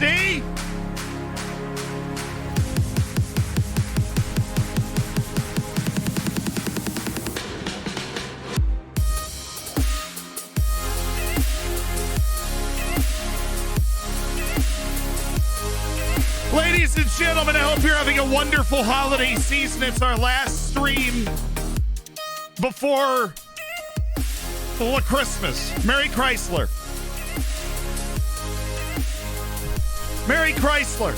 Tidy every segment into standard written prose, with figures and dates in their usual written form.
See? Ladies and gentlemen, I hope you're having a wonderful holiday season. It's our last stream before Christmas. Merry Chrysler. Merry Chrysler.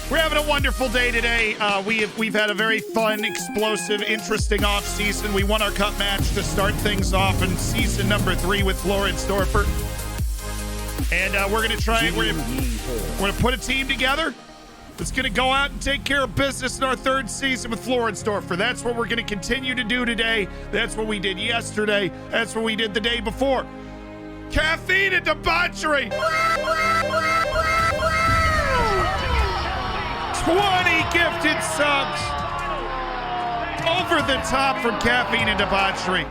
We're having a wonderful day today. We've had a very fun, explosive, interesting off season. We won our cup match to start things off in season number 3 with Floridsdorfer. And we're going to try, we're going to put a team together that's going to go out and take care of business in our 3rd season with Floridsdorfer. That's what we're going to continue to do today. That's what we did yesterday. That's what we did the day before. Caffeine and debauchery. 20 gifted subs. Over the top from Caffeine and Debauchery.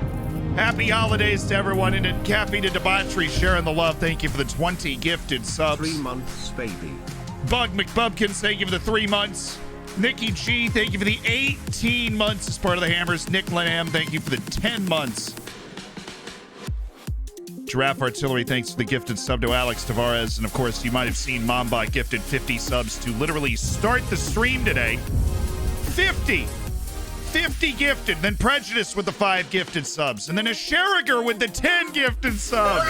Happy holidays to everyone, and Caffeine and Debauchery sharing the love. Thank you for the 20 gifted subs. 3 months, baby. Bug McBubkins, thank you for the 3 months. Nikki G, thank you for the 18 months as part of the Hammers. Nick Lanham, thank you for the 10 months. Giraffe Artillery, thanks for the gifted sub to Alex Tavares. And of course, you might have seen Mombot gifted 50 subs to literally start the stream today. 50 gifted, then Prejudice with the 5 gifted subs, and then a Sherriger with the 10 gifted subs.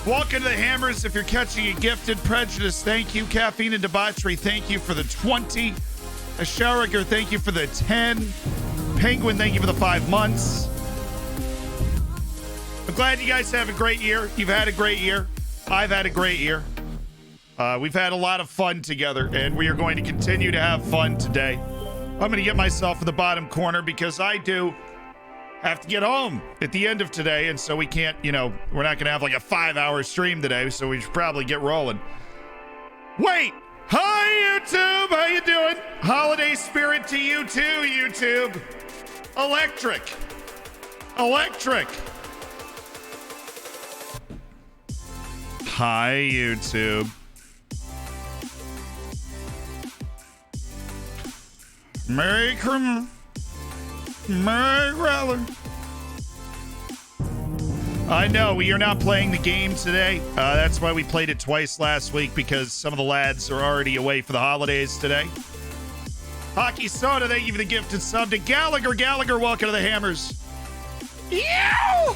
Welcome to the Hammers. If you're catching a gifted, Prejudice, thank you. Caffeine and Debauchery, thank you for the 20. A Sherriger, thank you for the 10. Penguin, thank you for the 5 months. I'm glad you guys have a great year. You've had a great year. I've had a great year. We've had a lot of fun together, and we are going to continue to have fun today. I'm going to get myself in the bottom corner because I do have to get home at the end of today, and so we can't, we're not going to have like a 5-hour stream today, so we should probably get rolling. Wait! Hi, YouTube! How you doing? Holiday spirit to you too, YouTube. Electric. Hi, YouTube. Merry Christmas. Merry Growler. I know, we are not playing the game today. That's why we played it twice last week, because some of the lads are already away for the holidays today. Hockey Soda, thank you for the gifted sub. To Gallagher, welcome to the Hammers. Ew!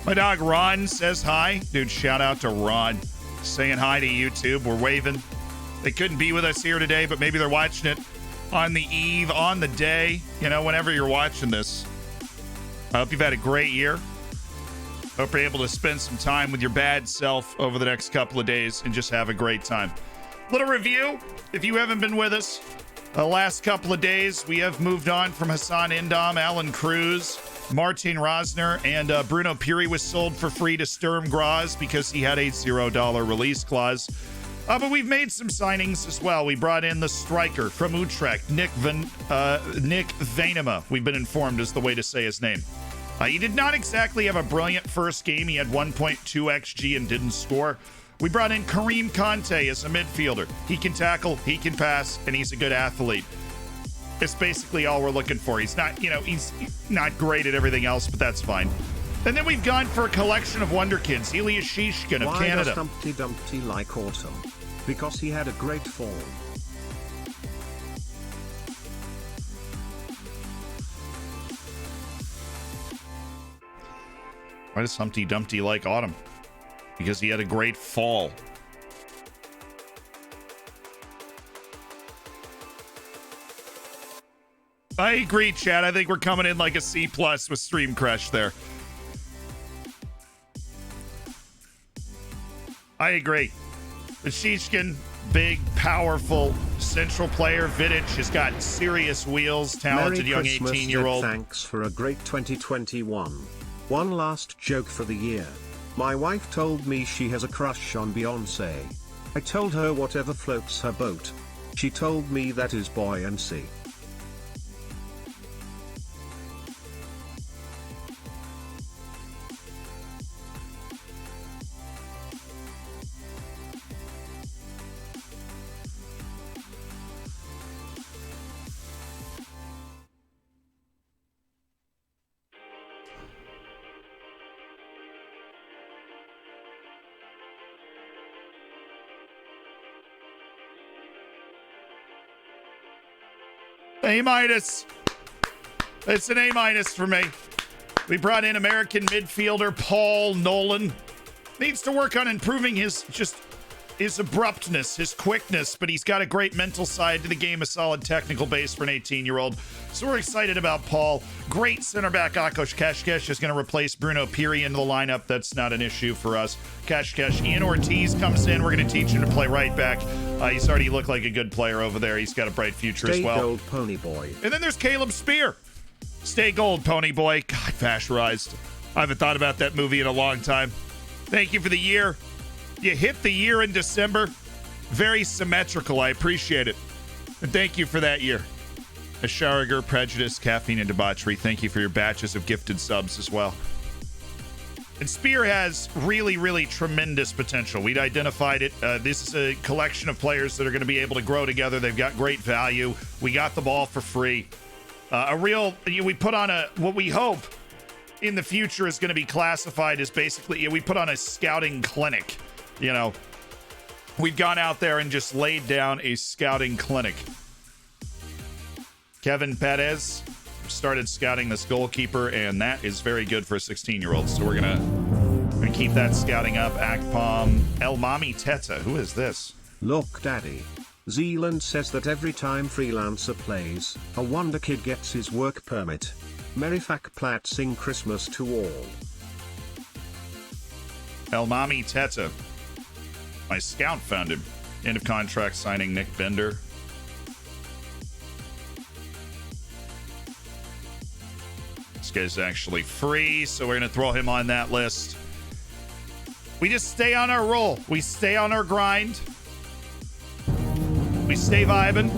My dog Ron says hi. Dude, shout out to Ron. Saying hi to YouTube. We're waving. They couldn't be with us here today, but maybe they're watching it on the eve, on the day, whenever you're watching this. I hope you've had a great year. Hope you're able to spend some time with your bad self over the next couple of days and just have a great time. Little review, if you haven't been with us, the last couple of days, we have moved on from Hassan Indom, Alan Cruz, Martin Rosner, and Bruno Puri was sold for free to Sturm Graz because he had a $0 release clause. But we've made some signings as well. We brought in the striker from Utrecht, Nick Venema, we've been informed is the way to say his name. He did not exactly have a brilliant first game. He had 1.2 XG and didn't score. We brought in Kareem Conte as a midfielder. He can tackle, he can pass, and he's a good athlete. It's basically all we're looking for. He's not, he's not great at everything else, but that's fine. And then we've gone for a collection of wonderkids. Ilya Shishkin of Canada. Why does Humpty Dumpty like autumn? Because he had a great fall. Why does Humpty Dumpty like autumn? Because he had a great fall. I agree, Chad. I think we're coming in like a C+ with Stream Crush there. I agree. The Shishkin, big, powerful, central player. Vidic has got serious wheels, talented young 18-year-old. Thanks for a great 2021. One last joke for the year. My wife told me she has a crush on Beyonce. I told her whatever floats her boat. She told me that is buoyancy. A minus. It's an A minus for me. We brought in American midfielder Paul Nolan. Needs to work on improving his abruptness, his quickness, but he's got a great mental side to the game, a solid technical base for an 18-year-old. So we're excited about Paul. Great center back Akos Kashkesh is going to replace Bruno Piri in the lineup. That's not an issue for us. Kashkesh. Ian Ortiz comes in. We're going to teach him to play right back. He's already looked like a good player over there. He's got a bright future as well. Stay gold, Pony Boy. And then there's Caleb Spear. Stay gold, Pony Boy. God, Vasherized. I haven't thought about that movie in a long time. Thank you for the year. You hit the year in December. Very symmetrical. I appreciate it. And thank you for that year. Ashariger, Prejudice, Caffeine, and Debauchery. Thank you for your batches of gifted subs as well. And Spear has really, really tremendous potential. We'd identified it. This is a collection of players that are going to be able to grow together. They've got great value. We got the ball for free. We put on what we hope in the future is going to be classified as basically, we put on a scouting clinic. You know, we've gone out there and just laid down a scouting clinic. Kevin Perez started scouting this goalkeeper, and that is very good for a 16-year-old. So we're gonna keep that scouting up. Akpom, El Mami Teta. Who is this? Look, Daddy. Zealand says that every time Freelancer plays, a Wonder Kid gets his work permit. Merifak Platt sing Christmas to all. El Mami Teta. My scout found him. End of contract signing Nick Bender. This guy's actually free, so we're going to throw him on that list. We just stay on our roll. We stay on our grind. We stay vibing.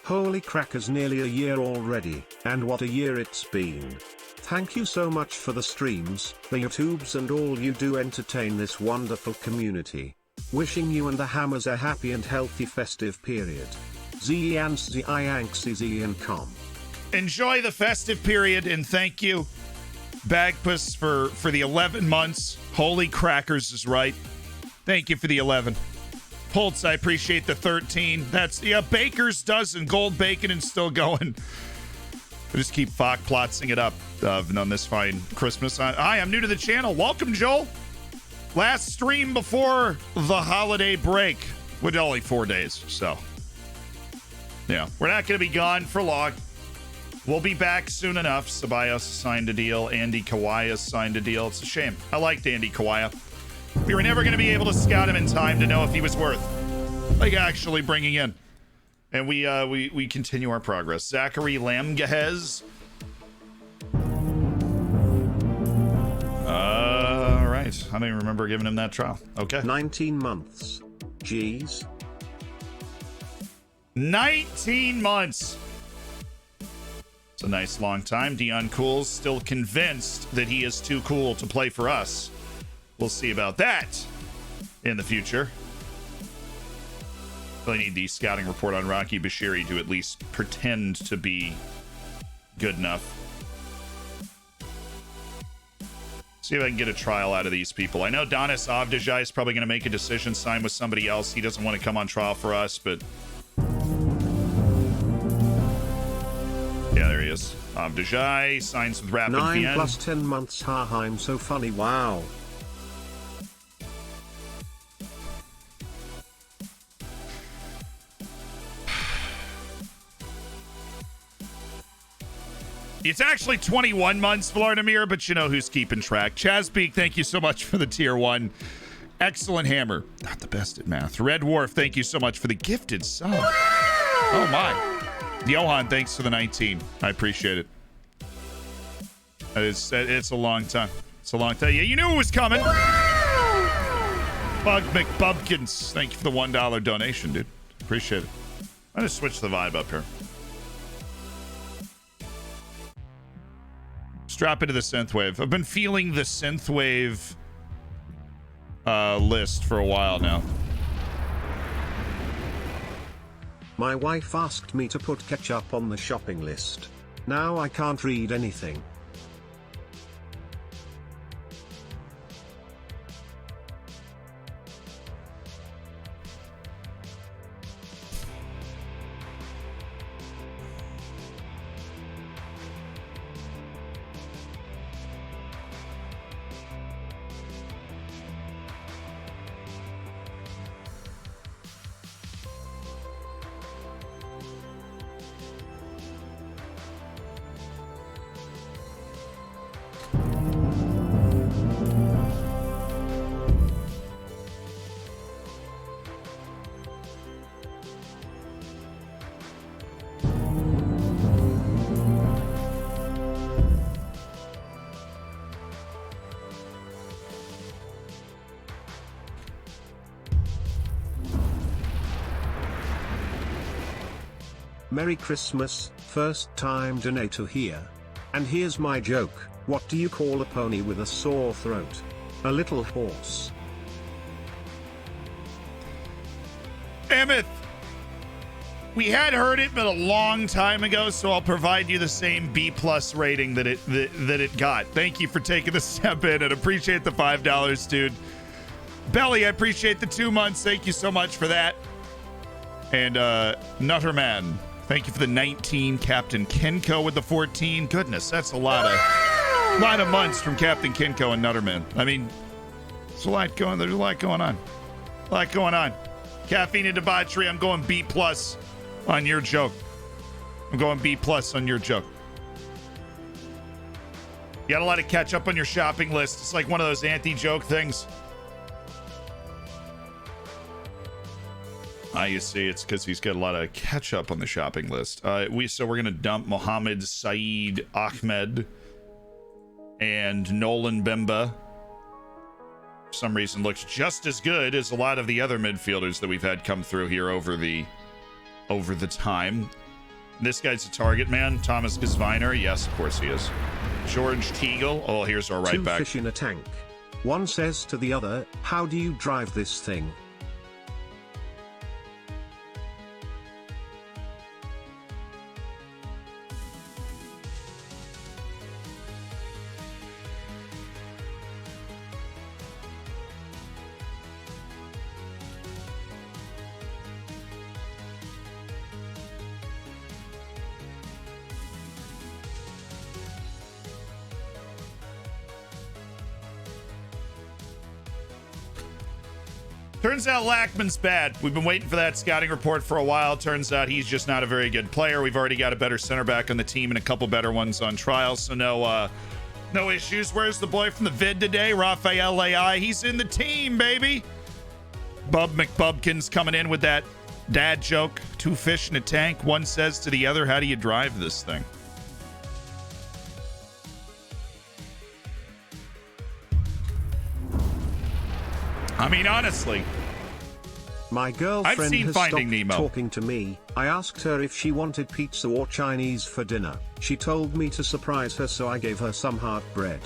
Holy crackers, nearly a year already, and what a year it's been. Thank you so much for the streams, the YouTubes, and all you do entertain this wonderful community. Wishing you and the Hammers a happy and healthy festive period. Z-I-A-N-C-Z-I-A-N-C-Z-I-N-com. Enjoy the festive period, and thank you, Bagpuss, for the 11 months. Holy crackers is right. Thank you for the 11. Holtz, I appreciate the 13. That's, yeah, Baker's dozen. Gold bacon and still going. I just keep plotzing it up on this fine Christmas. Hi, I'm new to the channel. Welcome, Joel. Last stream before the holiday break with only 4 days. So, yeah, we're not going to be gone for long. We'll be back soon enough. Ceballos signed a deal. Andy Kawaya signed a deal. It's a shame. I liked Andy Kawaya. We were never going to be able to scout him in time to know if he was worth, like, actually bringing in. And we continue our progress. Zachary Lamgahez. All right. I don't even remember giving him that trial. Okay. 19 months. Jeez. 19 months. It's a nice long time. Dion Cool's still convinced that he is too cool to play for us. We'll see about that in the future. Really need the scouting report on Rocky Bashiri to at least pretend to be good enough. See if I can get a trial out of these people. I know Donis Avdijai is probably going to make a decision, sign with somebody else. He doesn't want to come on trial for us, but... yeah, there he is. Avdijai signs with Rapid 9 Vienna. plus 10 months. Haha, I'm so funny. Wow. It's actually 21 months, Vladimir, but you know who's keeping track. Chazbeek, thank you so much for the tier 1. Excellent hammer. Not the best at math. Red Dwarf, thank you so much for the gifted sub. Oh, my. Johan, thanks for the 19. I appreciate it. It's a long time. It's a long time. Yeah, you knew it was coming. Bug McBubkins, thank you for the $1 donation, dude. Appreciate it. I'm going to switch the vibe up here. Drop into the synthwave. I've been feeling the synthwave list for a while now. My wife asked me to put ketchup on the shopping list. Now I can't read anything. Merry Christmas, first time donator here. And here's my joke, what do you call a pony with a sore throat? A little horse. Emmett, we had heard it, but a long time ago, so I'll provide you the same B+ rating that it got. Thank you for taking the step in and appreciate the $5, dude. Belly, I appreciate the 2 months. Thank you so much for that. And Nutterman, thank you for the 19. Captain Kenko with the 14. Goodness, that's a lot of months from Captain Kenko and Nutterman. I mean, there's a lot going on. A lot going on. Caffeine and debauchery, I'm going B+ on your joke. I'm going B+ on your joke. You got a lot of catch up on your shopping list. It's like one of those anti-joke things. You see, it's because he's got a lot of catch up on the shopping list. We're gonna dump Mohammed Saeed Ahmed and Nolan Bemba. For some reason, looks just as good as a lot of the other midfielders that we've had come through here over the time. This guy's a target man. Thomas Gesviner, yes, of course he is. George Teagle. Oh, here's our right Two back. fish in a tank. One says to the other, how do you drive this thing? Turns out Lackman's bad. We've been waiting for that scouting report for a while. Turns out he's just not a very good player. We've already got a better center back on the team and a couple better ones on trial, so no issues. Where's the boy from the vid today? Raphael AI. He's in the team, baby. Bub McBubkin's coming in with that dad joke. Two fish in a tank. One says to the other, how do you drive this thing? I mean, honestly, my girlfriend I've seen has Finding stopped Nemo. talking to me. I asked her if she wanted pizza or Chinese for dinner. She told me to surprise her, so I gave her some hard bread.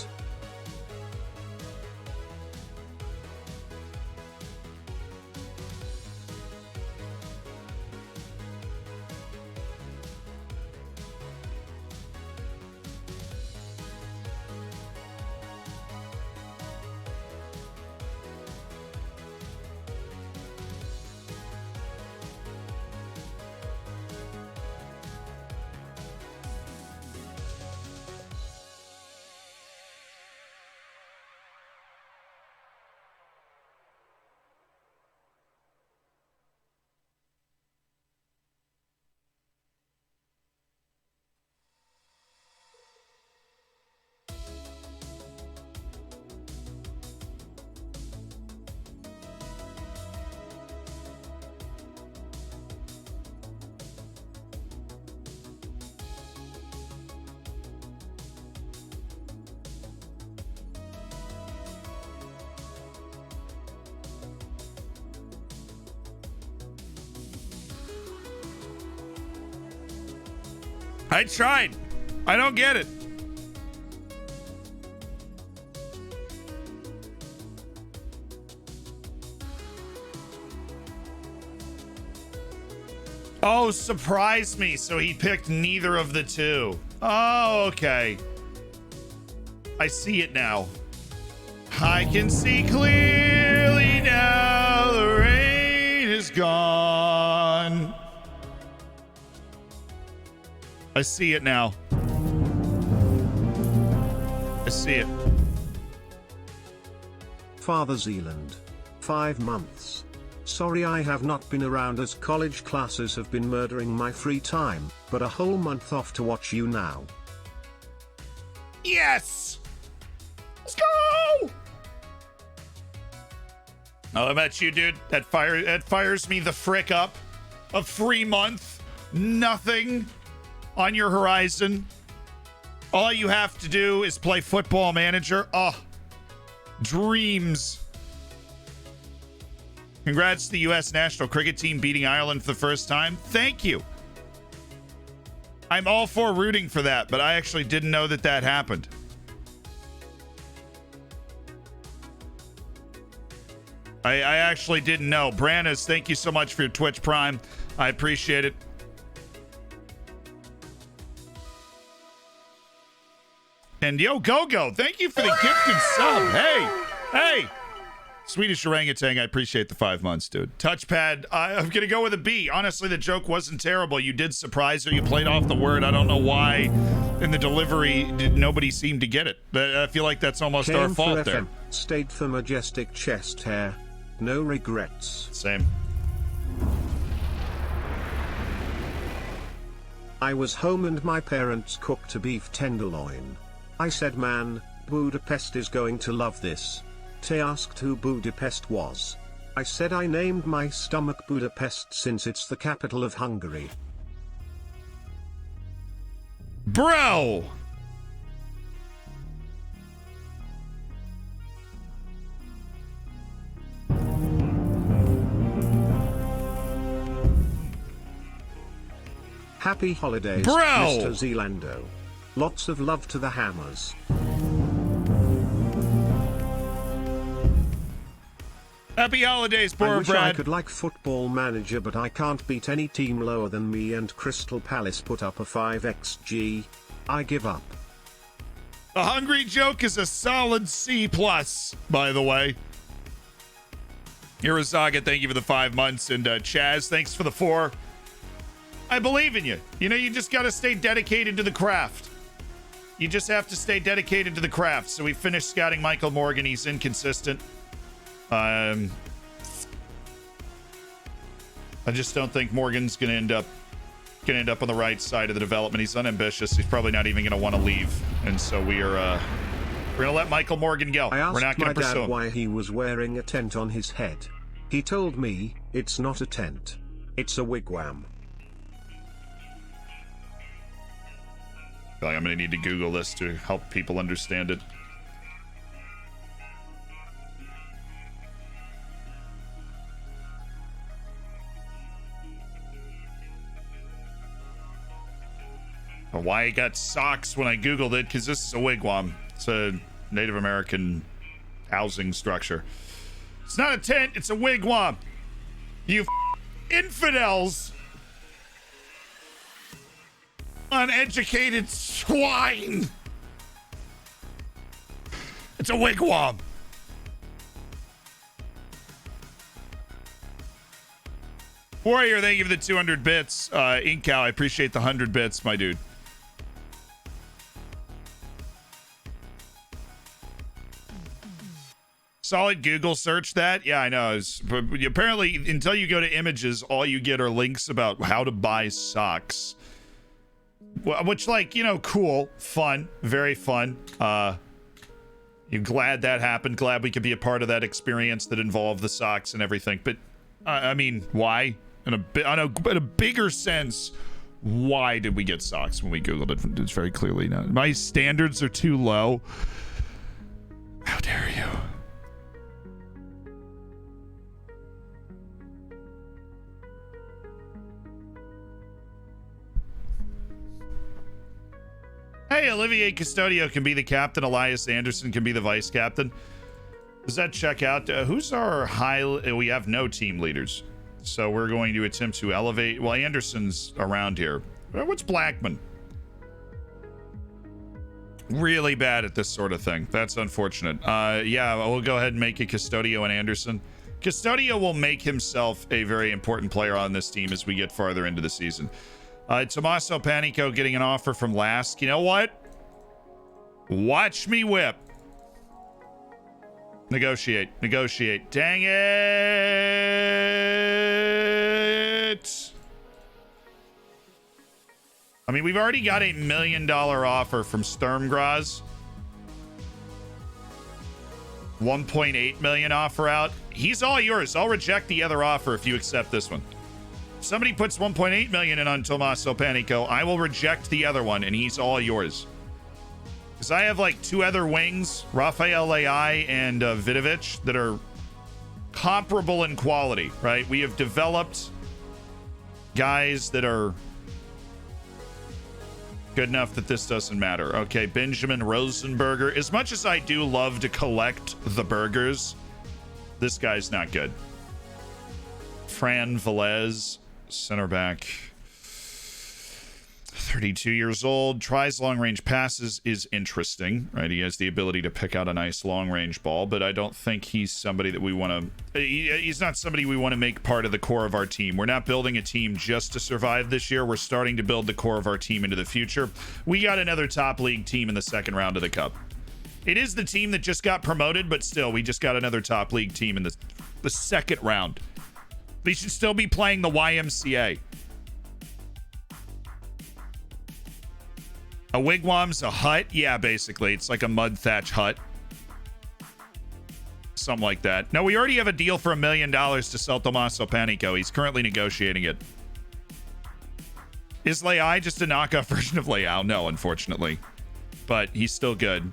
I tried. I don't get it. Oh, surprise me. So he picked neither of the two. Oh, okay. I see it now. I can see clearly now. The rain is gone. I see it now. I see it. Father Zealand. 5 months. Sorry I have not been around as college classes have been murdering my free time, but a whole month off to watch you now. Yes! Let's go! Oh, I met you, dude. That fires me the frick up. A free month. Nothing on your horizon. All you have to do is play Football Manager. Oh, dreams. Congrats to the U.S. national cricket team beating Ireland for the first time. Thank you. I'm all for rooting for that, but I actually didn't know that that happened. I actually didn't know. Brannis, thank you so much for your Twitch Prime. I appreciate it. And yo, Go-Go, thank you for the gifted sub. Hey. Swedish orangutan, I appreciate the 5 months, dude. Touchpad, I'm going to go with a B. Honestly, the joke wasn't terrible. You did surprise her. You played off the word. I don't know why in the delivery nobody seemed to get it. I feel like that's almost our fault there. Stayed for majestic chest hair. No regrets. Same. I was home and my parents cooked a beef tenderloin. I said, man, Budapest is going to love this. They asked who Budapest was. I said I named my stomach Budapest since it's the capital of Hungary. Bro! Happy holidays, Bro! Mr. Zelando. Lots of love to the Hammers. Happy holidays, I poor wish Brad. I could like Football Manager, but I can't beat any team lower than me, and Crystal Palace put up a 5xg. I give up. The hungry joke is a solid C+, by the way. Irazaga, thank you for the 5 months. And Chaz, thanks for the 4. I believe in you. You know, you just got to stay dedicated to the craft. You just have to stay dedicated to the craft. So we finished scouting Michael Morgan. He's inconsistent. I just don't think Morgan's gonna end up on the right side of the development. He's unambitious. He's probably not even gonna want to leave, and so we're gonna let Michael Morgan go. We're not gonna pursue him. Why he was wearing a tent on his head. He told me it's not a tent, it's a wigwam. I feel like I'm gonna need to Google this to help people understand it. Why I got socks when I Googled it, because this is a wigwam. It's a Native American housing structure. It's not a tent, it's a wigwam. You infidels. Uneducated swine. It's a wigwam. Warrior, thank you for the 200 bits. Inkow, I appreciate the 100 bits, my dude. Solid Google search that. Yeah, I know. But apparently, until you go to images, all you get are links about how to buy socks. Which, like, you know, cool, fun, very fun. You're glad that happened. Glad we could be a part of that experience that involved the socks and everything. But, I mean, why? In a bigger sense, why did we get socks when we Googled it? It's very clearly not. My standards are too low. How dare you? Hey, Olivier Custodio can be the captain. Elias Anderson can be the vice captain. Does that check out? Who's our high... We have no team leaders. So we're going to attempt to elevate... Well, Anderson's around here. What's Blackman? Really bad at this sort of thing. That's unfortunate. Yeah, we'll go ahead and make it Custodio and Anderson. Custodio will make himself a very important player on this team as we get farther into the season. Tommaso Panico getting an offer from Lask. You know what? Watch me whip. Negotiate. Dang it. I mean, we've already got $1 million offer from Sturmgraz. 1.8 million offer out. He's all yours. I'll reject the other offer if you accept this one. If somebody puts 1.8 million in on Tommaso Panico, I will reject the other one, and he's all yours. Because I have like 2 other wings, Rafael Ai and Vidovic, that are comparable in quality, right? We have developed guys that are Good enough that this doesn't matter. Okay, Benjamin Rosenberger. As much as I do love to collect the burgers, this guy's not good. Fran Velez, center back. 32 years old, tries long-range passes, is interesting, right? He has the ability to pick out a nice long-range ball, but I don't think he's somebody that we want to... He's not somebody we want to make part of the core of our team. We're not building a team just to survive this year. We're starting to build the core of our team into the future. We got another top league team in the second round of the Cup. It is the team that just got promoted, but still, we just got another top league team in the second round. We should still be playing the YMCA. A wigwam's a hut? Yeah, basically. It's like a mud thatch hut. Something like that. No, we already have a deal for $1 million to sell Tommaso Panico. He's currently negotiating it. Is Leai just a knockoff version of Leao? No, unfortunately. But he's still good.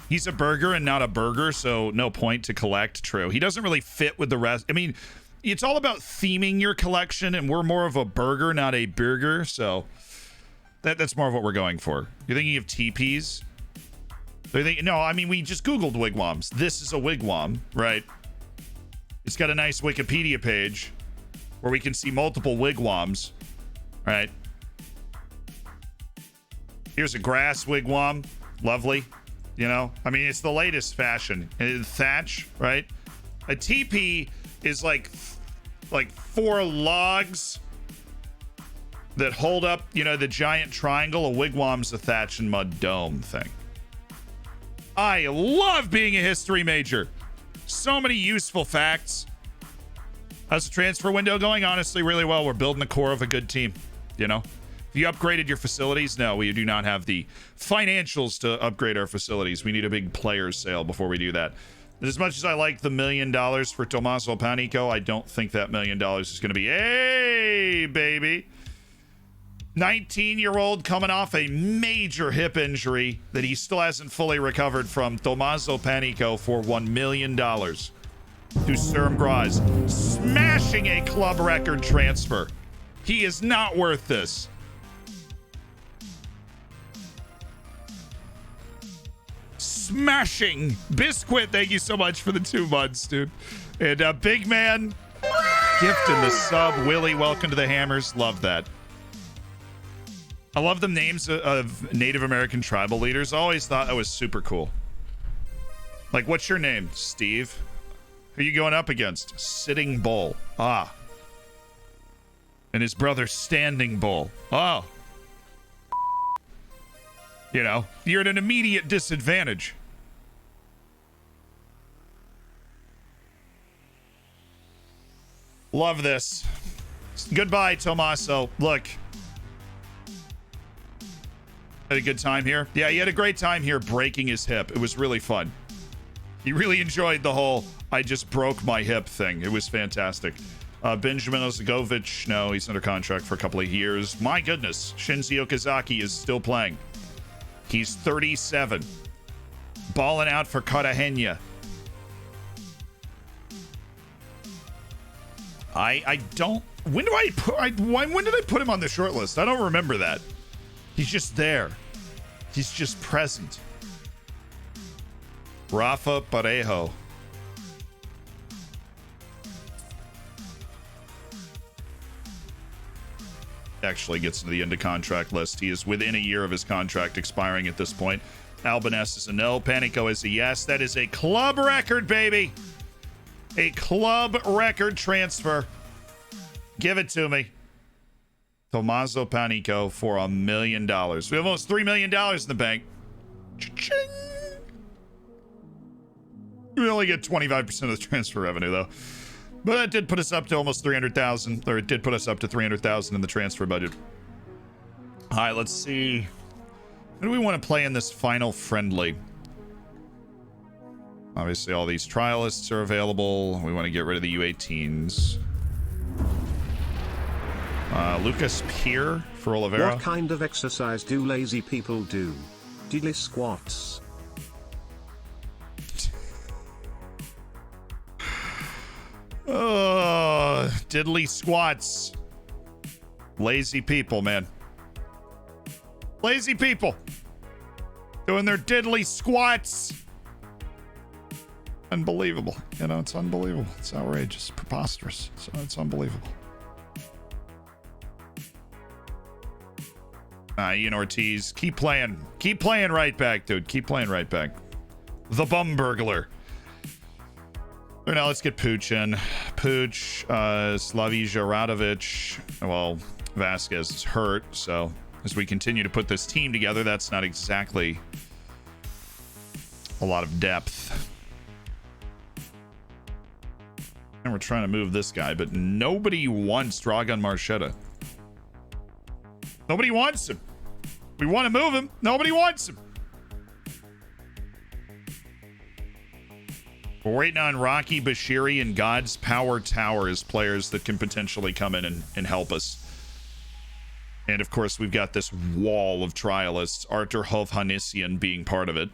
He's a burger and not a burger, so no point to collect. True. He doesn't really fit with the rest. I mean, it's all about theming your collection, and we're more of a burger, not a burger, so... That's more of what we're going for. You're thinking of TPs? No, I mean, we just Googled wigwams. This is a wigwam, right? It's got a nice Wikipedia page where we can see multiple wigwams, right? Here's a grass wigwam. Lovely. You know? I mean, it's the latest fashion. And thatch, right? A TP is like 4 logs that hold up, you know, the giant triangle. A wigwam's a thatch and mud dome thing. I love being a history major. So many useful facts. How's the transfer window going? Honestly, really well. We're building the core of a good team, you know? If you upgraded your facilities, no, we do not have the financials to upgrade our facilities. We need a big players sale before we do that. As much as I like the $1 million for Tommaso Panico, I don't think that $1 million is going to be, hey, baby. 19-year-old coming off a major hip injury that he still hasn't fully recovered from. Tommaso Panico for $1 million to Sturm Graz, smashing a club record transfer. He is not worth this. Smashing. Biscuit, thank you so much for the 2 months, dude. And Big Man, gift in the sub. Willie, welcome to the Hammers. Love that. I love the names of Native American tribal leaders. I always thought that was super cool. Like, what's your name? Steve. Who are you going up against? Sitting Bull. Ah. And his brother Standing Bull. Oh. You know, you're at an immediate disadvantage. Love this. Goodbye, Tommaso. Look. Had a good time here. Yeah, he had a great time here breaking his hip. It was really fun. He really enjoyed the whole I just broke my hip thing. It was fantastic. Benjamin Ozagovich, no, he's under contract for a couple of years. My goodness, Shinji Okazaki is still playing. He's 37. Balling out for Cartagena. I don't... When did I put him on the short list? I don't remember that. He's just there. He's just present. Rafa Parejo. Actually gets to the end of contract list. He is within a year of his contract expiring at this point. Albanese is a no. Panico is a yes. That is a club record, baby. A club record transfer. Give it to me. Tommaso Panico for $1 million. We have almost $3 million in the bank. Cha-ching. We only get 25% of the transfer revenue, though. But it did put us up to almost 300,000, or it did put us up to 300,000 in the transfer budget. All right, let's see. Who do we want to play in this final friendly? Obviously, all these trialists are available. We want to get rid of the U18s. Lucas Peer for Oliveira. What kind of exercise do lazy people do? Diddly squats. Oh, diddly squats. Lazy people, man. Lazy people. Doing their diddly squats. Unbelievable. You know, it's unbelievable. It's outrageous. Preposterous. So it's unbelievable. Ian Ortiz, keep playing. Keep playing right back, dude. Keep playing right back. The bum burglar. So now let's get Pooch in. Pooch, Slavija Radovic. Well, Vasquez is hurt, so as we continue to put this team together, that's not exactly a lot of depth. And we're trying to move this guy, but nobody wants Dragan Marchetta. Nobody wants him. We want to move him. Nobody wants him. We're waiting on Rocky Bashiri and God's Power Tower as players that can potentially come in and help us. And of course, we've got this wall of trialists, Artur Hovhannissian being part of it.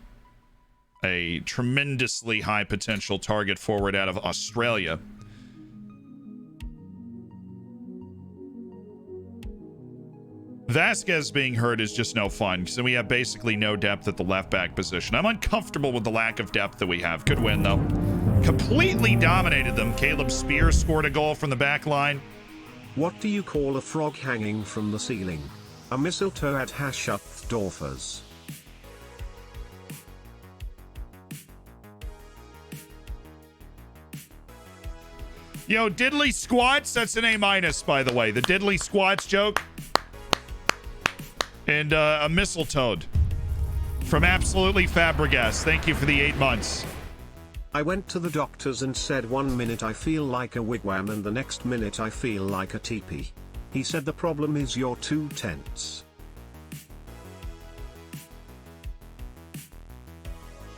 A tremendously high potential target forward out of Australia. Vasquez being hurt is just no fun, because we have basically no depth at the left back position. I'm uncomfortable with the lack of depth that we have. Good win, though. Completely dominated them. Caleb Spears scored a goal from the back line. What do you call a frog hanging from the ceiling? A mistletoe at Floridsdorfers. Yo, diddly squats, that's an A-, by the way. The diddly squats joke. And a mistletoe from Absolutely Fabregas. Thank you for the 8 months. I went to the doctors and said 1 minute I feel like a wigwam and the next minute I feel like a teepee. He said the problem is your 2 tents.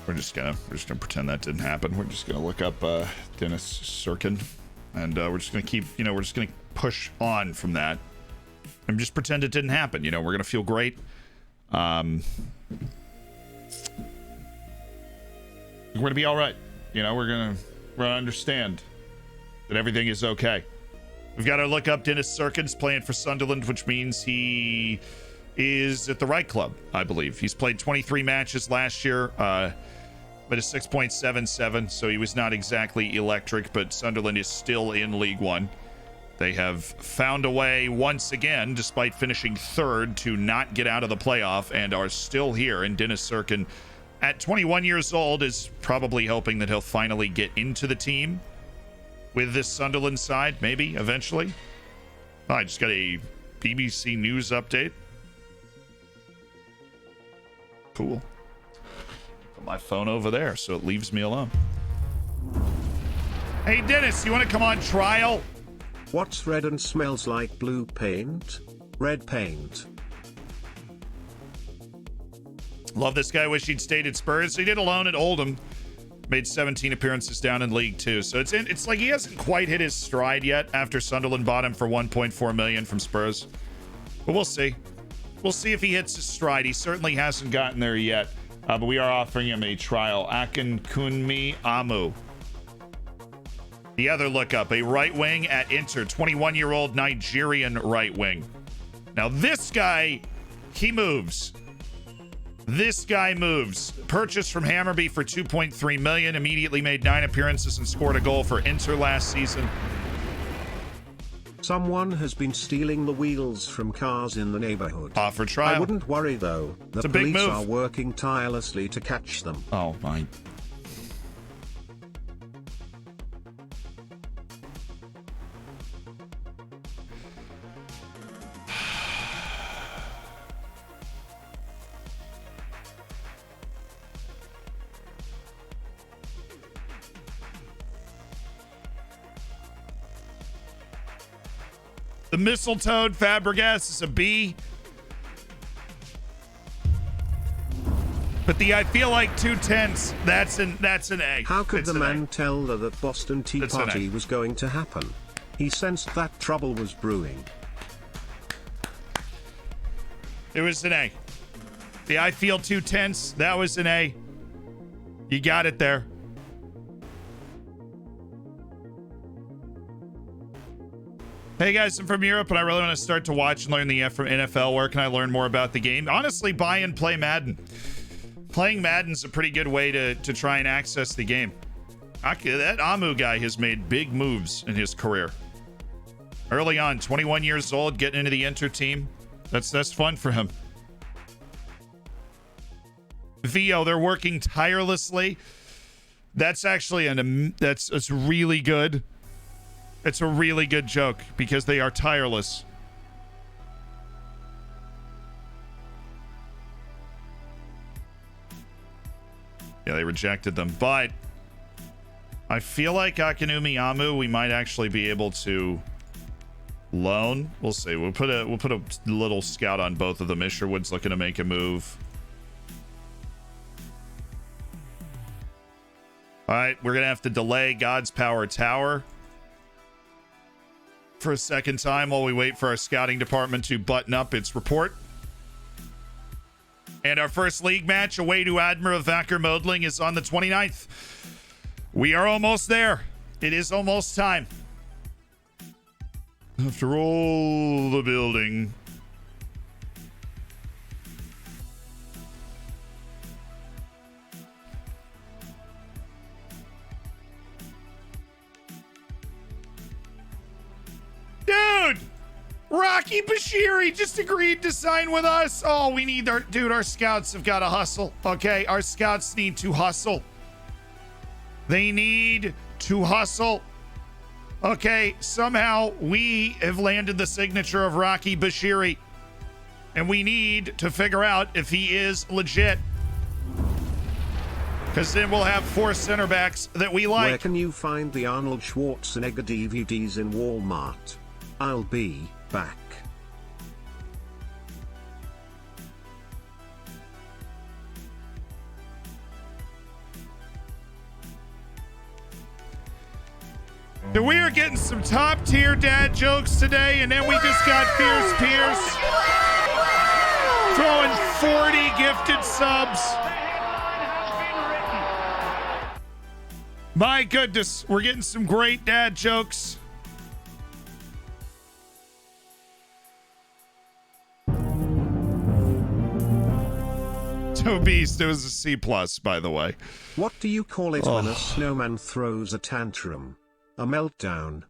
We're just gonna pretend that didn't happen. We're just gonna look up Dennis Sirkin, and we're just gonna push on from that. And just pretend it didn't happen. You know, we're gonna feel great. We're gonna be all right. You know, we're gonna understand that everything is okay. We've got to look up Dennis Sirkin's playing for Sunderland, which means he is at the right club, I believe. He's played 23 matches last year, but a 6.77, so he was not exactly electric, but Sunderland is still in League One. They have found a way once again, despite finishing third, to not get out of the playoff and are still here. And Dennis Sirkin, at 21 years old, is probably hoping that he'll finally get into the team with this Sunderland side, maybe, eventually. Oh, I just got a BBC News update. Cool. Put my phone over there so it leaves me alone. Hey, Dennis, you want to come on trial? What's red and smells like blue paint? Red paint. Love this guy. Wish he'd stayed at Spurs. He did alone at Oldham. Made 17 appearances down in League Two. So it's like he hasn't quite hit his stride yet after Sunderland bought him for 1.4 million from Spurs. But we'll see. We'll see if he hits his stride. He certainly hasn't gotten there yet. But we are offering him a trial. Akin Kunmi Amu. The other lookup, a right wing at Inter, 21-year-old Nigerian right wing. Now this guy, he moves. This guy moves. Purchased from Hammarby for 2.3 million, immediately made 9 appearances and scored a goal for Inter last season. Someone has been stealing the wheels from cars in the neighborhood. Offer trial. I wouldn't worry though. The police are working tirelessly to catch them. Oh my. The mistletoe Fabregas is a B. But the I feel like 2/10, that's an A. How could the man tell her that Boston Tea Party was going to happen? He sensed that trouble was brewing. It was an A. The I feel 2/10, that was an A. You got it there. Hey guys, I'm from Europe and I really want to start to watch and learn the NFL. Where can I learn more about the game? Honestly, buy and play Madden. Playing Madden's a pretty good way to try and access the game. That Amu guy has made big moves in his career. Early on, 21 years old, getting into the Inter team. That's fun for him. Vio, they're working tirelessly. That's actually it's really good. It's a really good joke because they are tireless. Yeah, they rejected them, but I feel like Akinumi Amu, we might actually be able to loan. We'll see. We'll put a little scout on both of them. Isherwood's looking to make a move. All right, we're gonna have to delay God's Power Tower for a second time while we wait for our scouting department to button up its report. And our first league match away to Admiral Vacker Modling is on the 29th. We are almost there. It is almost time. After all the building. Dude! Rocky Bashiri just agreed to sign with us. Oh, we need our scouts have got to hustle. Okay, our scouts need to hustle. They need to hustle. Okay, somehow we have landed the signature of Rocky Bashiri. And we need to figure out if he is legit. Because then we'll have 4 center backs that we like. Where can you find the Arnold Schwarzenegger DVDs in Walmart? I'll be back. So we are getting some top tier dad jokes today, and then we just got Fierce Pierce throwing 40 gifted subs. My goodness, we're getting some great dad jokes. Beast, it was a C+, by the way. What do you call it when a snowman throws a tantrum? A meltdown.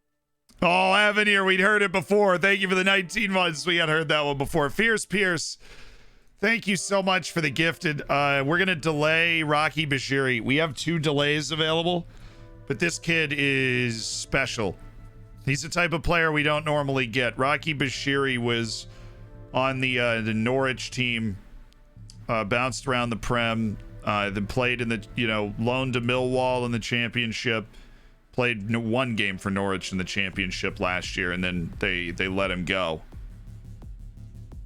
Oh, Avenir, we'd heard it before. Thank you for the 19 months. We had heard that one before. Fierce Pierce, thank you so much for the gifted. We're going to delay Rocky Bashiri. We have 2 delays available, but this kid is special. He's the type of player we don't normally get. Rocky Bashiri was on the Norwich team. Bounced around the Prem, then played in the, loaned to Millwall in the championship, played 1 game for Norwich in the championship last year, and then they let him go.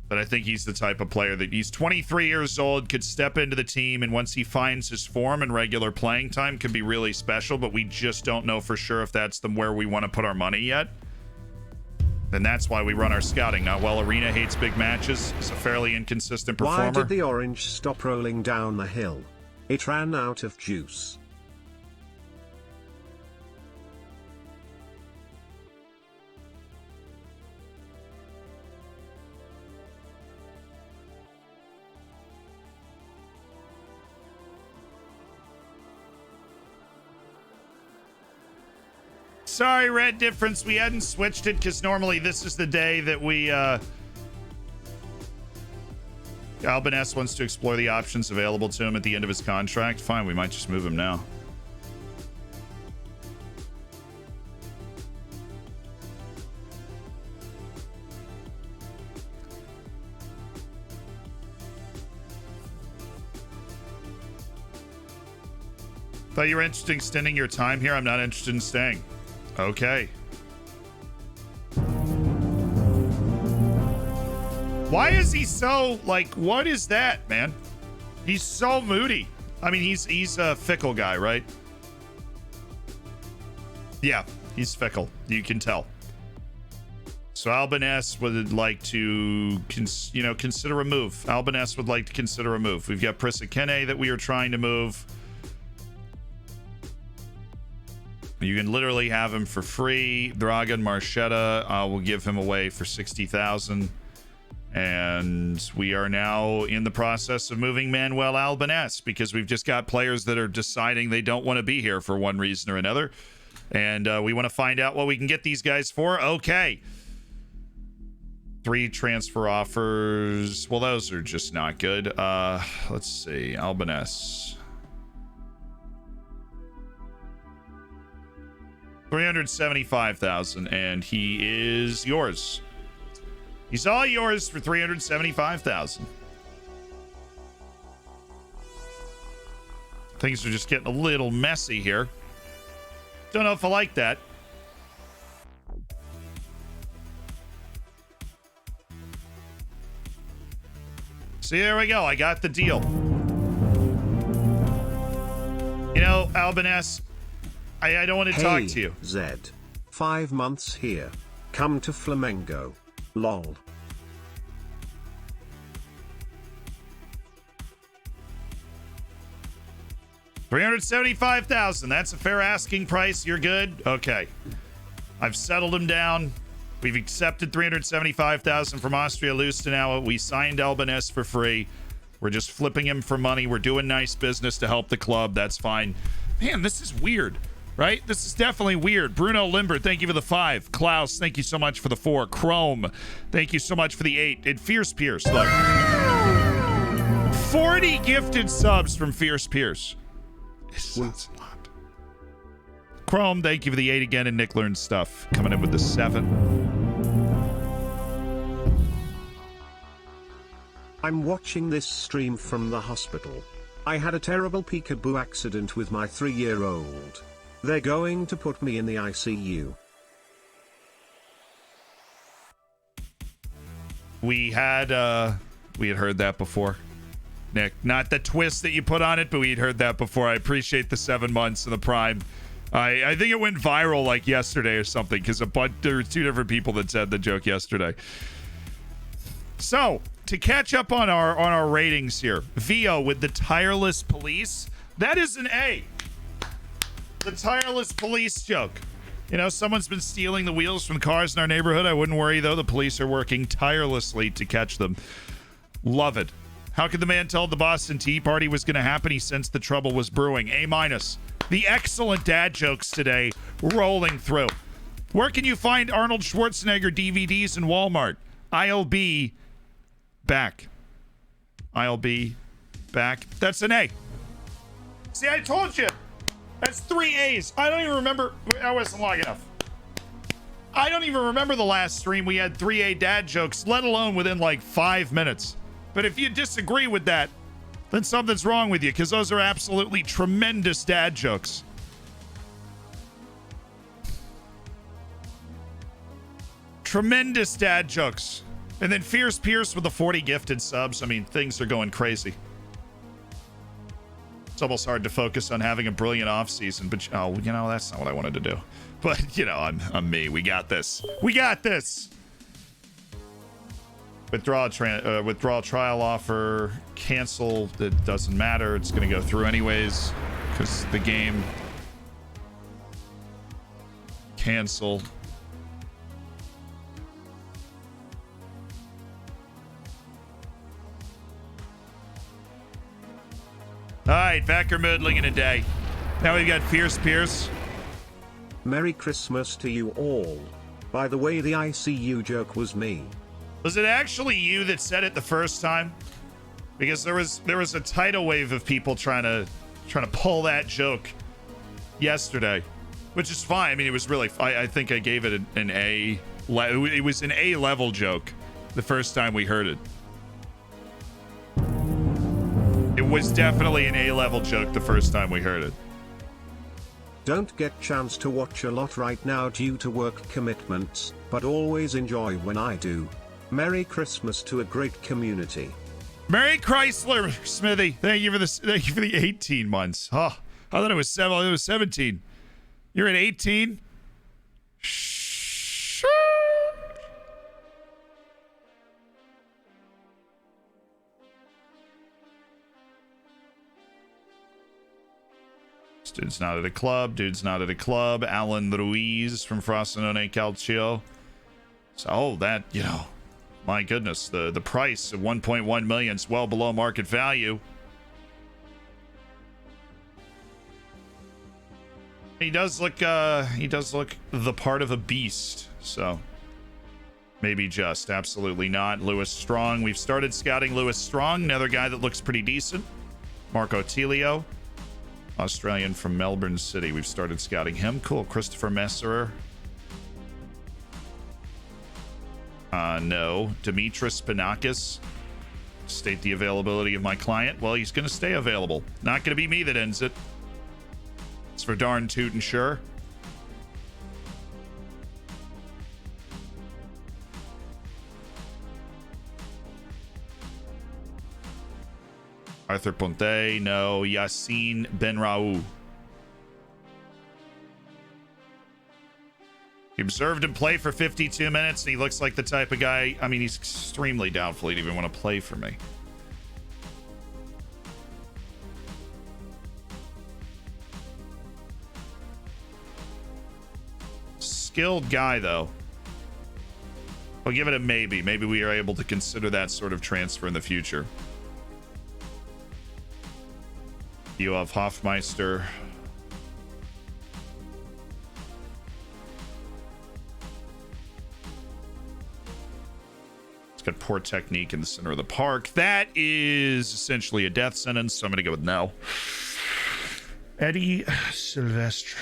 But I think he's the type of player that he's 23 years old, could step into the team, and once he finds his form and regular playing time, could be really special, but we just don't know for sure if that's where we want to put our money yet. And that's why we run our scouting. Not well, Arena hates big matches. He's a fairly inconsistent performer. Why did the orange stop rolling down the hill? It ran out of juice. Sorry, Red Difference. We hadn't switched it because normally this is the day that we... Albin S wants to explore the options available to him at the end of his contract. Fine, we might just move him now. Thought you were interested in extending your time here. I'm not interested in staying. Okay. Why is he so, what is that, man? He's so moody. I mean, he's a fickle guy, right? Yeah, he's fickle. You can tell. So Albin S would like to, consider a move. Albin S would like to consider a move. We've got Prissa Kene that we are trying to move. You can literally have him for free. Dragan Marchetta, will give him away for 60,000. And we are now in the process of moving Manuel Albanese because we've just got players that are deciding they don't want to be here for one reason or another. And we want to find out what we can get these guys for. Okay. 3 transfer offers. Well, those are just not good. Let's see. Albanese. 375,000, and he is yours. He's all yours for 375,000. Things are just getting a little messy here. Don't know if I like that. See, there we go. I got the deal. You know, Albanese, I don't want to talk to you. Zed. 5 months here. Come to Flamengo. Lol. $375,000. That's a fair asking price. You're good? Okay. I've settled him down. We've accepted $375,000 from Austria Lustenau. We signed Albanese for free. We're just flipping him for money. We're doing nice business to help the club. That's fine. Man, this is weird, right? This is definitely weird. Bruno Limber, thank you for the 5. Klaus, thank you so much for the 4. Chrome, thank you so much for the 8. And Fierce Pierce, look. 40 gifted subs from Fierce Pierce. That's a lot. Chrome, thank you for the 8 again. And Nick Learns Stuff coming in with the 7. I'm watching this stream from the hospital. I had a terrible peekaboo accident with my 3-year-old. They're going to put me in the ICU. We had heard that before, Nick. Not the twist that you put on it, but we'd heard that before. I appreciate the 7 months and the Prime. I think it went viral like yesterday or something because there were 2 different people that said the joke yesterday. So to catch up on our ratings here, Vio with the tireless police. That is an A. The tireless police joke. You know, someone's been stealing the wheels from cars in our neighborhood. I wouldn't worry, though. The police are working tirelessly to catch them. Love it. How could the man tell the Boston Tea Party was going to happen? He sensed the trouble was brewing. A-. The excellent dad jokes today rolling through. Where can you find Arnold Schwarzenegger DVDs in Walmart? I'll be back. I'll be back. That's an A. See, I told you. That's 3 A's. I don't even remember. I wasn't long enough. I don't even remember the last stream we had 3A dad jokes, let alone within like 5 minutes. But if you disagree with that, then something's wrong with you, because those are absolutely tremendous dad jokes. Tremendous dad jokes. And then Fierce Pierce with the 40 gifted subs. I mean, things are going crazy. It's almost hard to focus on having a brilliant offseason, but oh, you know, that's not what I wanted to do. But, you know, I'm me. We got this. We got this. Withdraw trial offer, cancel. It doesn't matter. It's going to go through anyways because the game. Cancel. All right, back or moodling in a day. Now we've got Fierce Pierce. Merry Christmas to you all. By the way, the ICU joke was me. Was it actually you that said it the first time? Because there was a tidal wave of people trying to pull that joke yesterday, which is fine. I mean, it was really. I think I gave it an A. It was an A level joke the first time we heard it. It was definitely an A level joke the first time we heard it. Don't get chance to watch a lot right now due to work commitments, but always enjoy when I do. Merry Christmas to a great community. Merry Chrysler, Smithy. Thank you for this. Thank you for the 18 months. Oh, I thought it was 7. It was 17. You're at 18. Sure. Dude's not at a club. Dude's not at a club. Alan Ruiz from Frosinone Calcio. So, oh, that, you know, my goodness, the price of 1.1 million is well below market value. He does look the part of a beast. So maybe just, absolutely not. Lewis Strong. We've started scouting Lewis Strong, another guy that looks pretty decent. Marco Tilio, Australian from Melbourne City. We've started scouting him. Cool. Christopher Messerer. No. Dimitris Panakis. State the availability of my client. Well, he's going to stay available. Not going to be me that ends it. It's for darn tootin' sure. Arthur Ponte. No. Yassine Benraou. He observed him play for 52 minutes, and he looks like the type of guy, I mean, he's extremely doubtful he'd even want to play for me. Skilled guy, though. I'll give it a maybe. Maybe we are able to consider that sort of transfer in the future. You have Hofmeister. It's got poor technique in the center of the park. That is essentially a death sentence, so I'm going to go with no. Eddie Silvestre.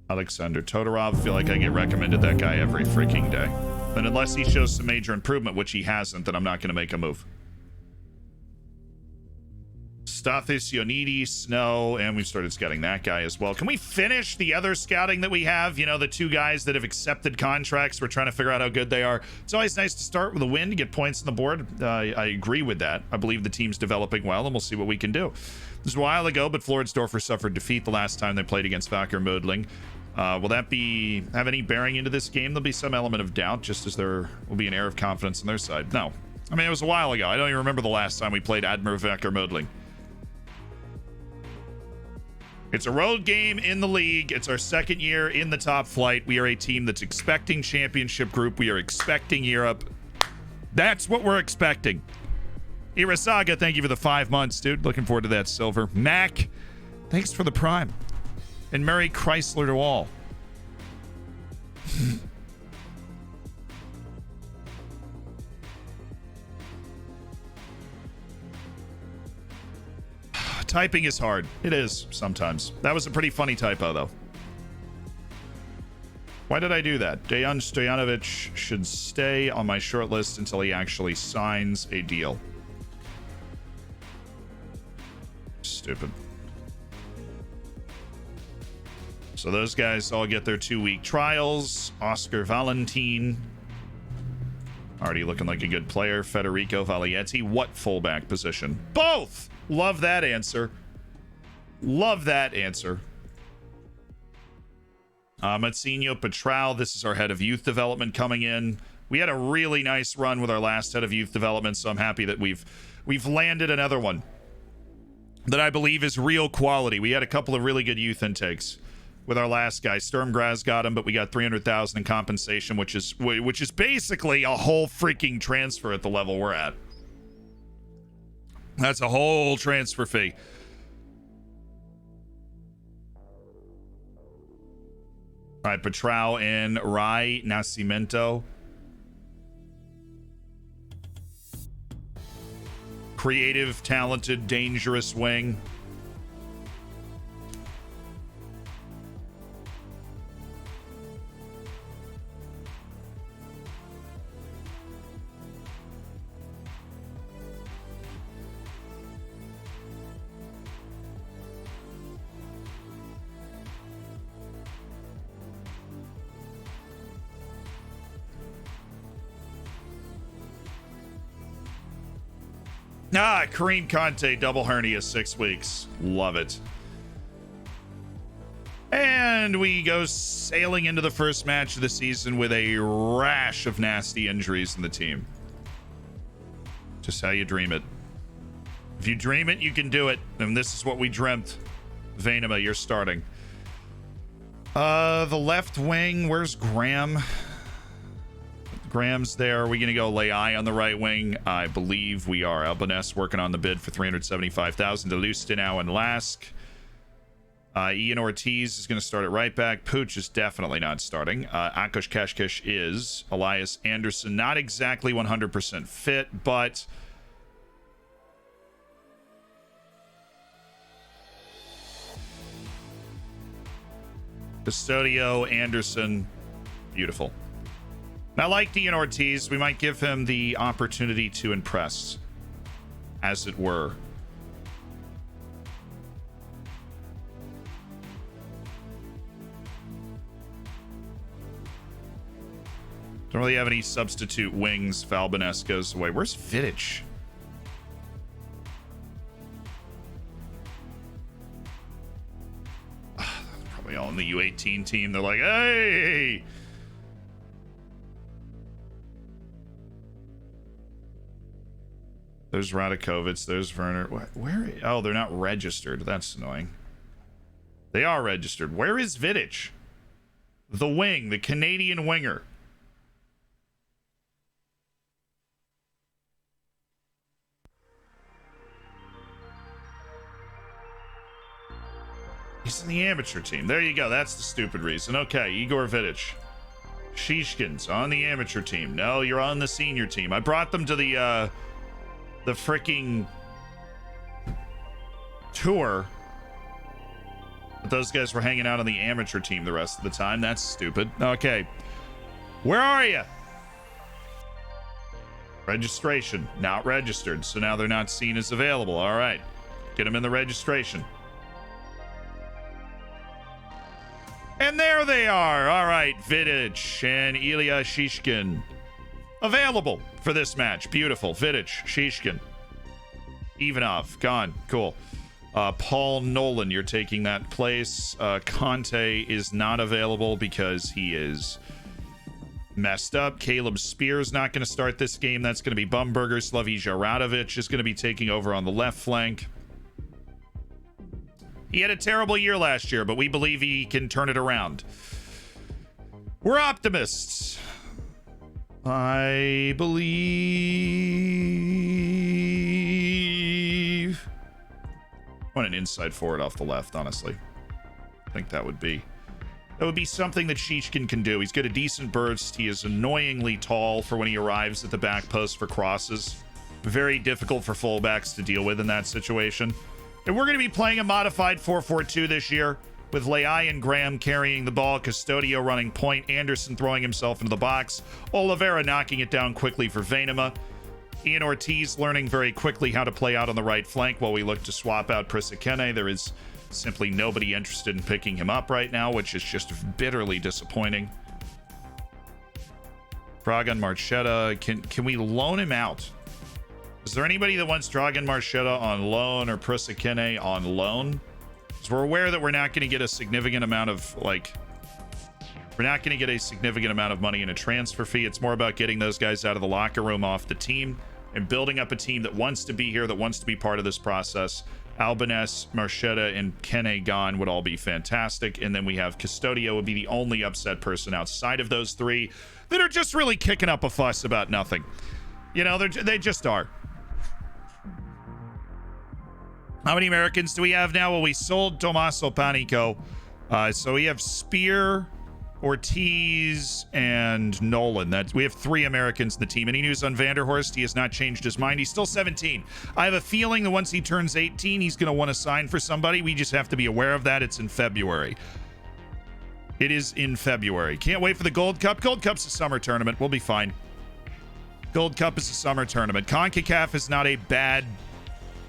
Alexander Todorov. I feel like I get recommended that guy every freaking day. And unless he shows some major improvement, which he hasn't, then I'm not going to make a move. Stathis Ionidis, no, and we've started scouting that guy as well. Can we finish the other scouting that we have? You know, the two guys that have accepted contracts. We're trying to figure out how good they are. It's always nice to start with a win to get points on the board. I agree with that. I believe the team's developing well, and we'll see what we can do. This was a while ago, but Floridsdorfer suffered defeat the last time they played against Wacker Mödling. Will that have any bearing into this game? There'll be some element of doubt, just as there will be an air of confidence on their side. No. I mean, it was a while ago. I don't even remember the last time we played Admir Wacker Mödling. It's a road game in the league. It's our second year in the top flight. We are a team that's expecting championship group. We are expecting Europe. That's what we're expecting. Irasaga, thank you for the 5 months, dude. Looking forward to that silver. Mac, thanks for the prime. And Merry Chrysler to all. Typing is hard. It is sometimes. That was a pretty funny typo, though. Why did I do that? Dejan Stojanovic should stay on my short list until he actually signs a deal. Stupid. So those guys all get their 2-week trials. Oscar Valentin. Already looking like a good player. Federico Vaglietti. What fullback position? Both! Love that answer. Love that answer. Matsinho Petrao. This is our head of youth development coming in. We had a really nice run with our last head of youth development, so I'm happy that we've landed another one that I believe is real quality. We had a couple of really good youth intakes with our last guy. Sturmgras got him, but we got 300,000 in compensation, which is basically a whole freaking transfer at the level we're at. That's a whole transfer fee. All right, Petrao and Rai Nascimento. Creative, talented, dangerous wing. Kareem Conte, double hernia, 6 weeks. Love it. And And we go sailing into the first match of the season with a rash of nasty injuries in the team. Just how you dream it. If you dream it, you can do it. And this is what we dreamt. Venema, you're starting. The left wing, where's Graham? Graham's there. Are we going to go Leai on the right wing? I believe we are. Albanese working on the bid for 375,000 to Lustinau and Lask. Ian Ortiz is going to start at right back. Pooch is definitely not starting. Akos Kashkesh is. Elias Anderson, not exactly 100% fit, but Custodio, Anderson, beautiful. And I like Ian Ortiz. We might give him the opportunity to impress, as it were. Don't really have any substitute wings. Valbanez goes away. Where's Vidic? Probably all in the U18 team. They're like, hey! There's Radakovich. There's Werner. Where? Oh, they're not registered. That's annoying. They are registered. Where is Vidic? The wing. The Canadian winger. He's in the amateur team. There you go. That's the stupid reason. Okay, Igor Vidic. Shishkin's on the amateur team. No, you're on the senior team. I brought them to the freaking tour. But those guys were hanging out on the amateur team the rest of the time. That's stupid. Okay. Where are you? Registration. Not registered. So now they're not seen as available. All right. Get them in the registration. And there they are. All right, Vidic and Ilya Shishkin available for this match. Beautiful. Vidic, Shishkin, Ivanov, gone. Cool. Paul Nolan, you're taking that place. Conte is not available because he is messed up. Caleb Spear's not going to start this game. That's going to be Bumberger. Slavija Radovic is going to be taking over on the left flank. He had a terrible year last year, but we believe he can turn it around. We're optimists. I believe. I want an inside forward off the left, honestly. I think that would be something that Shishkin can do. He's got a decent burst. He is annoyingly tall for when he arrives at the back post for crosses. Very difficult for fullbacks to deal with in that situation. And we're going to be playing a modified 4-4-2 this year with Leai and Graham carrying the ball, Custodio running point, Anderson throwing himself into the box, Oliveira knocking it down quickly for Venema, Ian Ortiz learning very quickly how to play out on the right flank while we look to swap out Prisakene. There is simply nobody interested in picking him up right now, which is just bitterly disappointing. Dragan Marchetta, can we loan him out? Is there anybody that wants Dragan Marchetta on loan or Prisakene on loan? Because we're aware that we're not going to get a significant amount of, money in a transfer fee. It's more about getting those guys out of the locker room, off the team, and building up a team that wants to be here, that wants to be part of this process. Albanese, Marchetta, and Kene gone would all be fantastic. And then we have Custodio would be the only upset person outside of those three that are just really kicking up a fuss about nothing. You know, they just are. How many Americans do we have now? Well, we sold Tommaso Panico. So we have Spear, Ortiz, and Nolan. We have 3 Americans in the team. Any news on Vanderhorst? He has not changed his mind. He's still 17. I have a feeling that once he turns 18, he's going to want to sign for somebody. We just have to be aware of that. It's in February. It is in February. Can't wait for the Gold Cup. Gold Cup's a summer tournament. We'll be fine. Gold Cup is a summer tournament. CONCACAF is not a bad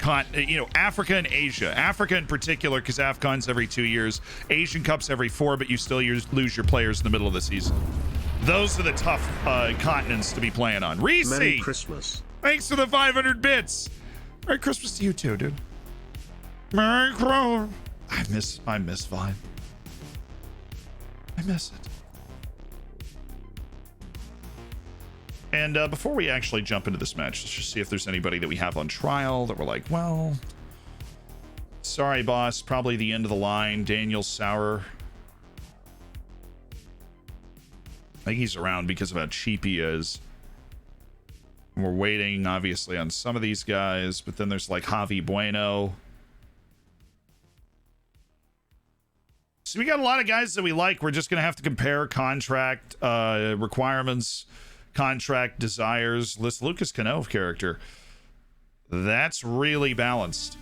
Africa and Asia. Africa in particular, because AFCON's every 2 years. Asian Cup's every 4, but you still lose your players in the middle of the season. Those are the tough continents to be playing on. Reese! Merry Christmas. Thanks for the 500 bits. Merry Christmas to you too, dude. Merry Christmas. I miss Vine. I miss it. And before we actually jump into this match, let's just see if there's anybody that we have on trial that we're like, well, sorry, boss, probably the end of the line. Daniel Sauer. I think he's around because of how cheap he is. We're waiting, obviously, on some of these guys, but then there's like Javi Bueno. So we got a lot of guys that we like. We're just going to have to compare contract requirements, contract desires. This Lucas Cano character, that's really balanced.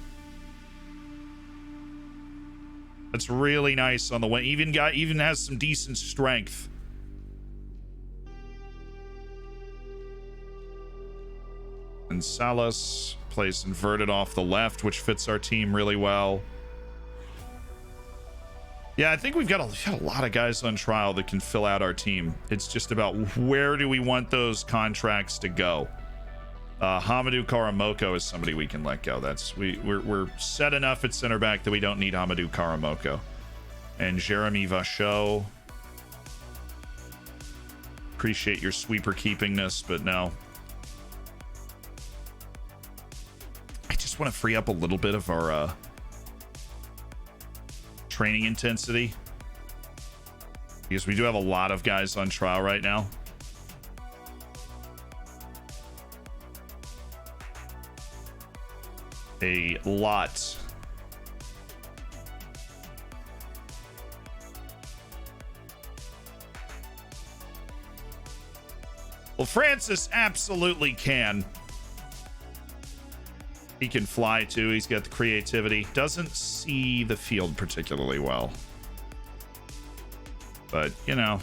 That's really nice on the way. Even has some decent strength. And Salas plays inverted off the left, which fits our team really well. Yeah, I think we've got a lot of guys on trial that can fill out our team. It's just about where do we want those contracts to go. Hamadou Karamoko is somebody we can let go. We're set enough at center back that we don't need Hamadou Karamoko. And Jeremy Vachot. Appreciate your sweeper keepingness, but no. I just want to free up a little bit of our training intensity, because we do have a lot of guys on trial right now. A lot. Well, Francis absolutely can. He can fly too. He's got the creativity. Doesn't see the field particularly well. But, you know.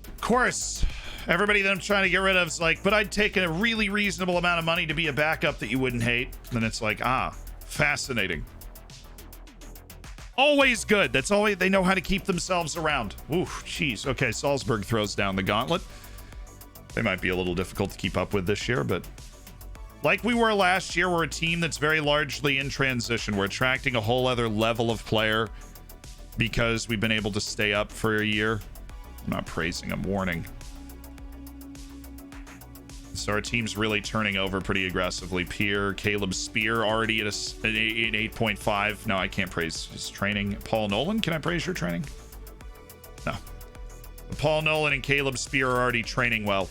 Of course, everybody that I'm trying to get rid of is like, but I'd take a really reasonable amount of money to be a backup that you wouldn't hate. And then it's like, fascinating. Always good. That's always, they know how to keep themselves around. Ooh, jeez. Okay, Salzburg throws down the gauntlet. They might be a little difficult to keep up with this year, but like we were last year, we're a team that's very largely in transition. We're attracting a whole other level of player because we've been able to stay up for a year. I'm not praising, I'm warning. So our team's really turning over pretty aggressively. Pierre, Caleb Spear already at an 8.5. No, I can't praise his training. Paul Nolan, can I praise your training? No. Paul Nolan and Caleb Spear are already training well.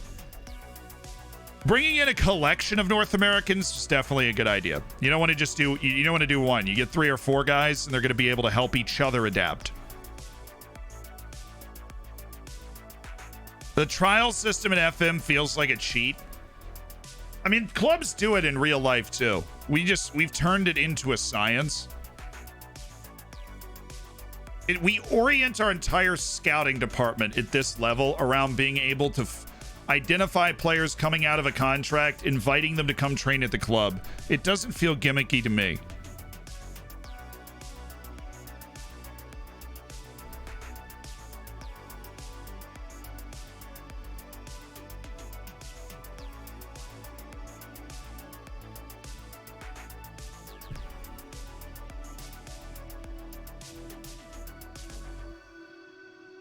Bringing in a collection of North Americans is definitely a good idea. You don't want to just do, you don't want to do one. You get 3 or 4 guys and they're going to be able to help each other adapt. The trial system in FM feels like a cheat. I mean, clubs do it in real life too. We've turned it into a science. We orient our entire scouting department at this level around being able to identify players coming out of a contract, inviting them to come train at the club. It doesn't feel gimmicky to me.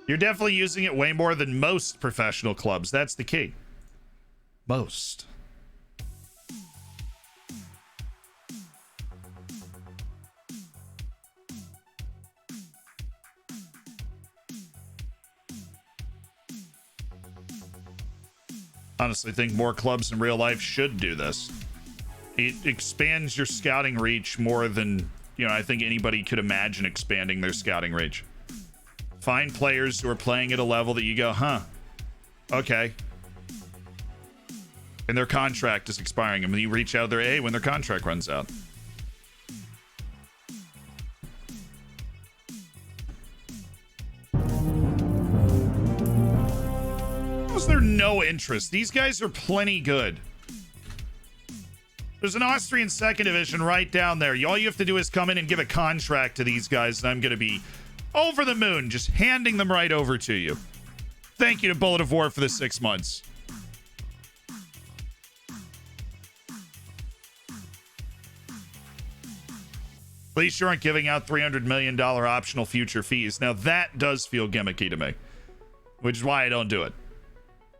You're definitely using it way more than most professional clubs. That's the key. Most. Honestly, think more clubs in real life should do this. It expands your scouting reach more than, I think anybody could imagine expanding their scouting reach. Find players who are playing at a level that you go, okay. And their contract is expiring. And then you reach out there, when their contract runs out. Was there no interest? These guys are plenty good. There's an Austrian second division right down there. All you have to do is come in and give a contract to these guys, and I'm going to be Over the moon, just handing them right over to you. Thank you to Bullet of War for the 6 months. At least you aren't giving out $300 million optional future fees. Now, that does feel gimmicky to me, which is why I don't do it.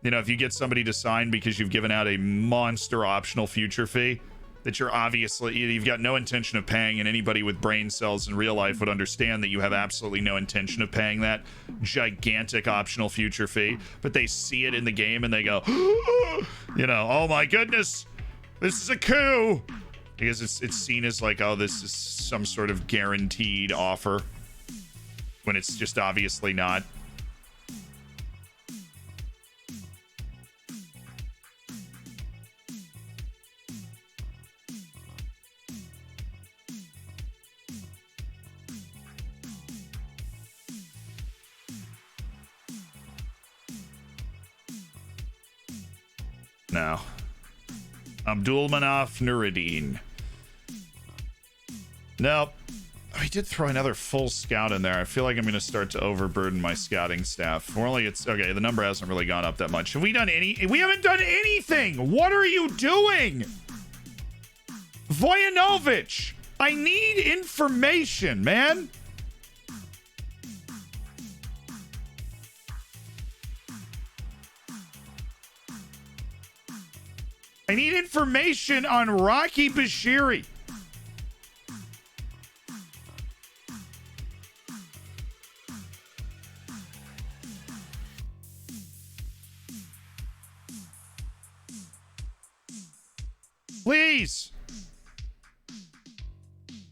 You know, if you get somebody to sign because you've given out a monster optional future fee that you've got no intention of paying, and anybody with brain cells in real life would understand that you have absolutely no intention of paying that gigantic optional future fee, but they see it in the game and they go, you know, oh my goodness, this is a coup. Because it's seen as like, oh, this is some sort of guaranteed offer, when it's just obviously not. Now, Abdulmanaf Nuruddin. Nope. Oh, he did throw another full scout in there. I feel like I'm going to start to overburden my scouting staff. Okay, the number hasn't really gone up that much. Have we done we haven't done anything. What are you doing? Voyanovich, I need information, man. I need information on Rocky Bashiri. Please.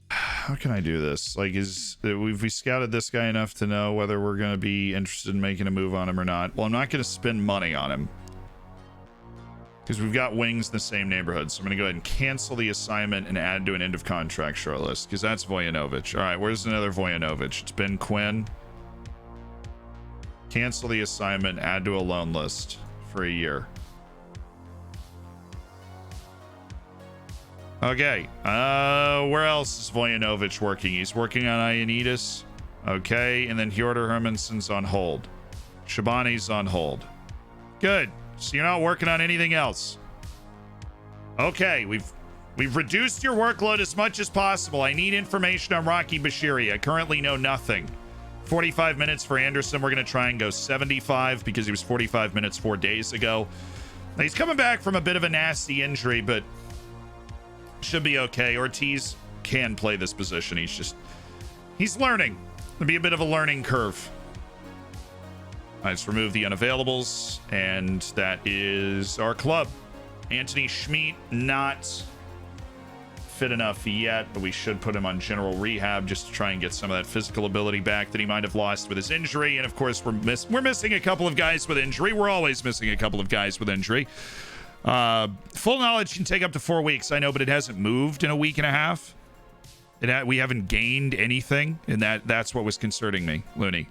How can I do this? Like, we scouted this guy enough to know whether we're going to be interested in making a move on him or not? Well, I'm not going to spend money on him, because we've got wings in the same neighborhood. So I'm going to go ahead and cancel the assignment and add to an end of contract shortlist, because that's Voyanovich. All right, where's another Voyanovich? It's Ben Quinn. Cancel the assignment, add to a loan list for a year. Okay, where else is Voyanovich working? He's working on Ioannidis. Okay, and then Hjorter Hermansson's on hold. Shabani's on hold. Good. So you're not working on anything else. Okay, we've reduced your workload as much as possible. I need information on Rocky Bashiri. I currently know nothing. 45 minutes for Anderson. We're going to try and go 75 because he was 45 minutes 4 days ago. Now, he's coming back from a bit of a nasty injury, but should be okay. Ortiz can play this position. He's learning. It'll be a bit of a learning curve. I just remove the unavailables, and that is our club. Anthony Schmidt, not fit enough yet, but we should put him on general rehab just to try and get some of that physical ability back that he might have lost with his injury. And of course, we're missing a couple of guys with injury. We're always missing a couple of guys with injury. Full knowledge can take up to 4 weeks, I know, but it hasn't moved in a week and a half. We haven't gained anything, and that's what was concerning me, Looney.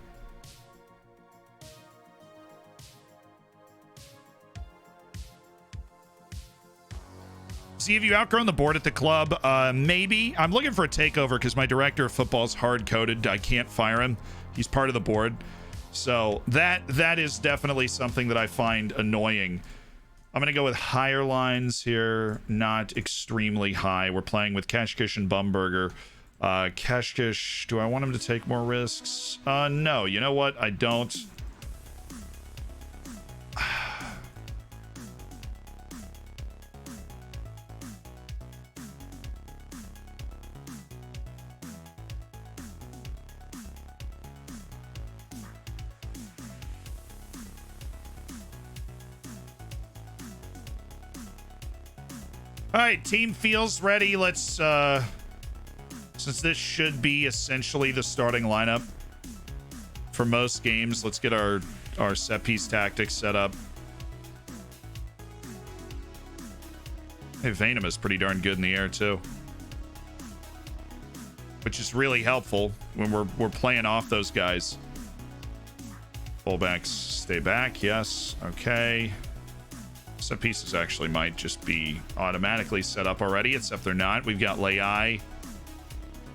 See, have you outgrown the board at the club? Maybe. I'm looking for a takeover because my director of football is hard-coded. I can't fire him. He's part of the board. So that is definitely something that I find annoying. I'm going to go with higher lines here, not extremely high. We're playing with Kashkish and Bumberger. Kashkish, do I want him to take more risks? No, you know what? I don't. All right, team feels ready. Let's, since this should be essentially the starting lineup for most games, let's get our set piece tactics set up. Hey, Vanem is pretty darn good in the air too, which is really helpful when we're playing off those guys. Fullbacks stay back. Yes. Okay. Set pieces actually might just be automatically set up already, except they're not. We've got Lai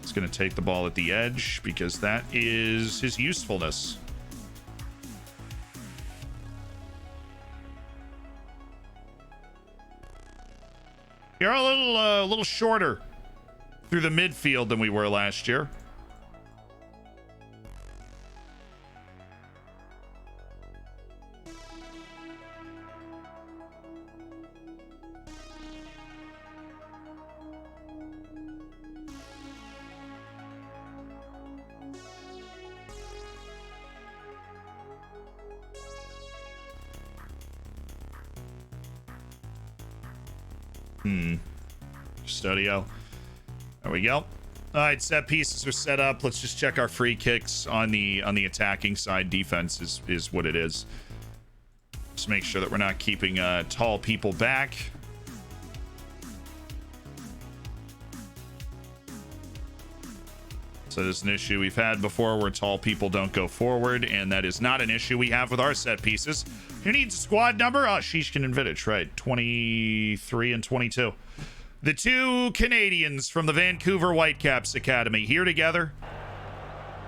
He's going to take the ball at the edge because that is his usefulness. You're a little shorter through the midfield than we were last year. Studio. There we go. All right, set pieces are set up. Let's just check our free kicks on the attacking side. Defense is what it is. Just make sure that we're not keeping tall people back. So this is an issue we've had before where tall people don't go forward, and that is not an issue we have with our set pieces. Who needs a squad number? Oh, Shishkin and Vidic, right. 23 and 22. The two Canadians from the Vancouver Whitecaps Academy here together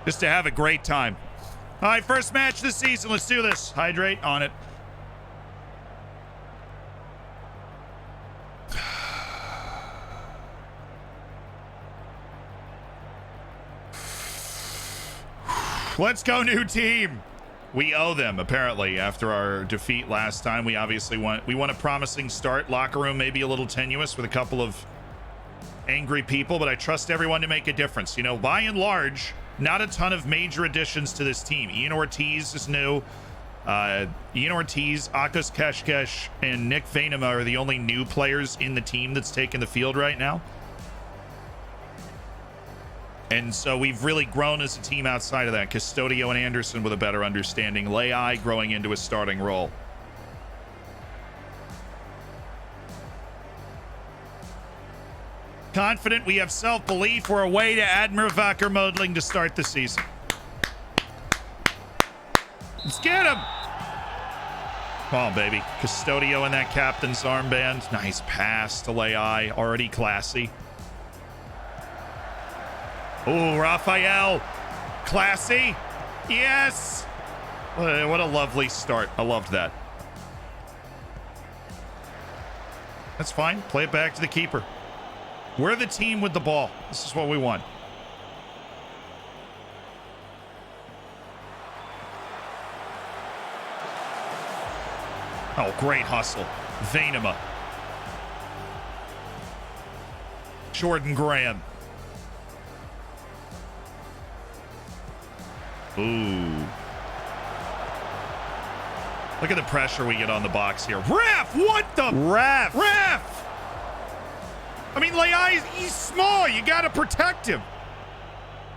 just to have a great time. All right, first match this season. Let's do this. Hydrate on it. Let's go, new team. We owe them, apparently, after our defeat last time. We obviously want a promising start. Locker room may be a little tenuous with a couple of angry people, but I trust everyone to make a difference. You know, by and large, not a ton of major additions to this team. Ian Ortiz is new. Ian Ortiz, Akos Keshkesh, and Nick Vainema are the only new players in the team that's taken the field right now. And so we've really grown as a team outside of that. Custodio and Anderson with a better understanding. Leai growing into a starting role. Confident, we have self-belief. We're away to Admiral Vacker Modling to start the season. Let's get him. Come on, baby. Custodio in that captain's armband. Nice pass to Leai. Already classy. Oh, Raphael. Classy. Yes. What a lovely start. I loved that. That's fine. Play it back to the keeper. We're the team with the ball. This is what we want. Oh, great hustle. Vainema. Jordan Graham. Ooh. Look at the pressure we get on the box here. Ref! What the? Ref! Ref! I mean, Leai, he's small. You got to protect him.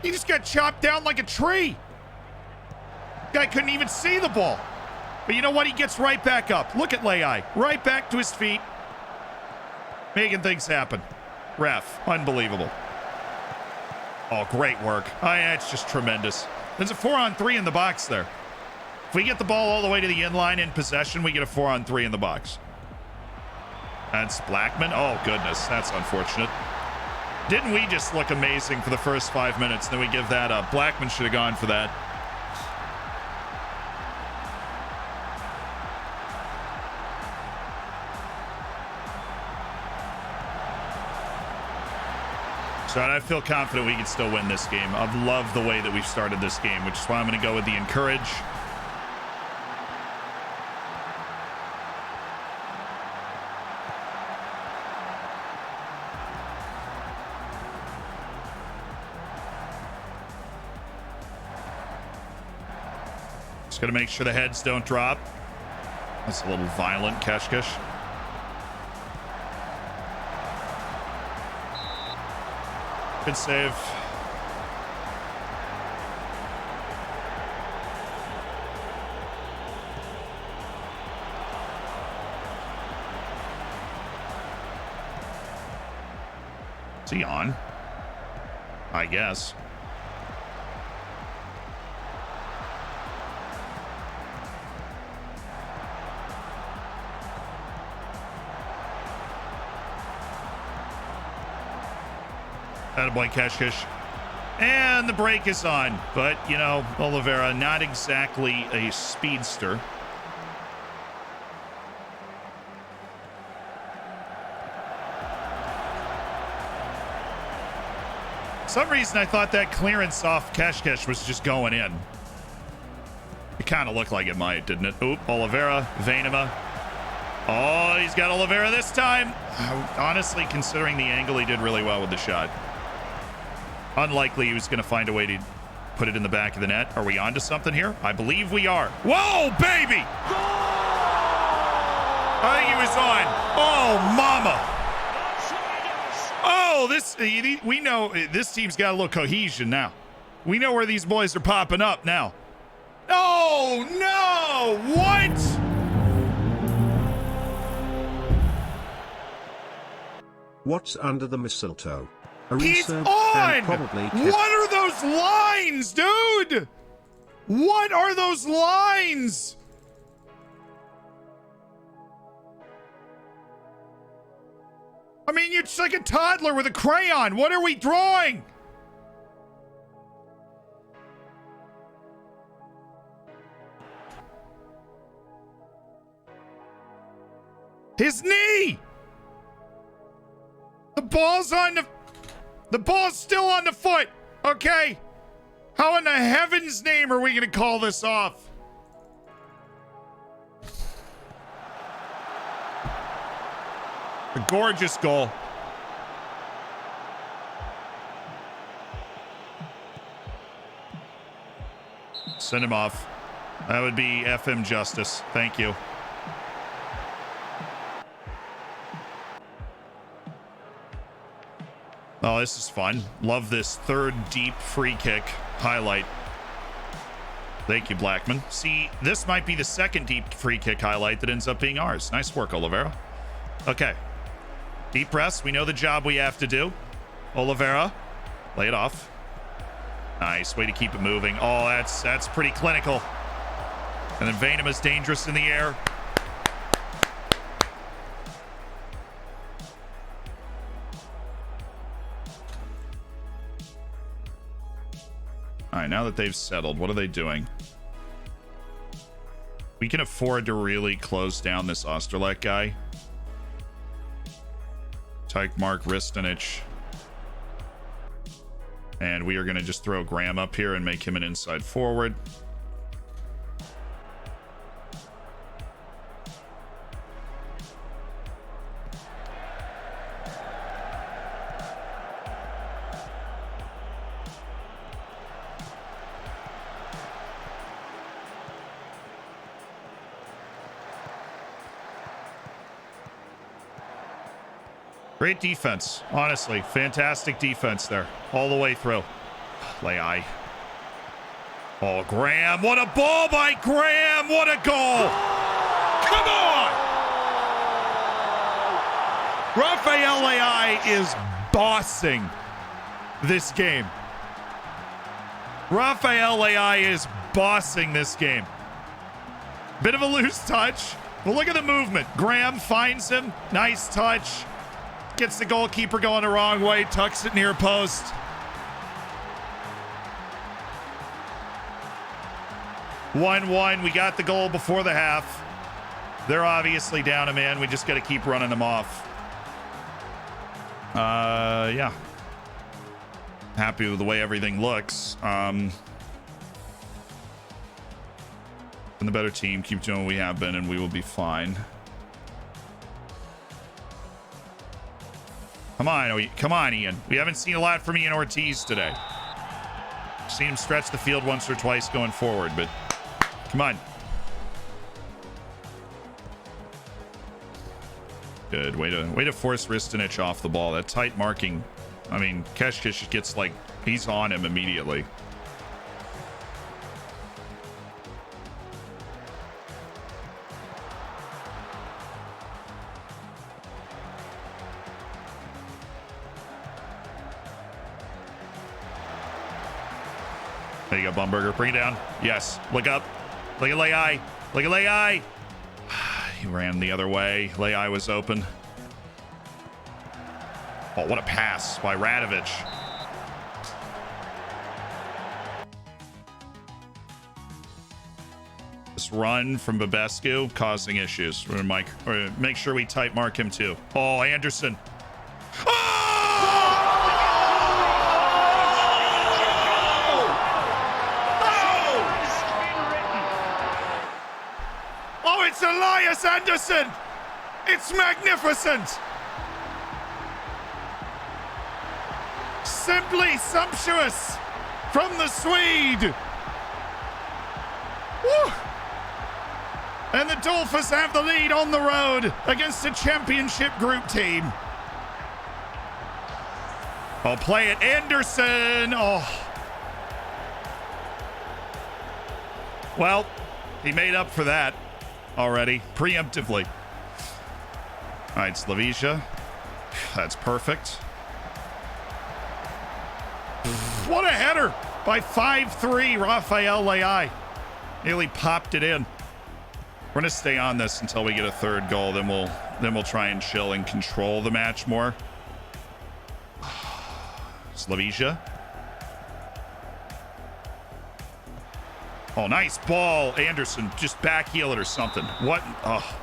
He just got chopped down like a tree. Guy couldn't even see the ball. But you know what? He gets right back up. Look at Leai. Right back to his feet. Making things happen. Ref. Unbelievable. Oh, great work. Oh, yeah, it's just tremendous. There's a 4-on-3 in the box there. If we get the ball all the way to the inline in possession, we get a 4-on-3 in the box. That's Blackman. Oh, goodness. That's unfortunate. Didn't we just look amazing for the first 5 minutes? Then we give that up. Blackman should have gone for that. So I feel confident we can still win this game. I love the way that we've started this game, which is why I'm going to go with the encourage. Just got to make sure the heads don't drop. That's a little violent, Keshkesh. Good save. Is he on? I guess. Attaboy, Keshkesh. And the brake is on. But, you know, Oliveira, not exactly a speedster. For some reason, I thought that clearance off Keshkesh was just going in. It kind of looked like it might, didn't it? Oop, Oliveira, Venema. Oh, he's got Oliveira this time. Honestly, considering the angle, he did really well with the shot. Unlikely he was going to find a way to put it in the back of the net. Are we on to something here? I believe we are. Whoa, baby! I think he was on. Oh, mama. Oh, we know this team's got a little cohesion now. We know where these boys are popping up now. Oh, no! What? What's under the mistletoe? He's Arisa on! and probably What are those lines, dude? What are those lines? I mean, you're just like a toddler with a crayon. What are we drawing? His knee! The ball's on the ball's still on the foot. Okay. How in the heaven's name are we going to call this off? A gorgeous goal. Send him off. That would be FM justice. Thank you. Oh, this is fun. Love this third deep free kick highlight. Thank you, Blackman. See, this might be the second deep free kick highlight that ends up being ours. Nice work, Oliveira. Okay. Deep press. We know the job we have to do. Oliveira. Lay it off. Nice. Way to keep it moving. Oh, that's pretty clinical. And then Venema's dangerous in the air. All right, now that they've settled, what are they doing? We can afford to really close down this Osterlek guy. Tyke Mark Ristonich. And we are going to just throw Graham up here and make him an inside forward. Great defense, honestly. Fantastic defense there, all the way through. Lay. Oh, Graham. What a ball by Graham. What a goal. Come on. Rafael Leai is bossing this game. Rafael Leai is bossing this game. Bit of a loose touch, but look at the movement. Graham finds him. Nice touch. Gets the goalkeeper going the wrong way, tucks it near post. (1-1). We got the goal before the half. They're obviously down a man. We just got to keep running them off. Yeah. Happy with the way everything looks. And the better team. Keep doing what we have been, and we will be fine. Come on, Ian. We haven't seen a lot from Ian Ortiz today. Seen him stretch the field once or twice going forward, but come on. Good. Way to force Ristonich off the ball. That tight marking. I mean, Keshkish gets like, he's on him immediately. There you go, Bumberger. Bring it down. Yes. Look up. Look at Leai. Look at Leai. He ran the other way. Leai was open. Oh, what a pass by Radovich. This run from Babescu causing issues. We're gonna make sure we type mark him too. Oh, Anderson. Oh, it's Elias Anderson. It's magnificent. Simply sumptuous from the Swede. Woo. And the Dolphins have the lead on the road against a championship group team. I'll play it, Anderson. Oh. Well, he made up for that already, preemptively. All right, Slavicia. That's perfect. What a header by 5'3" Rafael Leai. Nearly popped it in. We're gonna stay on this until we get a third goal. Then we'll try and chill and control the match more. Slavicia. Oh, nice ball. Anderson, just backheel it or something. What? Oh.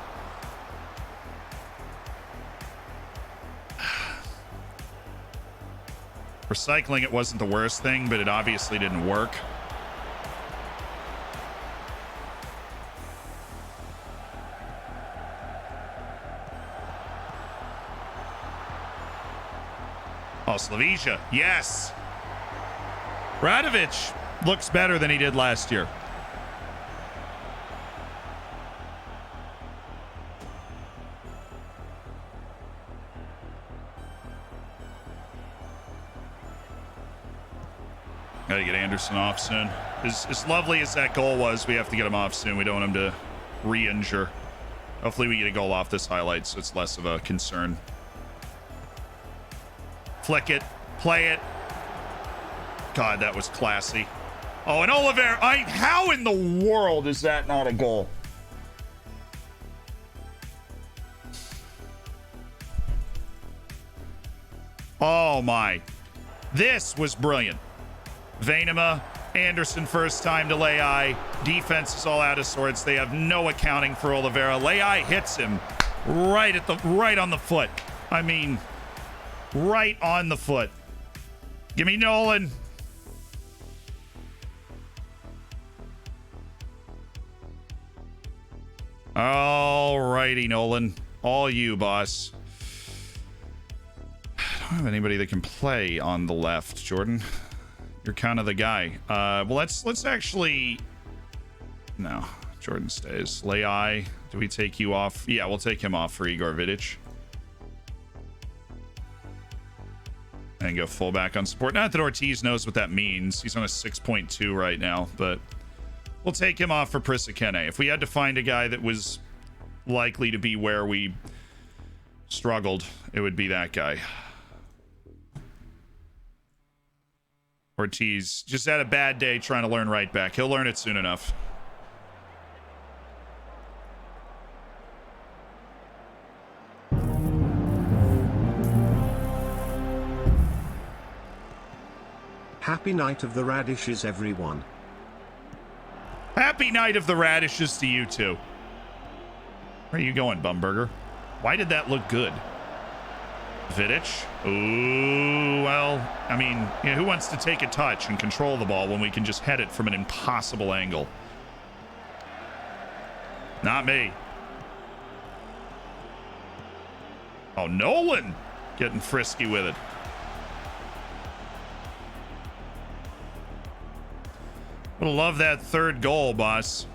Recycling it wasn't the worst thing, but it obviously didn't work. Oh, Slavicia. Yes. Radovic looks better than he did last year. Gotta get Anderson off soon. As lovely as that goal was, we have to get him off soon. We don't want him to re-injure. Hopefully we get a goal off this highlight so it's less of a concern. Flick it. Play it. God, that was classy. Oh, and Oliveira. How in the world is that not a goal? Oh, my. This was brilliant. Venema, Anderson first time to Leai. Defense is all out of sorts. They have no accounting for Oliveira. Leai hits him right on the foot. I mean, right on the foot. Give me Nolan. All righty, Nolan. All you, boss. I don't have anybody that can play on the left, Jordan. You're kind of the guy. Well, let's actually... No, Jordan stays. Leai, do we take you off? Yeah, we'll take him off for Igor Vidic. And go fullback on support. Not that Ortiz knows what that means. He's on a 6.2 right now, but we'll take him off for Prisakene. If we had to find a guy that was likely to be where we struggled, it would be that guy. Ortiz just had a bad day trying to learn right back. He'll learn it soon enough. Happy Night of the Radishes, everyone. Happy Night of the Radishes to you too. Where are you going, Bumburger? Why did that look good? Vidic. Ooh, well, I mean, you know, who wants to take a touch and control the ball when we can just head it from an impossible angle? Not me. Oh, Nolan getting frisky with it. Would have loved that third goal, boss.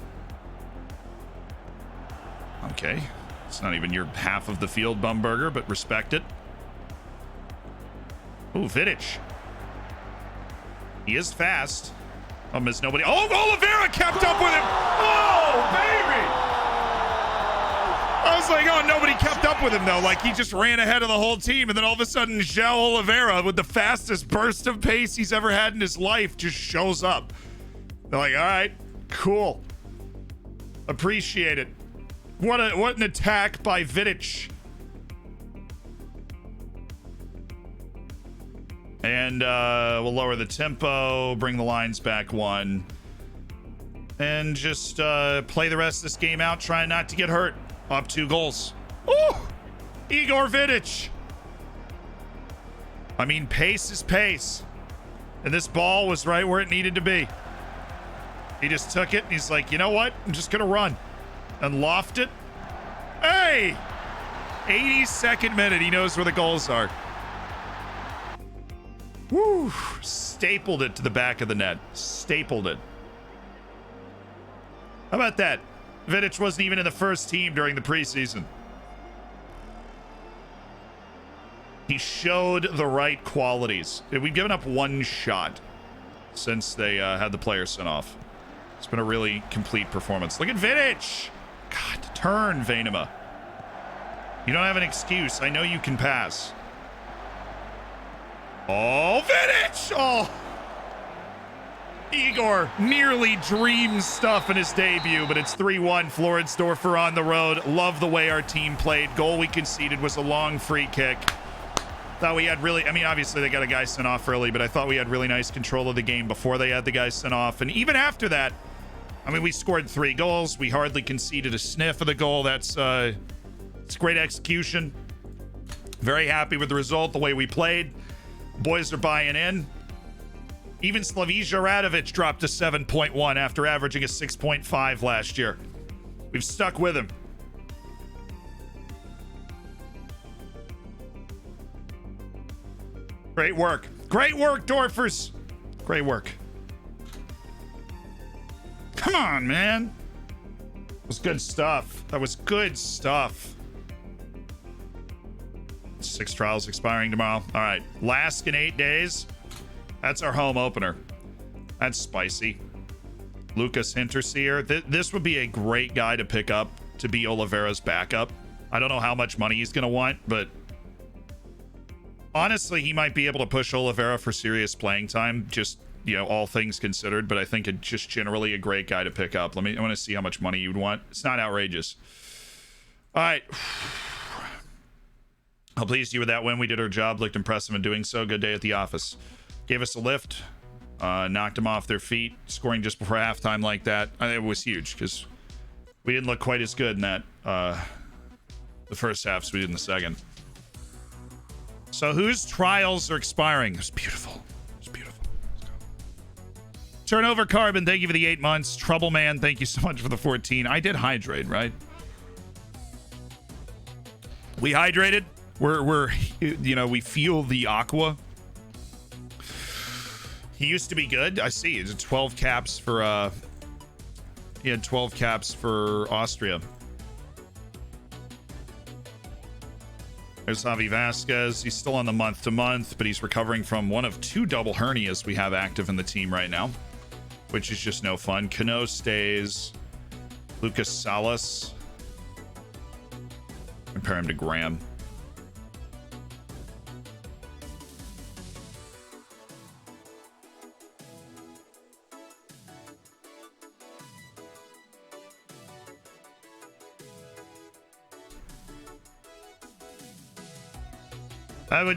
Okay. It's not even your half of the field, Bumburger, but respect it. Ooh, Vidic. He is fast. Is nobody. Oh, Oliveira kept up with him. Oh, baby. I was like, oh, nobody kept up with him, though. Like, he just ran ahead of the whole team. And then all of a sudden, João Oliveira, with the fastest burst of pace he's ever had in his life, just shows up. They're like, all right, cool. Appreciate it. What an attack by Vidic. And we'll lower the tempo, bring the lines back one. and just play the rest of this game out, trying not to get hurt. Up 2 goals. Oh, Igor Vidic. I mean, pace is pace. And this ball was right where it needed to be. He just took it and he's like, you know what? I'm just going to run. And loft it. Hey! 82nd minute. He knows where the goals are. Woo! Stapled it to the back of the net. Stapled it. How about that? Vidic wasn't even in the first team during the preseason. He showed the right qualities. We've given up 1 shot since they had the player sent off. It's been a really complete performance. Look at Vidic! God, turn, Venema. You don't have an excuse. I know you can pass. Oh, Vidic! Oh! Igor nearly dreams stuff in his debut, but it's 3-1. Floridsdorfer on the road. Love the way our team played. Goal we conceded was a long free kick. Thought we had really, I mean, obviously they got a guy sent off early, but I thought we had really nice control of the game before they had the guy sent off. And even after that, I mean, we scored 3 goals. We hardly conceded a sniff of the goal. That's it's great execution. Very happy with the result, the way we played. Boys are buying in. Even Slavija Radovic dropped to 7.1 after averaging a 6.5 last year. We've stuck with him. Great work. Great work, Dorfers. Great work. Come on, man. That was good stuff. That was good stuff. 6 trials expiring tomorrow. All right. Last in 8 days. That's our home opener. That's spicy. Lucas Hinterseer. This would be a great guy to pick up to be Oliveira's backup. I don't know how much money he's going to want, but honestly, he might be able to push Oliveira for serious playing time, just, you know, all things considered, but I think it's just generally a great guy to pick up. I want to see how much money you'd want. It's not outrageous. All right. How pleased you with that win. We did our job, looked impressive in doing so. Good day at the office. Gave us a lift, knocked them off their feet, scoring just before halftime like that. I think it was huge because we didn't look quite as good in that the first half as we did in the second. So whose trials are expiring? It's beautiful. It's beautiful. Let's go. Turnover Carbon, thank you for the 8 months. Trouble Man, thank you so much for the 14. I did hydrate, right? We hydrated. We're you know, we feel the aqua. He used to be good. I see. It's 12 caps for he had 12 caps for Austria. There's Javi Vasquez. He's still on the month-to-month, but he's recovering from one of 2 double hernias we have active in the team right now, which is just no fun. Cano stays. Lucas Salas. Compare him to Graham.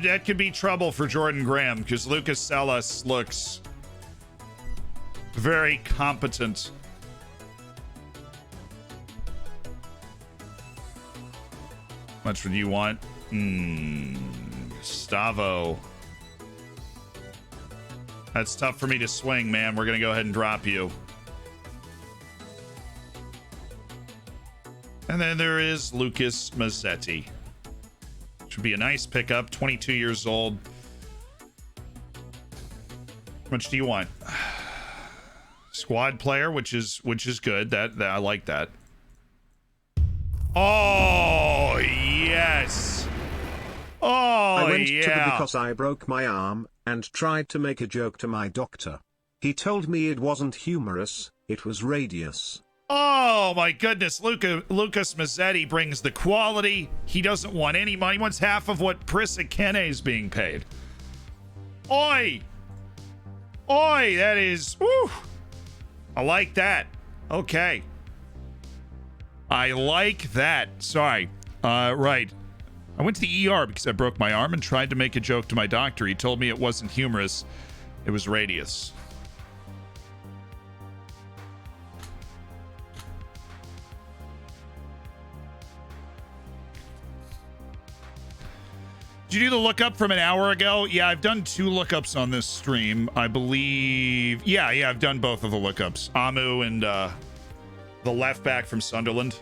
That could be trouble for Jordan Graham because Lucas Salas looks very competent. How much would you want? Gustavo. That's tough for me to swing, man. We're going to go ahead and drop you. And then there is Lucas Mazzetti. Would be a nice pickup. 22 years old. How much do you want? Squad player, which is good. That I like that. Oh yes. Oh I went yeah. to the because I broke my arm and tried to make a joke to my doctor. He told me it wasn't humorous, it was radius. Oh my goodness, Lucas Mazzetti brings the quality. He doesn't want any money. He wants half of what Prisakene is being paid. Oi! Oi, that is... Woo! I like that. Okay. I like that. Sorry. Right. I went to the ER because I broke my arm and tried to make a joke to my doctor. He told me it wasn't humorous. It was radius. Did you do the lookup from an hour ago? Yeah, I've done 2 lookups on this stream, I believe. Yeah, I've done both of the lookups. Amu and the left back from Sunderland.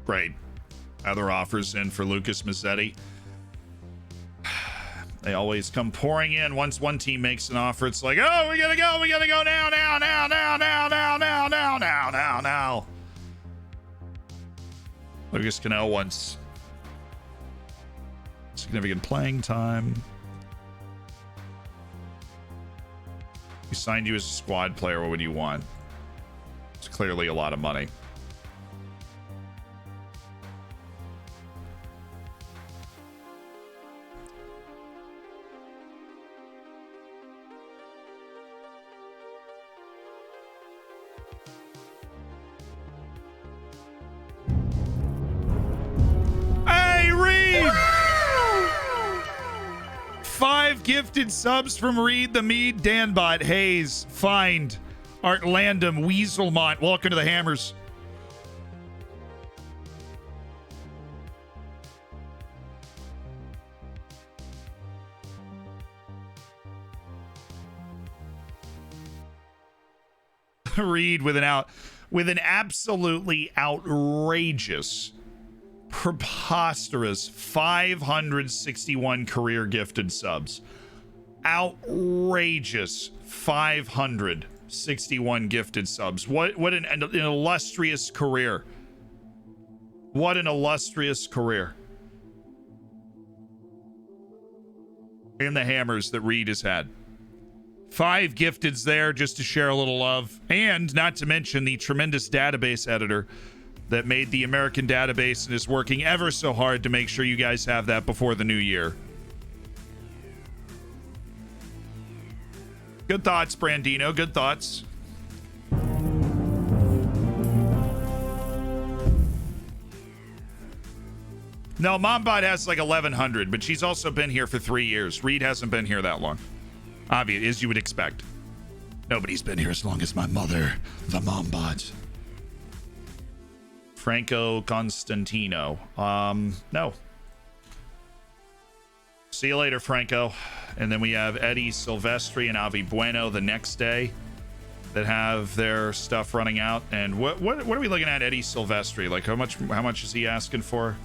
Great. Other offers in for Lucas Mazzetti. They always come pouring in. Once one team makes an offer, it's like, oh, we gotta go now. Lucas Cano wants significant playing time. We signed you as a squad player. What would you want? It's clearly a lot of money. Gifted subs from Reed, the Mead, Danbot, Hayes, Find, Art Landum, Weaselmont. Welcome to the Hammers. Reed with an absolutely outrageous, preposterous 561 career gifted subs. Outrageous 561 gifted subs. What an illustrious career. What an illustrious career in the Hammers that Reed has had. 5 gifteds there just to share a little love, and not to mention the tremendous database editor that made the American database and is working ever so hard to make sure you guys have that before the new year. Good thoughts, Brandino. Good thoughts. No, Mombot has like 1,100, but she's also been here for 3 years. Reed hasn't been here that long. Obvious, as you would expect. Nobody's been here as long as my mother, the Mombot. Franco Constantino. No. See you later, Franco. And then we have Eddie Silvestri and Avi Bueno the next day that have their stuff running out. And what are we looking at, Eddie Silvestri? Like how much is he asking for?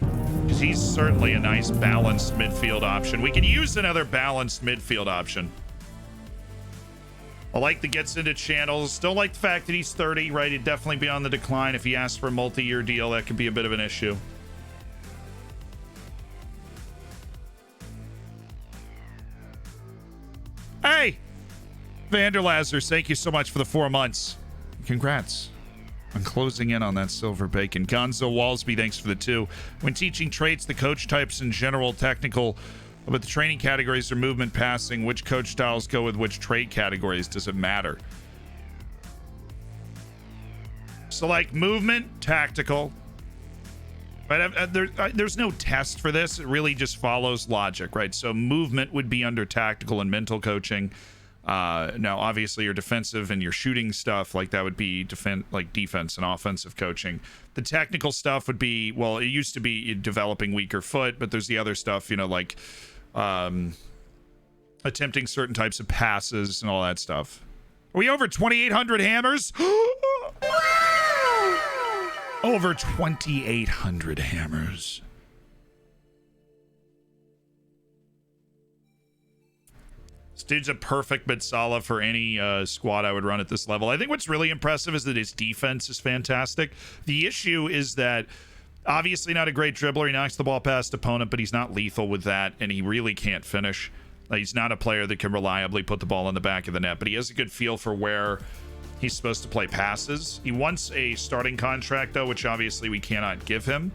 Because he's certainly a nice balanced midfield option. We could use another balanced midfield option. I like that gets into channels. Don't like the fact that he's 30, right? He'd definitely be on the decline. If he asks for a multi-year deal, that could be a bit of an issue. Hey, Vanderlazers, thank you so much for the 4 months. Congrats on closing in on that silver bacon. Gonzo Walsby, thanks for the 2. When teaching traits, the coach types in general, technical, but the training categories are movement, passing. Which coach styles go with which trait categories? Does it matter? So like movement, tactical. Right? There's no test for this. It really just follows logic, right? So movement would be under tactical and mental coaching. Now, obviously, your defensive and your shooting stuff, like that would be defense and offensive coaching. The technical stuff would be, well, it used to be developing weaker foot, but there's the other stuff, like attempting certain types of passes and all that stuff. Are we over 2,800 hammers? Over 2,800 hammers. This dude's a perfect Mitsala for any squad I would run at this level. I think what's really impressive is that his defense is fantastic. The issue is that obviously not a great dribbler. He knocks the ball past opponent, but he's not lethal with that, and he really can't finish. He's not a player that can reliably put the ball in the back of the net, but he has a good feel for where he's supposed to play passes. He wants a starting contract, though, which obviously we cannot give him.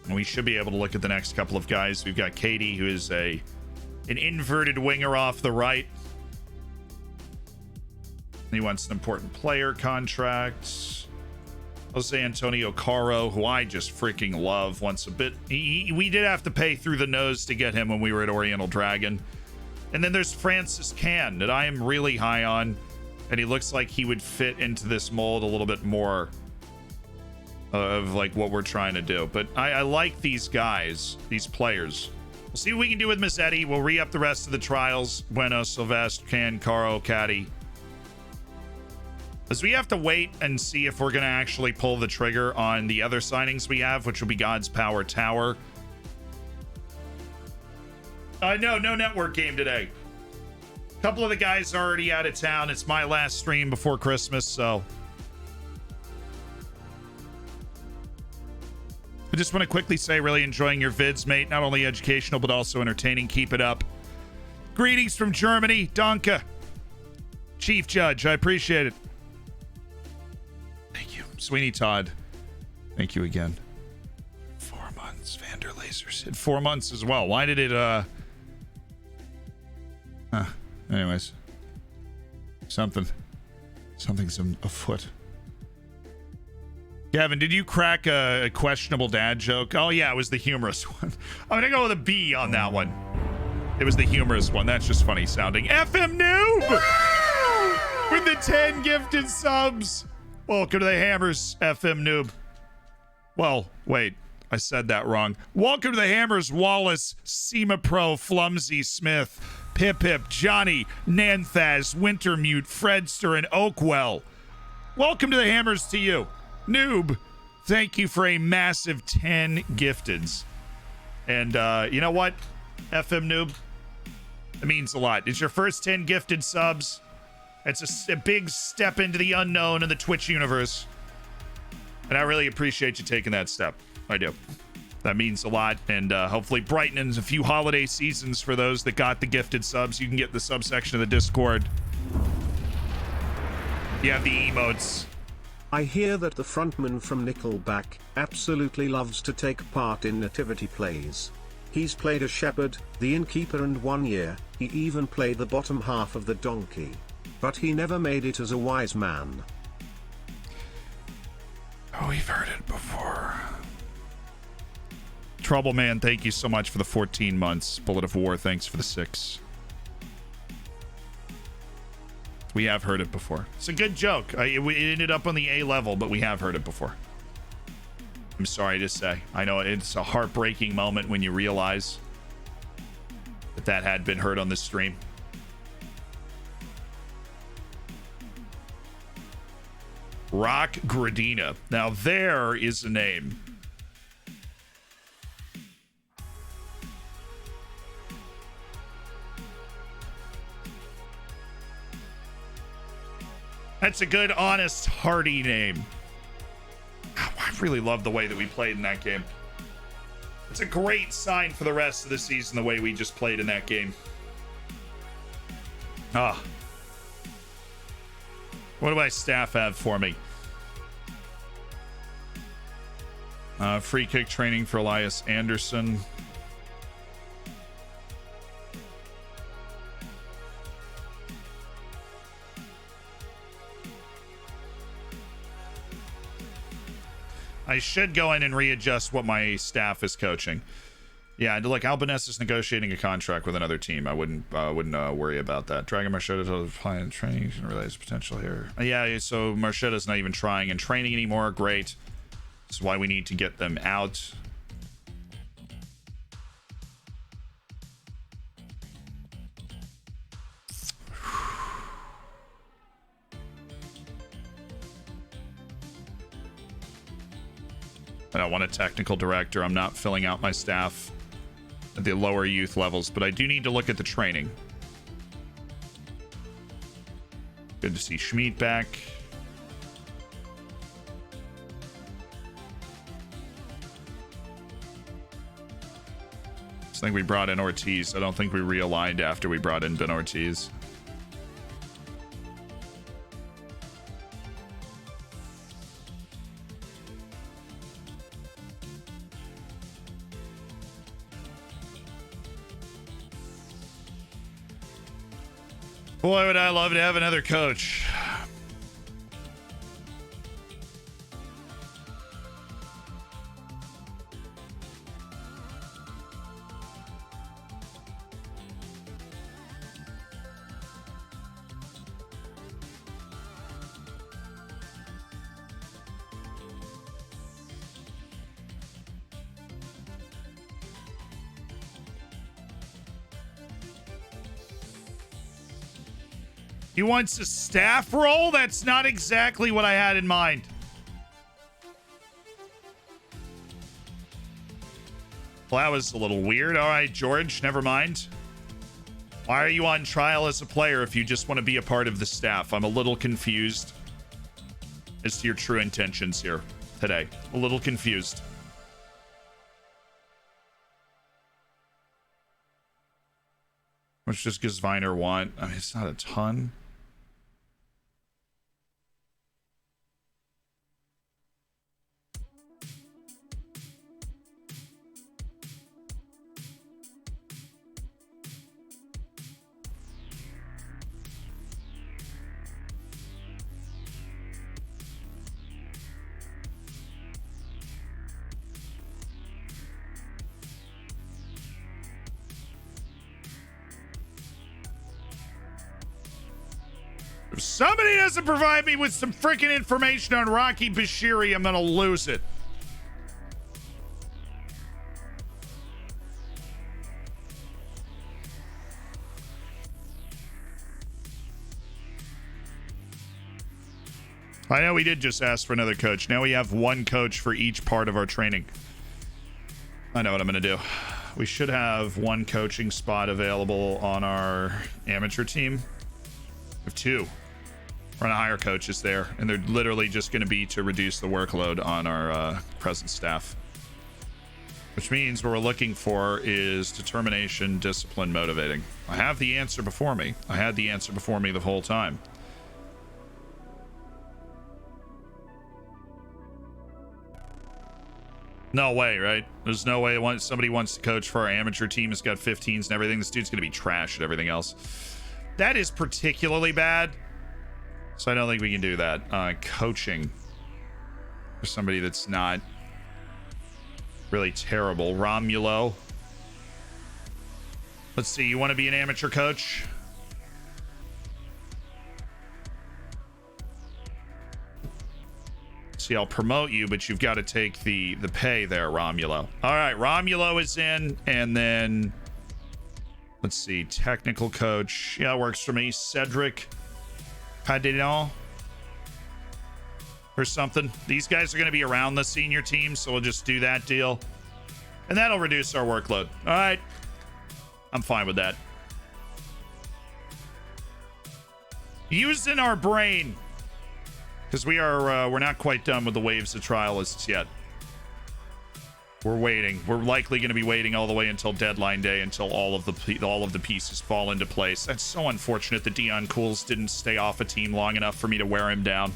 And we should be able to look at the next couple of guys. We've got Katie, who is an inverted winger off the right. He wants an important player contract. Jose Antonio Caro, who I just freaking love once a bit. We did have to pay through the nose to get him when we were at Oriental Dragon. And then there's Francis Can that I am really high on. And he looks like he would fit into this mold a little bit more of like what we're trying to do. But I like these guys, these players. We'll see what we can do with Miss Eddie. We'll re-up the rest of the trials. Bueno, Sylvestre, Can, Caro, Caddy. As we have to wait and see if we're going to actually pull the trigger on the other signings we have, which will be God's Power Tower. No network game today. A couple of the guys are already out of town. It's my last stream before Christmas, so I just want to quickly say, really enjoying your vids, mate. Not only educational, but also entertaining. Keep it up. Greetings from Germany, Danke. Chief Judge, I appreciate it. Thank you. Sweeney Todd, thank you again. 4 months. Vander Laser said 4 months as well. Why did it, anyways. Something's afoot. Gavin, did you crack a questionable dad joke? Oh, yeah, it was the humorous one. I'm going to go with a B on that one. It was the humorous one. That's just funny sounding. FM Noob! With the 10 gifted subs. Welcome to the Hammers, FM Noob. Well, wait. I said that wrong. Welcome to the Hammers, Wallace, Sema Pro, Flumsy Smith, Pip Pip, Johnny, Nanthaz, Wintermute, Fredster, and Oakwell. Welcome to the Hammers to you. Noob, thank you for a massive 10 gifteds. And you know what, FM Noob? It means a lot. It's your first 10 gifted subs. It's a big step into the unknown in the Twitch universe. And I really appreciate you taking that step. I do. That means a lot. And hopefully brightens a few holiday seasons for those that got the gifted subs. You can get the subsection of the Discord. You have the emotes. I hear that the frontman from Nickelback absolutely loves to take part in nativity plays. He's played a shepherd, the innkeeper, and 1 year, he even played the bottom half of the donkey. But he never made it as a wise man. Oh, we've heard it before. Trouble Man, thank you so much for the 14 months. Bullet of War, thanks for the 6. We have heard it before. It's a good joke. It ended up on the A level, but we have heard it before. I'm sorry to say. I know it's a heartbreaking moment when you realize that had been heard on this stream. Rock Gradina. Now there is a name. That's a good, honest, hearty name. I really love the way that we played in that game. It's a great sign for the rest of the season, the way we just played in that game. Ah. What do my staff have for me? Free kick training for Elias Anderson. I should go in and readjust what my staff is coaching. Yeah, look, Albanese is negotiating a contract with another team. I wouldn't worry about that. Dragon Marchetta is applying training and realize potential here. Yeah, so Marchetta's not even trying and training anymore. Great. This is why we need to get them out. I don't want a technical director. I'm not filling out my staff at the lower youth levels, but I do need to look at the training. Good to see Schmidt back. I think we brought in Ortiz. I don't think we realigned after we brought in Ben Ortiz. Boy, would I love to have another coach. He wants a staff role? That's not exactly what I had in mind. Well, that was a little weird. All right, George, never mind. Why are you on trial as a player if you just want to be a part of the staff? I'm a little confused as to your true intentions here today. A little confused. How much does Gizviner want? I mean, it's not a ton. If somebody doesn't provide me with some freaking information on Rocky Bashiri, I'm gonna lose it. I know we did just ask for another coach. Now we have one coach for each part of our training. I know what I'm gonna do. We should have one coaching spot available on our amateur team. We have two. We're gonna hire coaches there, and they're literally just gonna be to reduce the workload on our present staff. Which means what we're looking for is determination, discipline, motivating. I have the answer before me. I had the answer before me the whole time. No way, right? There's no way somebody wants to coach for our amateur team. It's got 15s and everything. This dude's gonna be trash at everything else. That is particularly bad. So I don't think we can do that. Coaching for somebody that's not really terrible. Romulo. Let's see. You want to be an amateur coach? See, I'll promote you, but you've got to take the pay there, Romulo. All right, Romulo is in, and then let's see. Technical coach. Yeah, works for me. Cedric Padillon or something. These guys are going to be around the senior team, so we'll just do that deal. And that'll reduce our workload. All right. I'm fine with that. Using our brain. Because we're not quite done with the waves of trialists yet. We're waiting. We're likely going to be waiting all the way until deadline day until all of the pieces fall into place. That's so unfortunate that Dion Cools didn't stay off a team long enough for me to wear him down.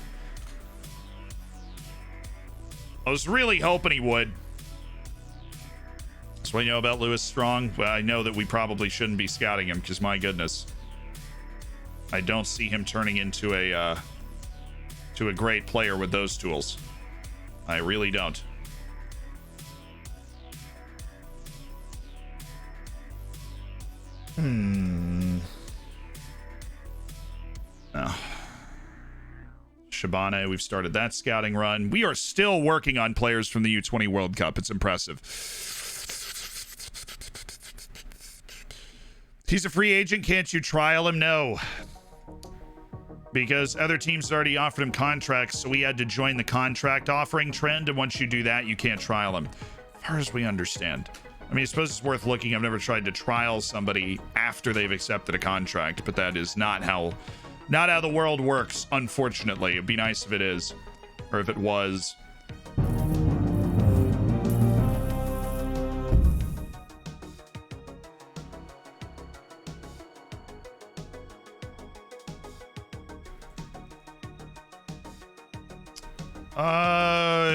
I was really hoping he would. That's what you know about Lewis Strong. Well, I know that we probably shouldn't be scouting him because my goodness, I don't see him turning into a great player with those tools. I really don't. Oh. Shabane, we've started that scouting run. We are still working on players from the U20 World Cup. It's impressive. He's a free agent. Can't you trial him? No. Because other teams already offered him contracts, so we had to join the contract offering trend, and once you do that, you can't trial him. As far as we understand. I mean, I suppose it's worth looking. I've never tried to trial somebody after they've accepted a contract, but that is not how the world works, unfortunately. It'd be nice if it is, or if it was.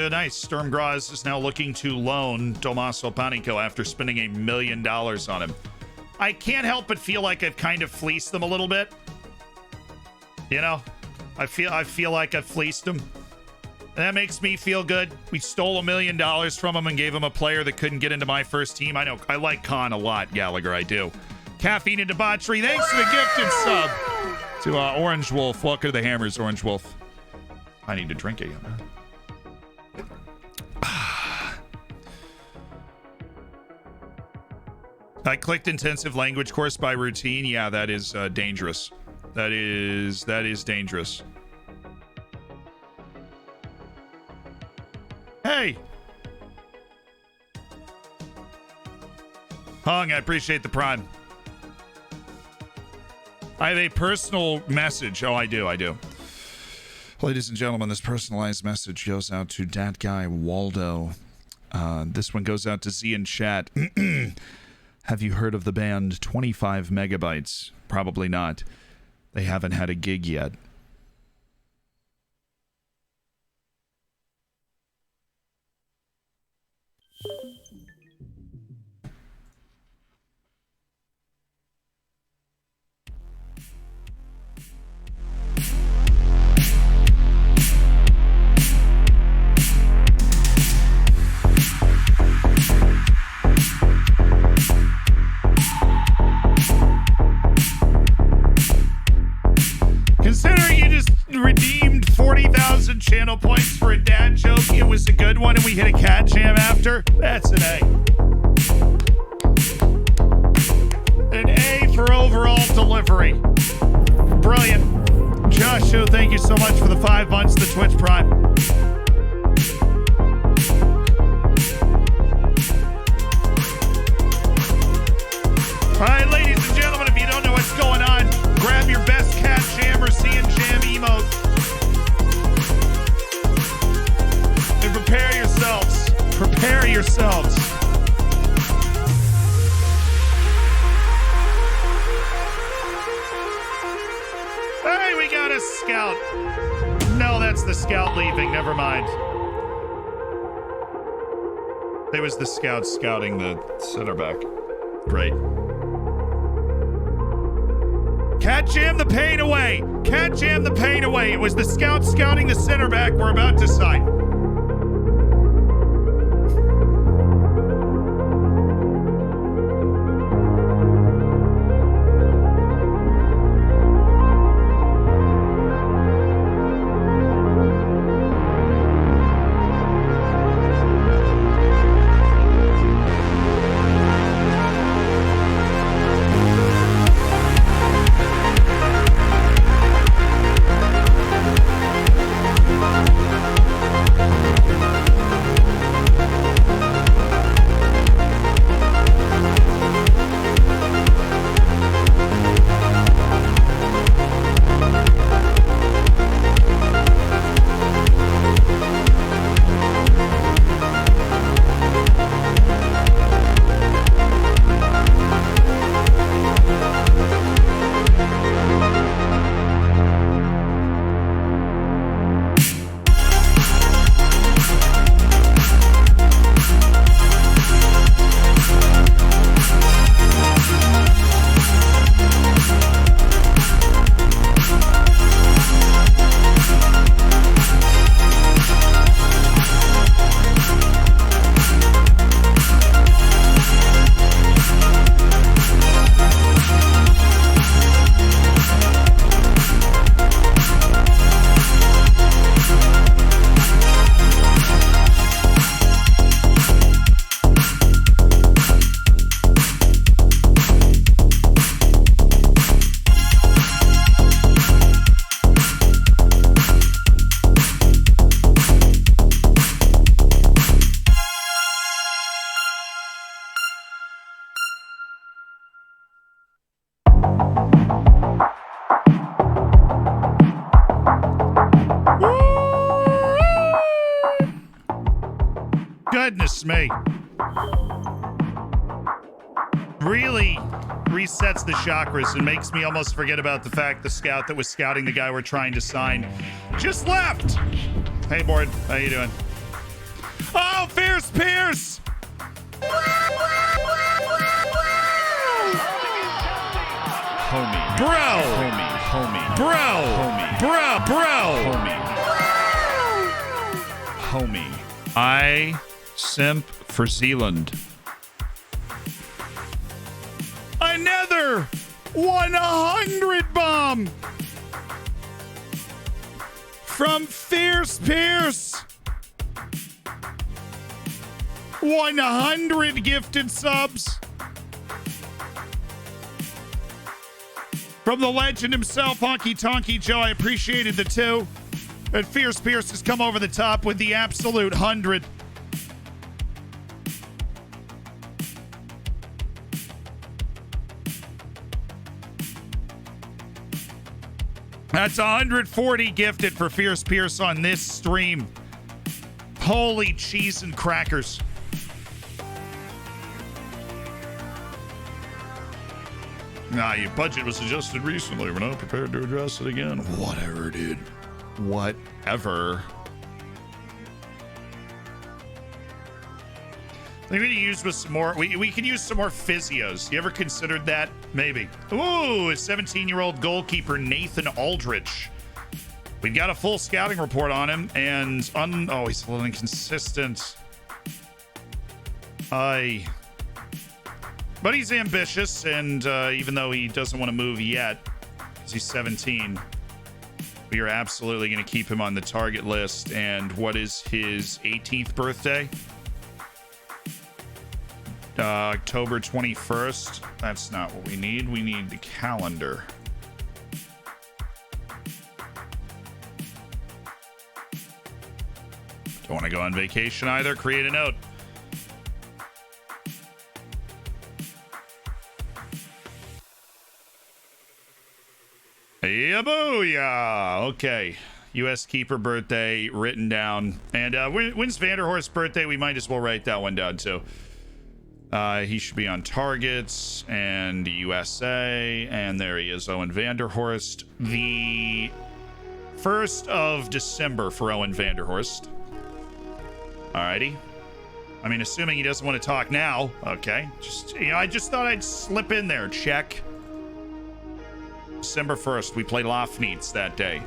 Nice. Sturmgraz is now looking to loan Tomaso Panico after spending $1 million on him. I can't help but feel like I've kind of fleeced them a little bit. You know, I feel like I've fleeced them. And that makes me feel good. We stole $1 million from him and gave him a player that couldn't get into my first team. I know. I like Khan a lot, Gallagher. I do. Caffeine and Debauchery. Thanks for the gifted sub to Orange Wolf. Welcome to the Hammers, Orange Wolf. I need to drink again. I clicked intensive language course by routine. Yeah, that is dangerous. That is dangerous. Hey! Hung, I appreciate the prime. I have a personal message. Oh, I do. Ladies and gentlemen, this personalized message goes out to that guy, Waldo. This one goes out to Z in chat. Have you heard of the band 25 Megabytes? Probably not. They haven't had a gig yet. Considering you just redeemed 40,000 channel points for a dad joke, it was a good one, and we hit a cat jam after, that's an A. An A for overall delivery. Brilliant. Joshua, thank you so much for the 5 months, the Twitch Prime. All right, ladies and gentlemen, if you don't know what's going on, grab your best cat jam or CN Jam emote and prepare yourselves. Prepare yourselves. Hey, we got a scout. No, that's the scout leaving. Never mind. It was the scout scouting the center back. Great. Cat jam the pain away. Cat jam the pain away. It was the scout scouting the center back. We're about to sign. Goodness me. Really resets the chakras and makes me almost forget about the fact the scout that was scouting the guy we're trying to sign just left. Hey, Board. How you doing? Oh, Fierce Pierce! Homie. Bro! Homie. Bro! Homie. Bro! Homie. I simp for Zealand. Another 100 bomb from Fierce Pierce. 100 gifted subs. From the legend himself, Honky Tonky Joe, I appreciated the 2. And Fierce Pierce has come over the top with the absolute 100. That's 140 gifted for Fierce Pierce on this stream. Holy cheese and crackers. Nah, your budget was adjusted recently. We're not prepared to address it again. Whatever, dude. Whatever. We need to use with some more. We can use some more physios. You ever considered that? Maybe. Ooh, a 17-year-old goalkeeper, Nathan Aldrich. We've got a full scouting report on him, and he's a little inconsistent. But he's ambitious, and even though he doesn't want to move yet, because he's 17, we are absolutely going to keep him on the target list. And what is his 18th birthday? October 21st. That's not what we need. We need the calendar. Don't want to go on vacation either. Create a note. Yeah, booyah. Okay. U.S. keeper birthday written down. And when's Vanderhorst's birthday? We might as well write that one down too. He should be on targets and USA. And there he is, Owen Vanderhorst. The 1st of December for Owen Vanderhorst. Alrighty. I mean, assuming he doesn't want to talk now. Okay. I just thought I'd slip in there. Check. December 1st. We play Lafnitz that day.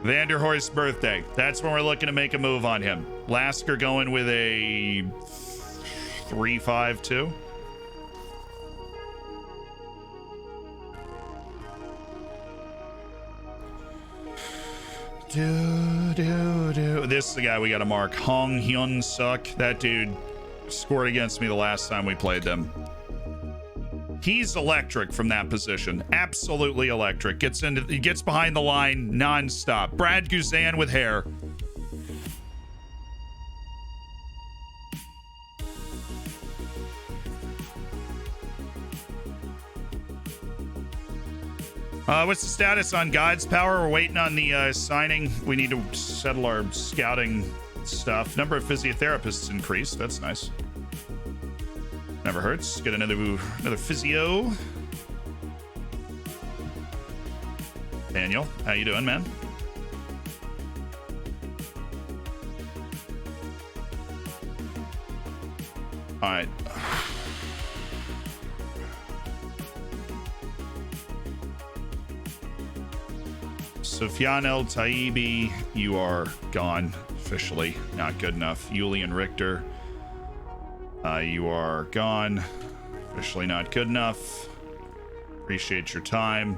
Vanderhorst's birthday. That's when we're looking to make a move on him. Lasker going with a 3-5-2. This is the guy we got to mark. Hong Hyun Suk. That dude scored against me the last time we played them. He's electric from that position. Absolutely electric. He gets behind the line nonstop. Brad Guzan with hair. What's the status on God's Power? We're waiting on the signing. We need to settle our scouting stuff. Number of physiotherapists increased. That's nice. Never hurts. Get another physio. Daniel, how you doing, man? All right. Sufyan El Taibi, you are gone officially. Not good enough. Julian Richter, you are gone. Officially not good enough. Appreciate your time.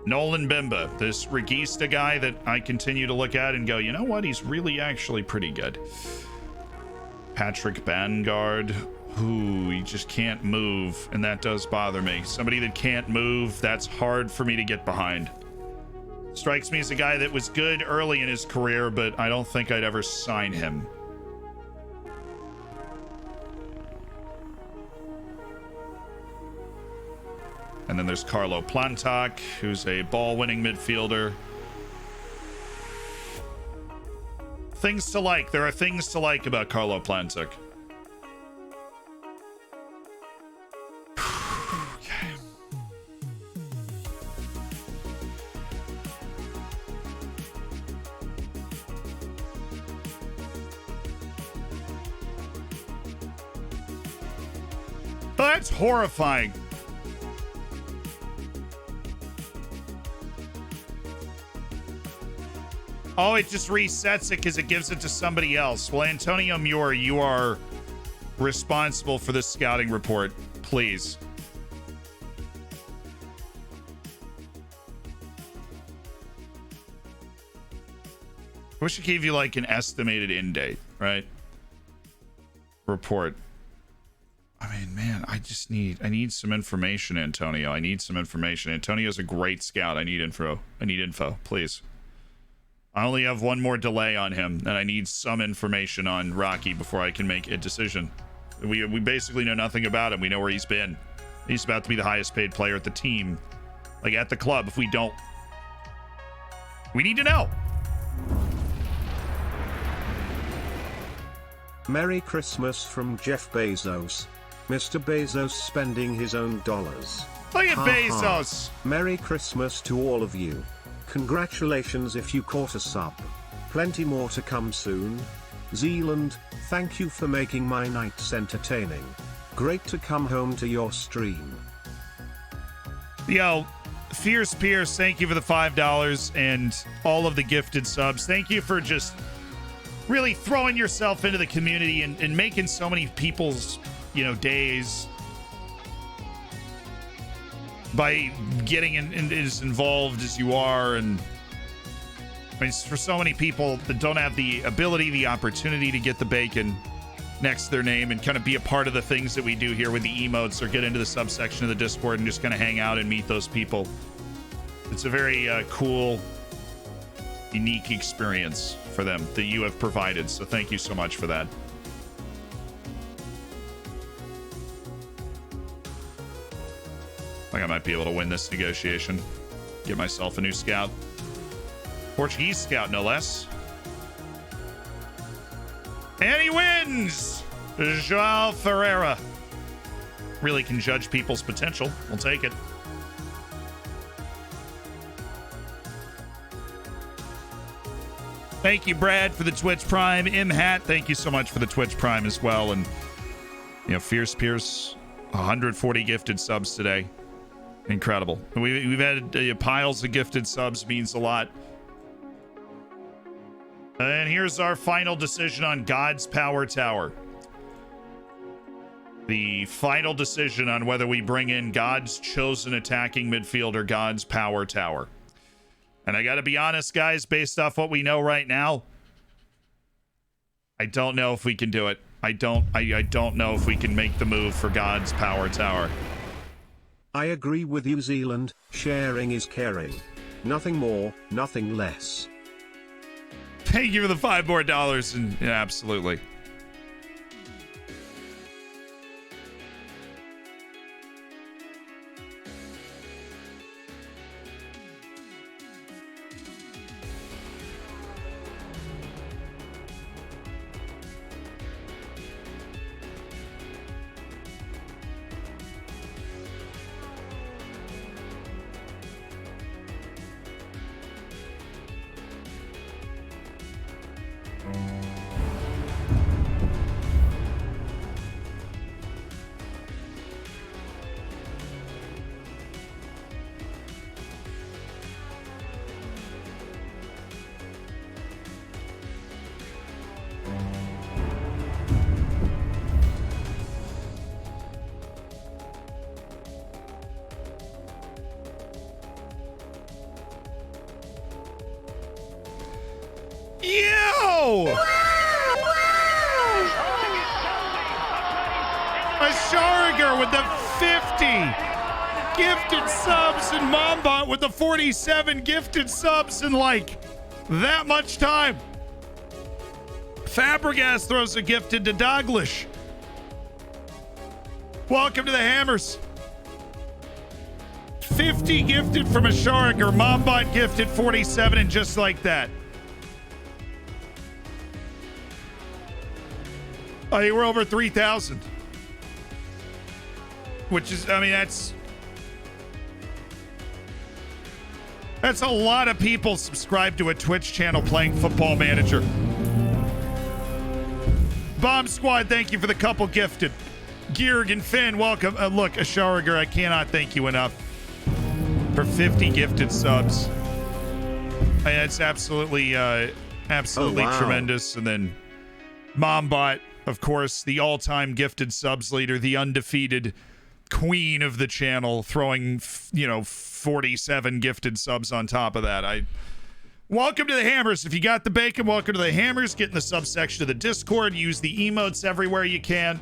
Nolan Bimba, this Regista guy that I continue to look at and go, you know what? He's really actually pretty good. Patrick Bangard, who he just can't move, and that does bother me. Somebody that can't move, that's hard for me to get behind. Strikes me as a guy that was good early in his career, but I don't think I'd ever sign him. And then there's Carlo Plantak, who's a ball-winning midfielder. Things to like. There are things to like about Carlo Plantak. Okay. Oh, that's horrifying. Oh, it just resets it because it gives it to somebody else. Well, Antonio Muir, you are responsible for this scouting report. Please. I wish it gave you like an estimated end date, right? Report. I mean, man, I need some information, Antonio. I need some information. Antonio's a great scout. I need info. Please. I only have one more delay on him, and I need some information on Rocky before I can make a decision. We basically know nothing about him. We know where he's been. He's about to be the highest paid player at the team. Like, at the club. If we don't... We need to know. Merry Christmas from Jeff Bezos. Mr. Bezos spending his own dollars. Look at Ha Bezos. ha. Merry Christmas to all of you. Congratulations if you caught a sub. Plenty more to come soon. Zealand, thank you for making my nights entertaining. Great to come home to your stream. Yo, Fierce Pierce, thank you for the $5 and all of the gifted subs. Thank you for just really throwing yourself into the community and making so many people's, days by getting as involved as you are. And I mean, for so many people that don't have the ability, the opportunity to get the bacon next to their name and kind of be a part of the things that we do here with the emotes, or get into the subsection of the Discord and just kind of hang out and meet those people. It's a very cool, unique experience for them that you have provided. So thank you so much for that. I think I might be able to win this negotiation. Get myself a new scout. Portuguese scout, no less. And he wins! João Ferreira. Really can judge people's potential. We'll take it. Thank you, Brad, for the Twitch Prime. Hat, thank you so much for the Twitch Prime as well. And, Fierce Pierce, 140 gifted subs today. Incredible. We've had piles of gifted subs. Means a lot. And here's our final decision on God's Power Tower. The final decision on whether we bring in God's chosen attacking midfielder, God's Power Tower. And I gotta be honest, guys, based off what we know right now, I don't know if we can do it. I don't know if we can make the move for God's Power Tower. I agree with you, Zealand. Sharing is caring. Nothing more, nothing less. Thank you for the $5 more. And yeah, absolutely. Yo! A Schariger with the 50 gifted subs, and Mombot with the 47 gifted subs in like that much time. Fabregas throws a gifted to Douglas. Welcome to the Hammers. 50 gifted from a Schariger. Mombot gifted 47, and just like that. Oh, we're over 3,000. Which is, I mean, that's a lot of people subscribed to a Twitch channel playing Football Manager. Bomb Squad, thank you for the couple gifted. Georg and Finn, welcome. Look, Ashariger, I cannot thank you enough for 50 gifted subs. It's absolutely tremendous. And then Mombot, of course, the all-time gifted subs leader, the undefeated queen of the channel, throwing 47 gifted subs on top of that. Welcome to the Hammers. If you got the bacon, welcome to the Hammers. Get in the subsection of the Discord. Use the emotes everywhere you can.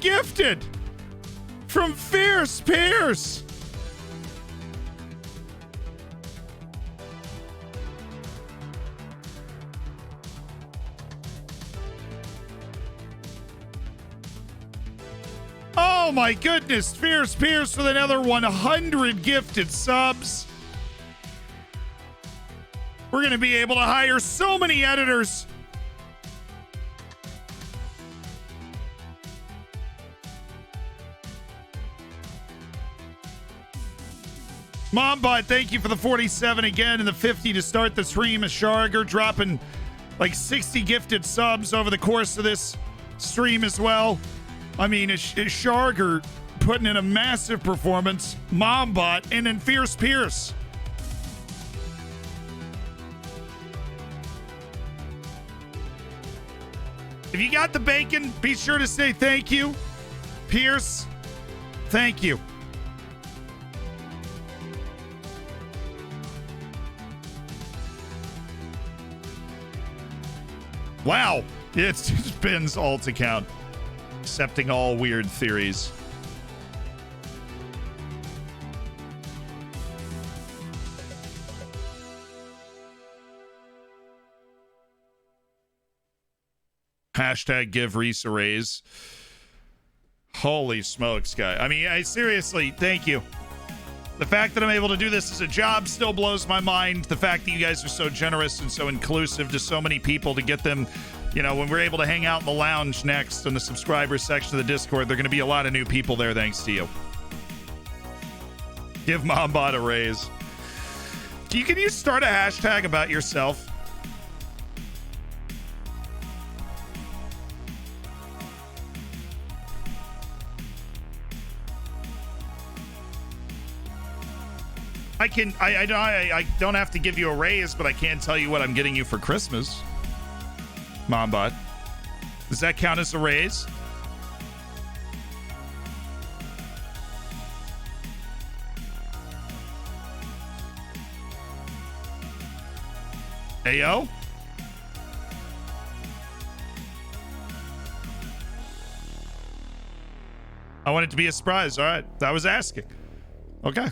gifted from Fierce Pierce. Oh my goodness, Fierce Pierce with another 100 gifted subs. We're going to be able to hire so many editors. Mombot, thank you for the 47 again and the 50 to start the stream. Sharger dropping like 60 gifted subs over the course of this stream as well. I mean, Sharger putting in a massive performance. Mombot and then Fierce Pierce. If you got the bacon, be sure to say thank you. Pierce, thank you. Wow, it spins all to count. Accepting all weird theories. Hashtag give Reese a raise. Holy smokes, guy. I mean, I seriously, thank you. The fact that I'm able to do this as a job still blows my mind. The fact that you guys are so generous and so inclusive to so many people to get them, you know, when we're able to hang out in the lounge next in the subscriber section of the Discord, there are going to be a lot of new people there thanks to you. Give Mombot a raise. Can you start a hashtag about yourself? I don't have to give you a raise, but I can tell you what I'm getting you for Christmas. Mombot. Does that count as a raise? Ayo? I want it to be a surprise. All right. I was asking. Okay.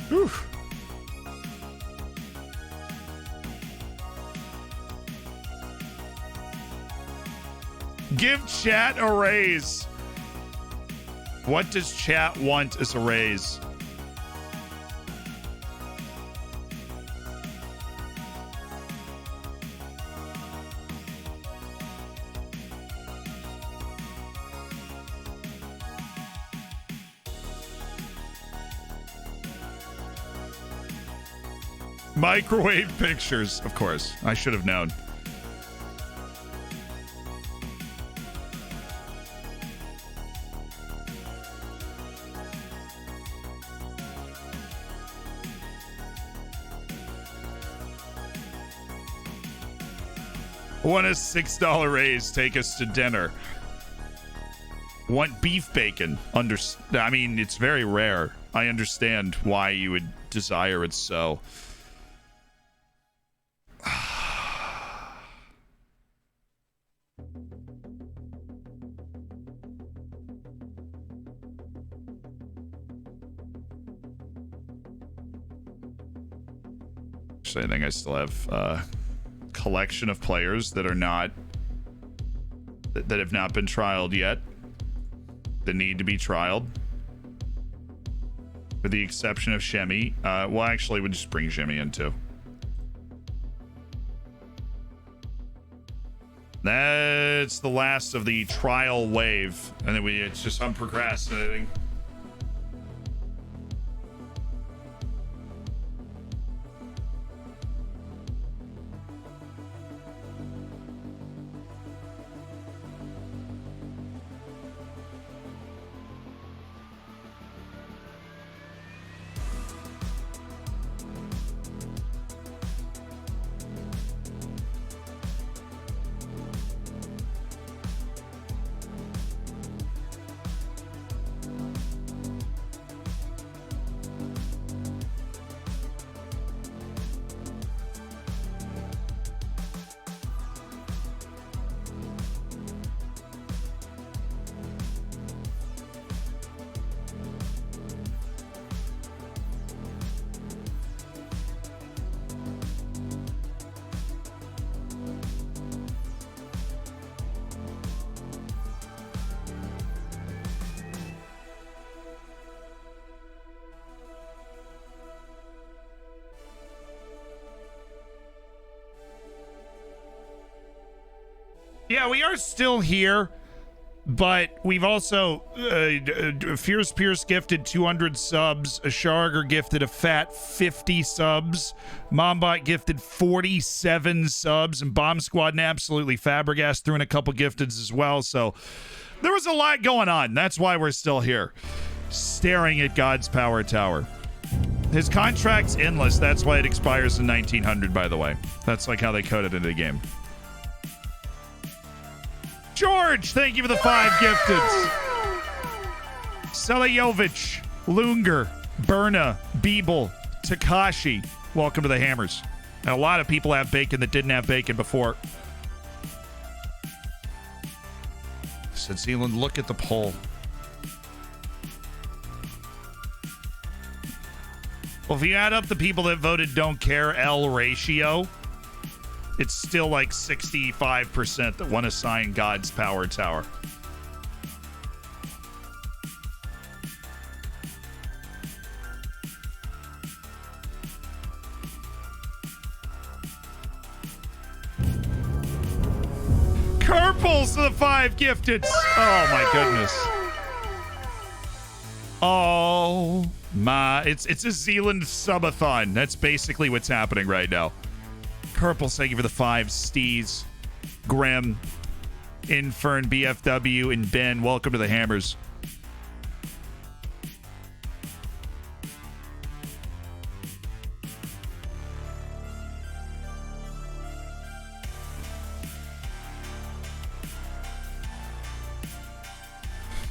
Whew. Give chat a raise. What does chat want as a raise? Microwave pictures, of course. I should have known. Want a $6 raise, take us to dinner. Want beef bacon. I mean, it's very rare. I understand why you would desire it so. I think I still have a collection of players that are not that have not been trialed yet, that need to be trialed, with the exception of Shemi. Well, actually, we'll just bring Shemi in too. That's the last of the trial wave, and then it's just I'm procrastinating. Yeah, we are still here, but we've also Fierce Pierce gifted 200 subs. Asharger gifted a fat 50 subs. Mombot gifted 47 subs, and Bomb Squad and Absolutely Fabregas threw in a couple gifteds as well. So there was a lot going on. That's why we're still here, staring at God's Power Tower. His contract's endless. That's why it expires in 1900, by the way. That's like how they coded it into the game. George, thank you for the 5 gifteds. Selajovic, Lunger, Berna, Beeble, Takashi, welcome to the Hammers. And a lot of people have bacon that didn't have bacon before. Said Zealand, look at the poll. Well, if you add up the people that voted don't care L ratio, it's still like 65% that want to sign God's Power Tower. Kerples to the 5 gifted. Oh my goodness. Oh my. It's a Zealand subathon. That's basically what's happening right now. Kerples, thank you for the 5. Steez, Grim, Infern, BFW, and Ben, welcome to the Hammers.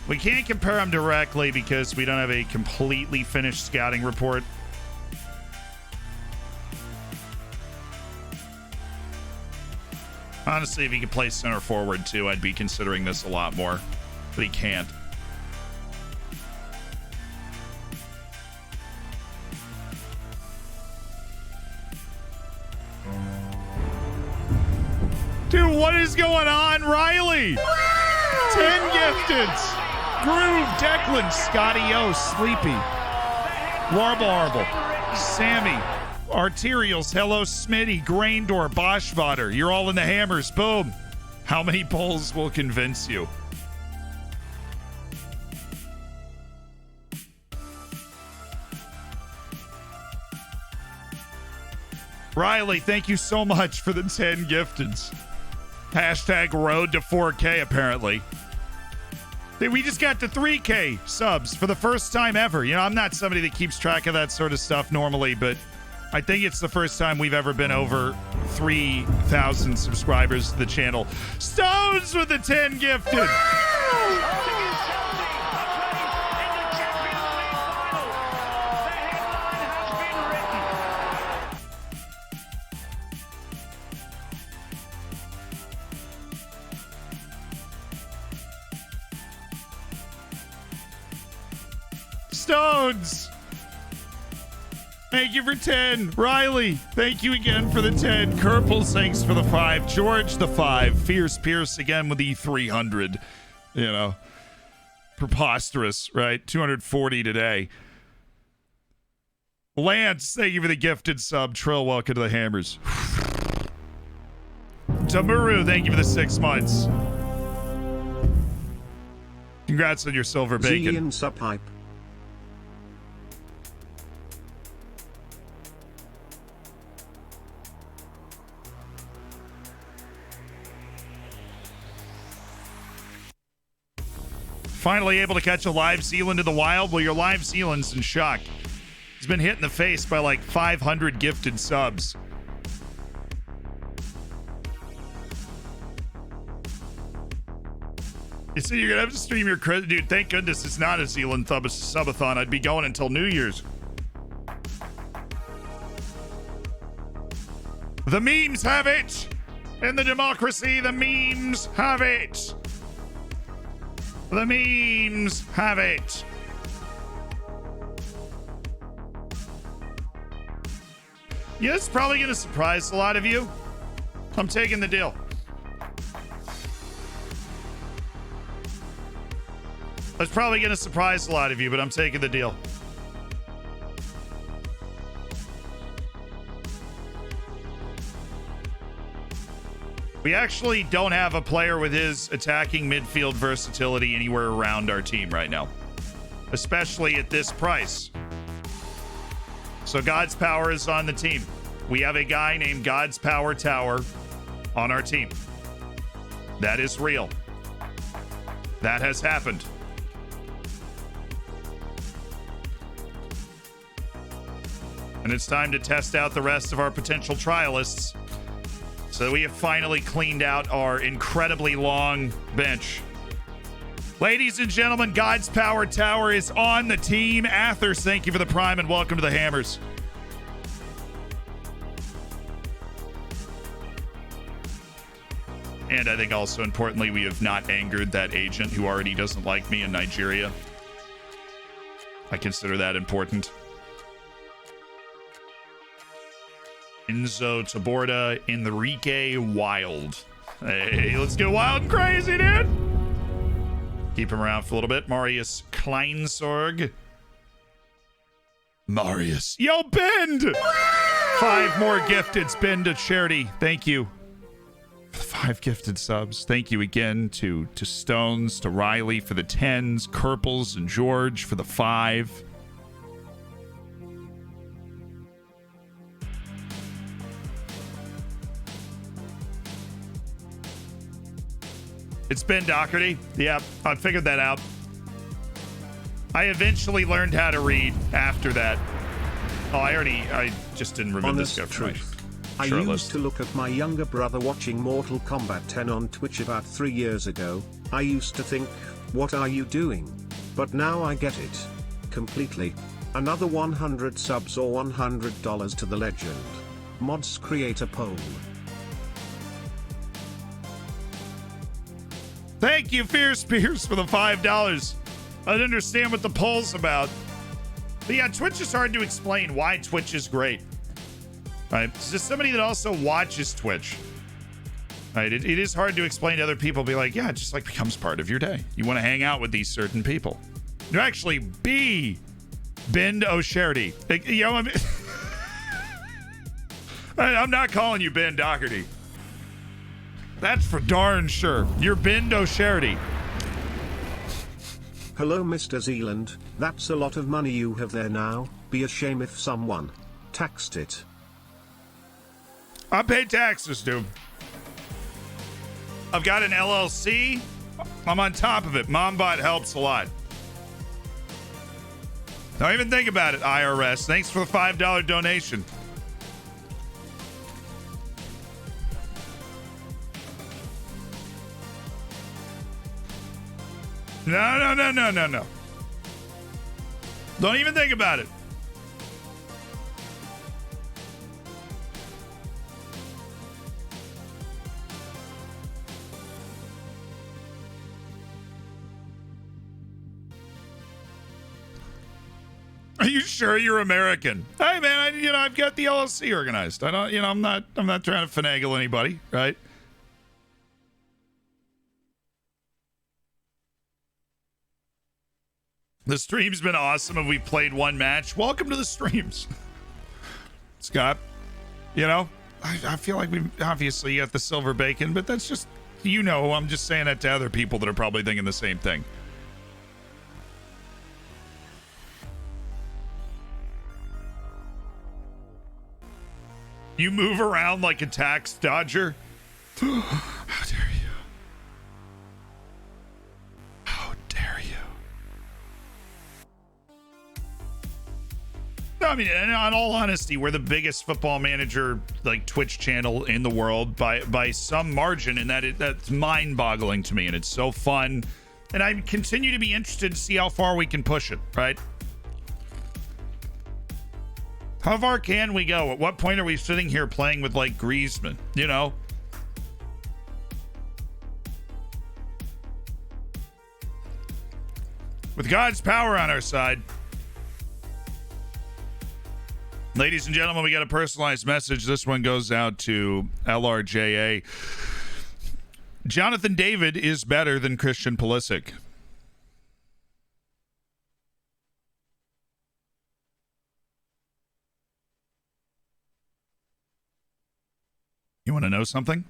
We can't compare them directly because we don't have a completely finished scouting report. Honestly, if he could play center forward too, I'd be considering this a lot more. But he can't. Dude, what is going on, Riley? 10 gifteds. Groove, Declan, Scotty O, Sleepy, Warble Arble, Sammy, Arterials, Hello Smitty, Graindor, Boschvater. You're all in the Hammers. Boom. How many polls will convince you? Riley, thank you so much for the 10 gifteds. Hashtag road to 4K, apparently. We just got to 3K subs for the first time ever. You know, I'm not somebody that keeps track of that sort of stuff normally, but I think it's the first time we've ever been over 3,000 subscribers to the channel. Stones with the 10 gifted. Stones, thank you for 10. Riley, thank you again for the 10. Kerples, thanks for the 5. George, the 5. Fierce Pierce again with the 300. You know, preposterous, right? 240 today. Lance, thank you for the gifted sub. Trill, welcome to the Hammers. Tamuru, thank you for the 6 months. Congrats on your silver bacon. Zillion sub hype. Finally able to catch a live Zealand in the wild? Well, your live Zealand's in shock. He's been hit in the face by like 500 gifted subs. You see, you're going to have to stream your credit. Dude, thank goodness it's not a Zealand subathon. I'd be going until New Year's. The memes have it! In the democracy, the memes have it! The memes have it. Yeah, it's probably going to surprise a lot of you. I'm taking the deal. It's probably going to surprise a lot of you, but I'm taking the deal. We actually don't have a player with his attacking midfield versatility anywhere around our team right now, especially at this price. So God's Power is on the team. We have a guy named God's Power Tower on our team. That is real. That has happened. And it's time to test out the rest of our potential trialists. So we have finally cleaned out our incredibly long bench. Ladies and gentlemen, God's Power Tower is on the team. Athers, thank you for the prime and welcome to the Hammers. And I think also importantly, we have not angered that agent who already doesn't like me in Nigeria. I consider that important. Enzo Taborda, Enrique Wild. Hey, let's get wild and crazy, dude. Keep him around for a little bit. Marius Kleinsorg. Marius. Yo, Bend! 5 more gifteds. Bend to charity. Thank you. 5 gifted subs. Thank you again to Stones, to Riley for the 10s, Kerples and George for the 5. It's Ben Doherty. Yeah, I figured that out. I eventually learned how to read after that. Oh, I just didn't remember this guy from my I short used list. to look at my younger brother watching Mortal Kombat 10 on Twitch about 3 years ago. I used to think, what are you doing? But now I get it. Completely. Another 100 subs or $100 to the legend. Mods create a poll. Thank you, Fierce Spears, for the $5. I don't understand what the poll's about. But yeah, Twitch is hard to explain why Twitch is great. Right? It's just somebody that also watches Twitch. Right? It is hard to explain to other people. Be like, yeah, it just like becomes part of your day. You want to hang out with these certain people. You actually be Ben O'Sherdy. Like, you know, I'm not calling you Ben Doherty. That's for darn sure. You're Ben O'Sherdy. Hello Mr. Zealand, that's a lot of money you have there now. Be a shame if someone taxed it. I pay taxes, dude. I've got an LLC. I'm on top of it. MomBot helps a lot. Don't even think about it, IRS. Thanks for the $5 donation. No. Don't even think about it. Are you sure you're American? Hey man, I've got the LLC organized. I don't, I'm not trying to finagle anybody, right? The stream's been awesome and we've played one match. Welcome to the streams. Scott, I feel like we obviously got the silver bacon, but that's just, I'm just saying that to other people that are probably thinking the same thing. You move around like a tax dodger? How dare you? How dare you? No, I mean, in all honesty, we're the biggest football manager like Twitch channel in the world by some margin, and that's mind-boggling to me, and it's so fun. And I continue to be interested to see how far we can push it, right? How far can we go? At what point are we sitting here playing with like Griezmann? With God's power on our side. Ladies and gentlemen, we got a personalized message. This one goes out to LRJA. Jonathan David is better than Christian Pulisic. You want to know something?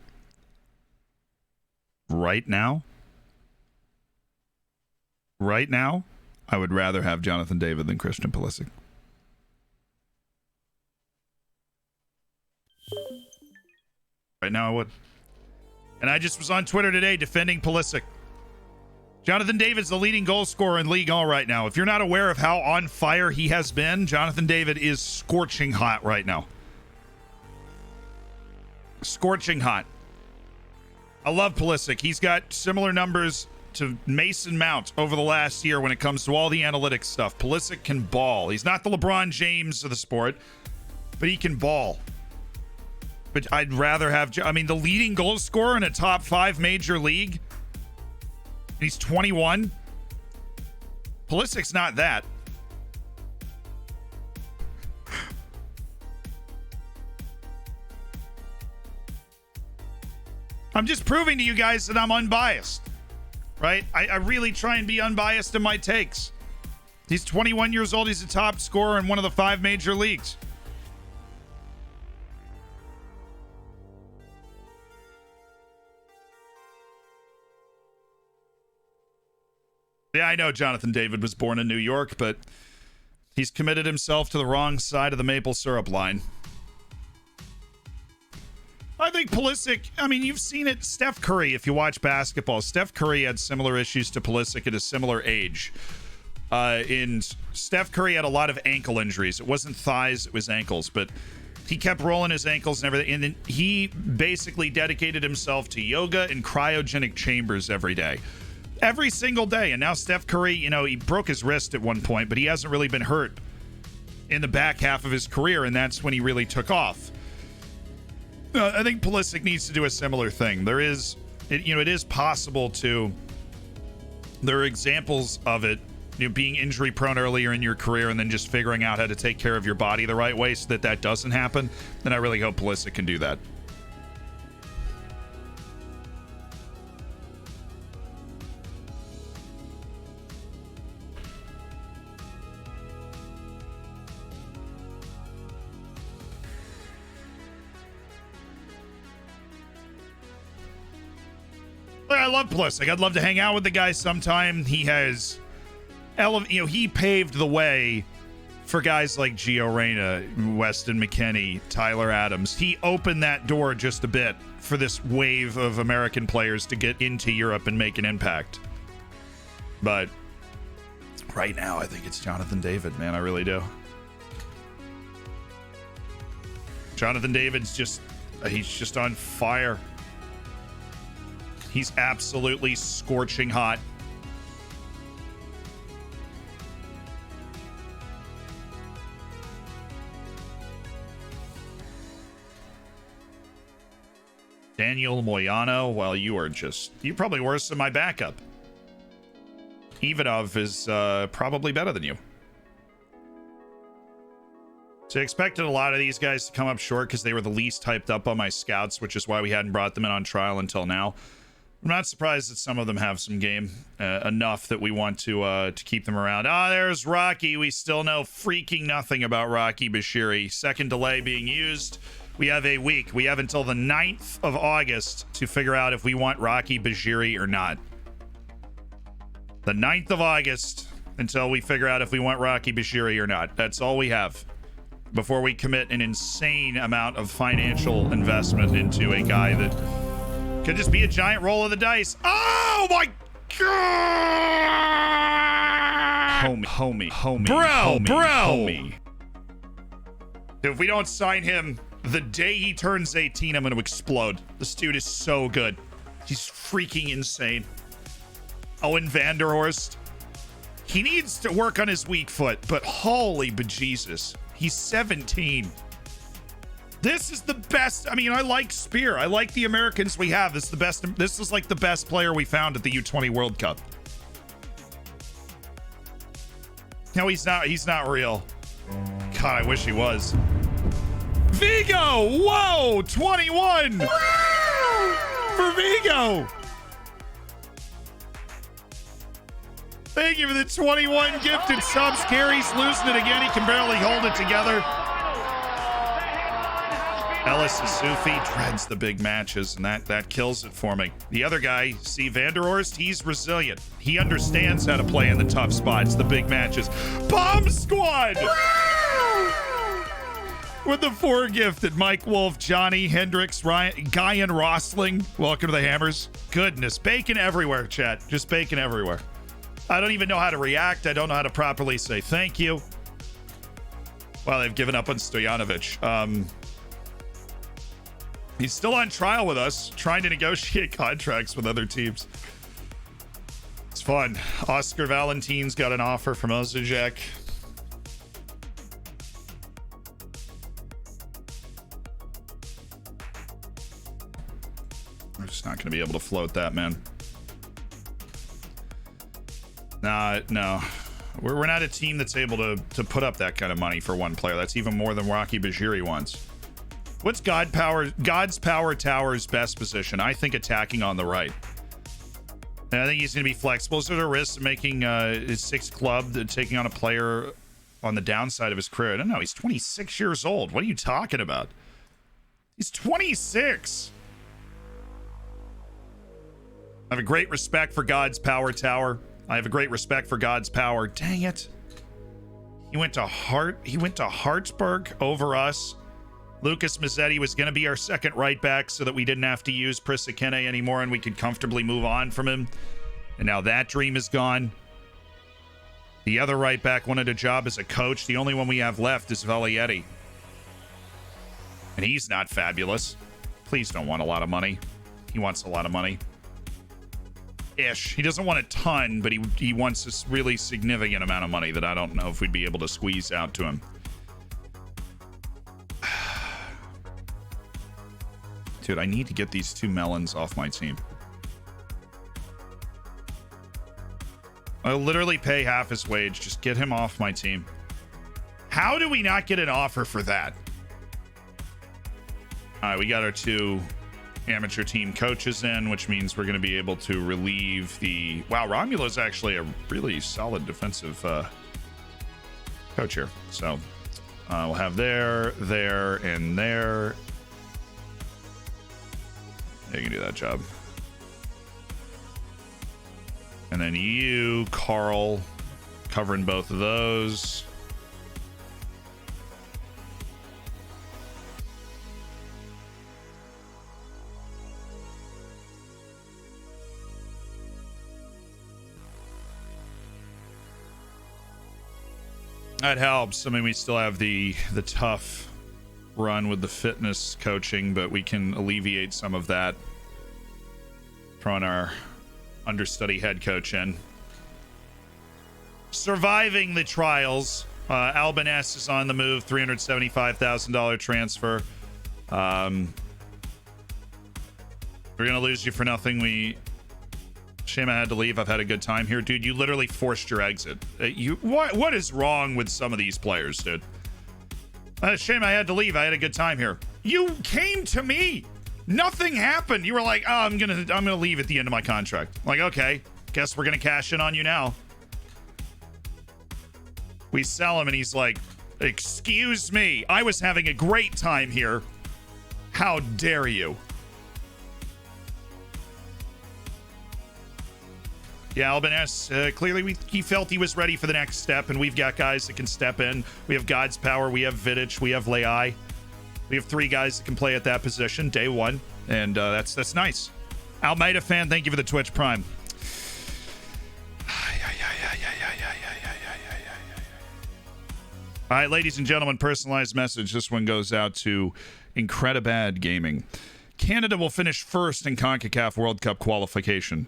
Right now, I would rather have Jonathan David than Christian Pulisic. Right now, I would. And I just was on Twitter today defending Pulisic. Jonathan David's the leading goal scorer in League All right now. If you're not aware of how on fire he has been, Jonathan David is scorching hot right now. Scorching hot. I love Pulisic. He's got similar numbers to Mason Mount over the last year when it comes to all the analytics stuff. Pulisic can ball. He's not the LeBron James of the sport, but he can ball. But I'd rather have, I mean, the leading goal scorer in a top 5 major league. He's 21. Pulisic's not that. I'm just proving to you guys that I'm unbiased, right? I really try and be unbiased in my takes. He's 21 years old. He's a top scorer in one of the 5 major leagues. Yeah, I know Jonathan David was born in New York, but he's committed himself to the wrong side of the maple syrup line. I think Pulisic, I mean, you've seen it. Steph Curry, if you watch basketball, Steph Curry had similar issues to Pulisic at a similar age. And Steph Curry had a lot of ankle injuries. It wasn't thighs, it was ankles. But he kept rolling his ankles and everything. And then he basically dedicated himself to yoga and cryogenic chambers every day. Every single day. And now Steph Curry, you know, he broke his wrist at one point, but he hasn't really been hurt in the back half of his career. And that's when he really took off. I think Pulisic needs to do a similar thing. There is, it is possible to, there are examples of it, being injury prone earlier in your career and then just figuring out how to take care of your body the right way so that doesn't happen. And I really hope Pulisic can do that. I love Pulisic. I'd love to hang out with the guy sometime. He has, he paved the way for guys like Gio Reyna, Weston McKennie, Tyler Adams. He opened that door just a bit for this wave of American players to get into Europe and make an impact. But right now, I think it's Jonathan David, man. I really do. Jonathan David's he's just on fire. He's absolutely scorching hot. Daniel Moyano, well, you're probably worse than my backup. Ivanov is probably better than you. So I expected a lot of these guys to come up short because they were the least hyped up on my scouts, which is why we hadn't brought them in on trial until now. I'm not surprised that some of them have some game enough that we want to keep them around. There's Rocky. We still know freaking nothing about Rocky Bashiri. Second delay being used. We have a week. We have until the 9th of August to figure out if we want Rocky Bashiri or not. The 9th of August until we figure out if we want Rocky Bashiri or not. That's all we have before we commit an insane amount of financial investment into a guy that could just be a giant roll of the dice. Oh my god! Homie. Bro. If we don't sign him the day he turns 18, I'm going to explode. This dude is so good. He's freaking insane. Owen Vanderhorst. He needs to work on his weak foot, but holy bejesus. He's 17. This is the best. I mean, I like Spear. I like the Americans we have. This is the best. This is like the best player we found at the U20 World Cup. No, he's not. He's not real. God, I wish he was. Vigo! Whoa! 21! For Vigo! Thank you for the 21 gifted subs. Carey's losing it again. He can barely hold it together. Ellis Isufi dreads the big matches, and that kills it for me. The other guy, see Vanderhorst, he's resilient. He understands how to play in the tough spots, the big matches. Bomb Squad! With the 4 gifted, Mike Wolf, Johnny Hendricks, Ryan, Guy and Rosling. Welcome to the Hammers. Goodness, bacon everywhere, chat. Just bacon everywhere. I don't even know how to react. I don't know how to properly say thank you. Well, they've given up on Stojanovic. He's still on trial with us, trying to negotiate contracts with other teams. It's fun. Oscar Valentin's got an offer from Ozajek. We're just not going to be able to float that, man. No. We're not a team that's able to put up that kind of money for one player. That's even more than Rocky Bajiri wants. What's God's Power Tower's best position? I think attacking on the right. And I think he's going to be flexible. Is there a risk of making his 6th club taking on a player on the downside of his career? I don't know. He's 26 years old. What are you talking about? He's 26. I have a great respect for God's Power Tower. I have a great respect for God's Power. Dang it. He went to Hartsburg over us. Lucas Mazzetti was going to be our second right back so that we didn't have to use Prisakene anymore and we could comfortably move on from him. And now that dream is gone. The other right back wanted a job as a coach. The only one we have left is Valietti. And he's not fabulous. Please don't want a lot of money. He wants a lot of money. Ish. He doesn't want a ton, but he wants this really significant amount of money that I don't know if we'd be able to squeeze out to him. Dude, I need to get these 2 melons off my team. I'll literally pay half his wage. Just get him off my team. How do we not get an offer for that? All right, we got our 2 amateur team coaches in, which means we're going to be able to relieve the... Wow, Romulo's actually a really solid defensive coach here. So we'll have there, and there. Yeah, you can do that job. And then you, Carl, covering both of those. That helps. I mean, we still have the tough run with the fitness coaching, but we can alleviate some of that. Throwing our understudy head coach in. Surviving the trials. Albin S is on the move. $375,000 transfer. We're gonna lose you for nothing. Shame I had to leave. I've had a good time here. Dude, you literally forced your exit. What is wrong with some of these players, dude? Shame I had to leave. I had a good time here. You came to me. Nothing happened. You were like, oh, I'm gonna leave at the end of my contract. Like, okay, guess we're gonna cash in on you now. We sell him and he's like, excuse me, I was having a great time here. How dare you? Yeah, Albin S, clearly he felt he was ready for the next step, and we've got guys that can step in. We have God's Power, we have Vidic, we have Leai. We have 3 guys that can play at that position, day 1, and that's nice. Almeida fan, thank you for the Twitch Prime. All right, ladies and gentlemen, personalized message. This one goes out to Incredibad Gaming. Canada will finish first in CONCACAF World Cup qualification.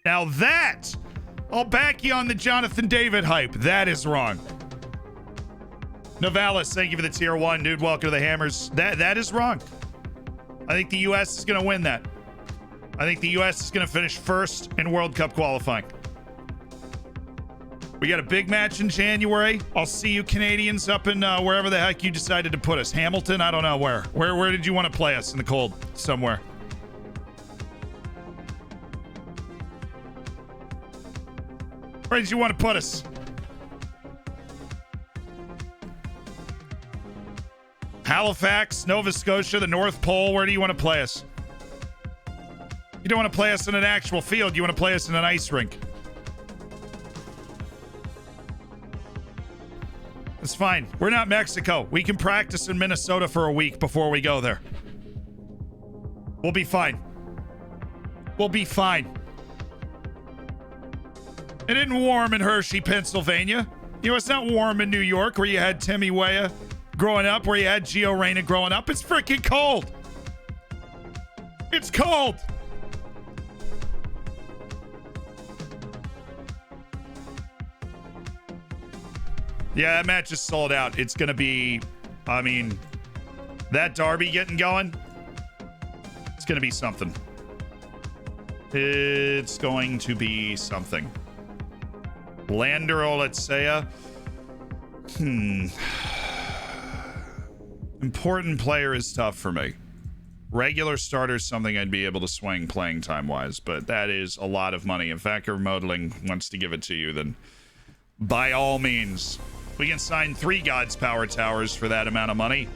Now that, I'll back you on the Jonathan David hype. That is wrong. Novalis, thank you for the tier 1. Dude, welcome to the Hammers. That is wrong. I think the U.S. is going to win that. I think the U.S. is going to finish first in World Cup qualifying. We got a big match in January. I'll see you Canadians up in wherever the heck you decided to put us. Hamilton? I don't know where. Where did you want to play us? In the cold? Somewhere. Where did you want to put us? Halifax, Nova Scotia, the North Pole. Where do you want to play us? You don't want to play us in an actual field. You want to play us in an ice rink. It's fine. We're not Mexico. We can practice in Minnesota for a week before we go there. We'll be fine. We'll be fine. It isn't warm in Hershey, Pennsylvania. You know, it's not warm in New York where you had Timmy Weah growing up, where you had Gio Reyna growing up. It's freaking cold. It's cold. Yeah, that match is sold out. It's going to be, I mean, that derby getting going, it's going to be something. It's going to be something. Lander Oletsea. Important player is tough for me. Regular starter is something I'd be able to swing playing time-wise, but that is a lot of money. If Vacker Modeling wants to give it to you, then by all means. We can sign 3 God's Power Towers for that amount of money.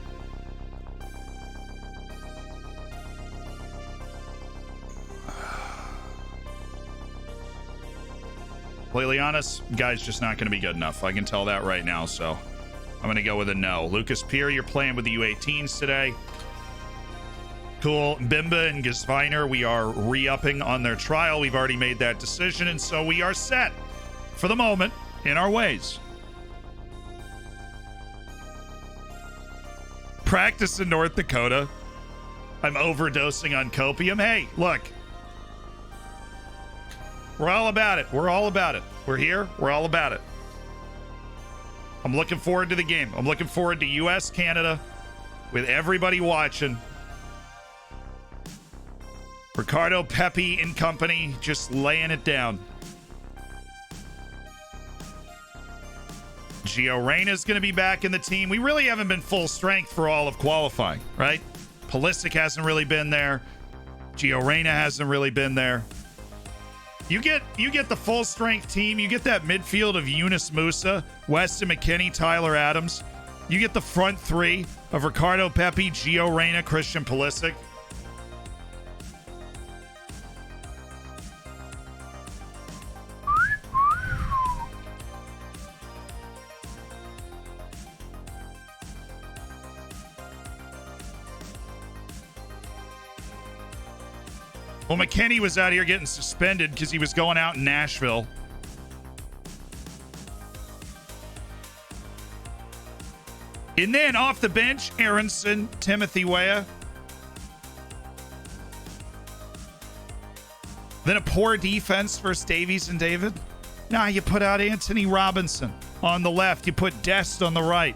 Lilianis, guy's just not going to be good enough. I can tell that right now, so I'm going to go with a no. Lucas Peer, you're playing with the U18s today. Cool. Bimba and Gesviner, we are re-upping on their trial. We've already made that decision, and so we are set for the moment in our ways. Practice in North Dakota. I'm overdosing on copium. Hey, look. We're all about it. We're all about it. We're here. We're all about it. I'm looking forward to the game. I'm looking forward to US, Canada, with everybody watching. Ricardo Pepi and company just laying it down. Gio Reyna's going to be back in the team. We really haven't been full strength for all of qualifying, right? Pulisic hasn't really been there. Gio Reyna hasn't really been there. You get the full strength team. You get that midfield of Yunus Musa, Weston McKennie, Tyler Adams. You get the front 3 of Ricardo Pepi, Gio Reyna, Christian Pulisic. Well, McKennie was out here getting suspended because he was going out in Nashville. And then off the bench, Aronson, Timothy Weah. Then a poor defense versus Davies and David. Now you put out Anthony Robinson on the left. You put Dest on the right.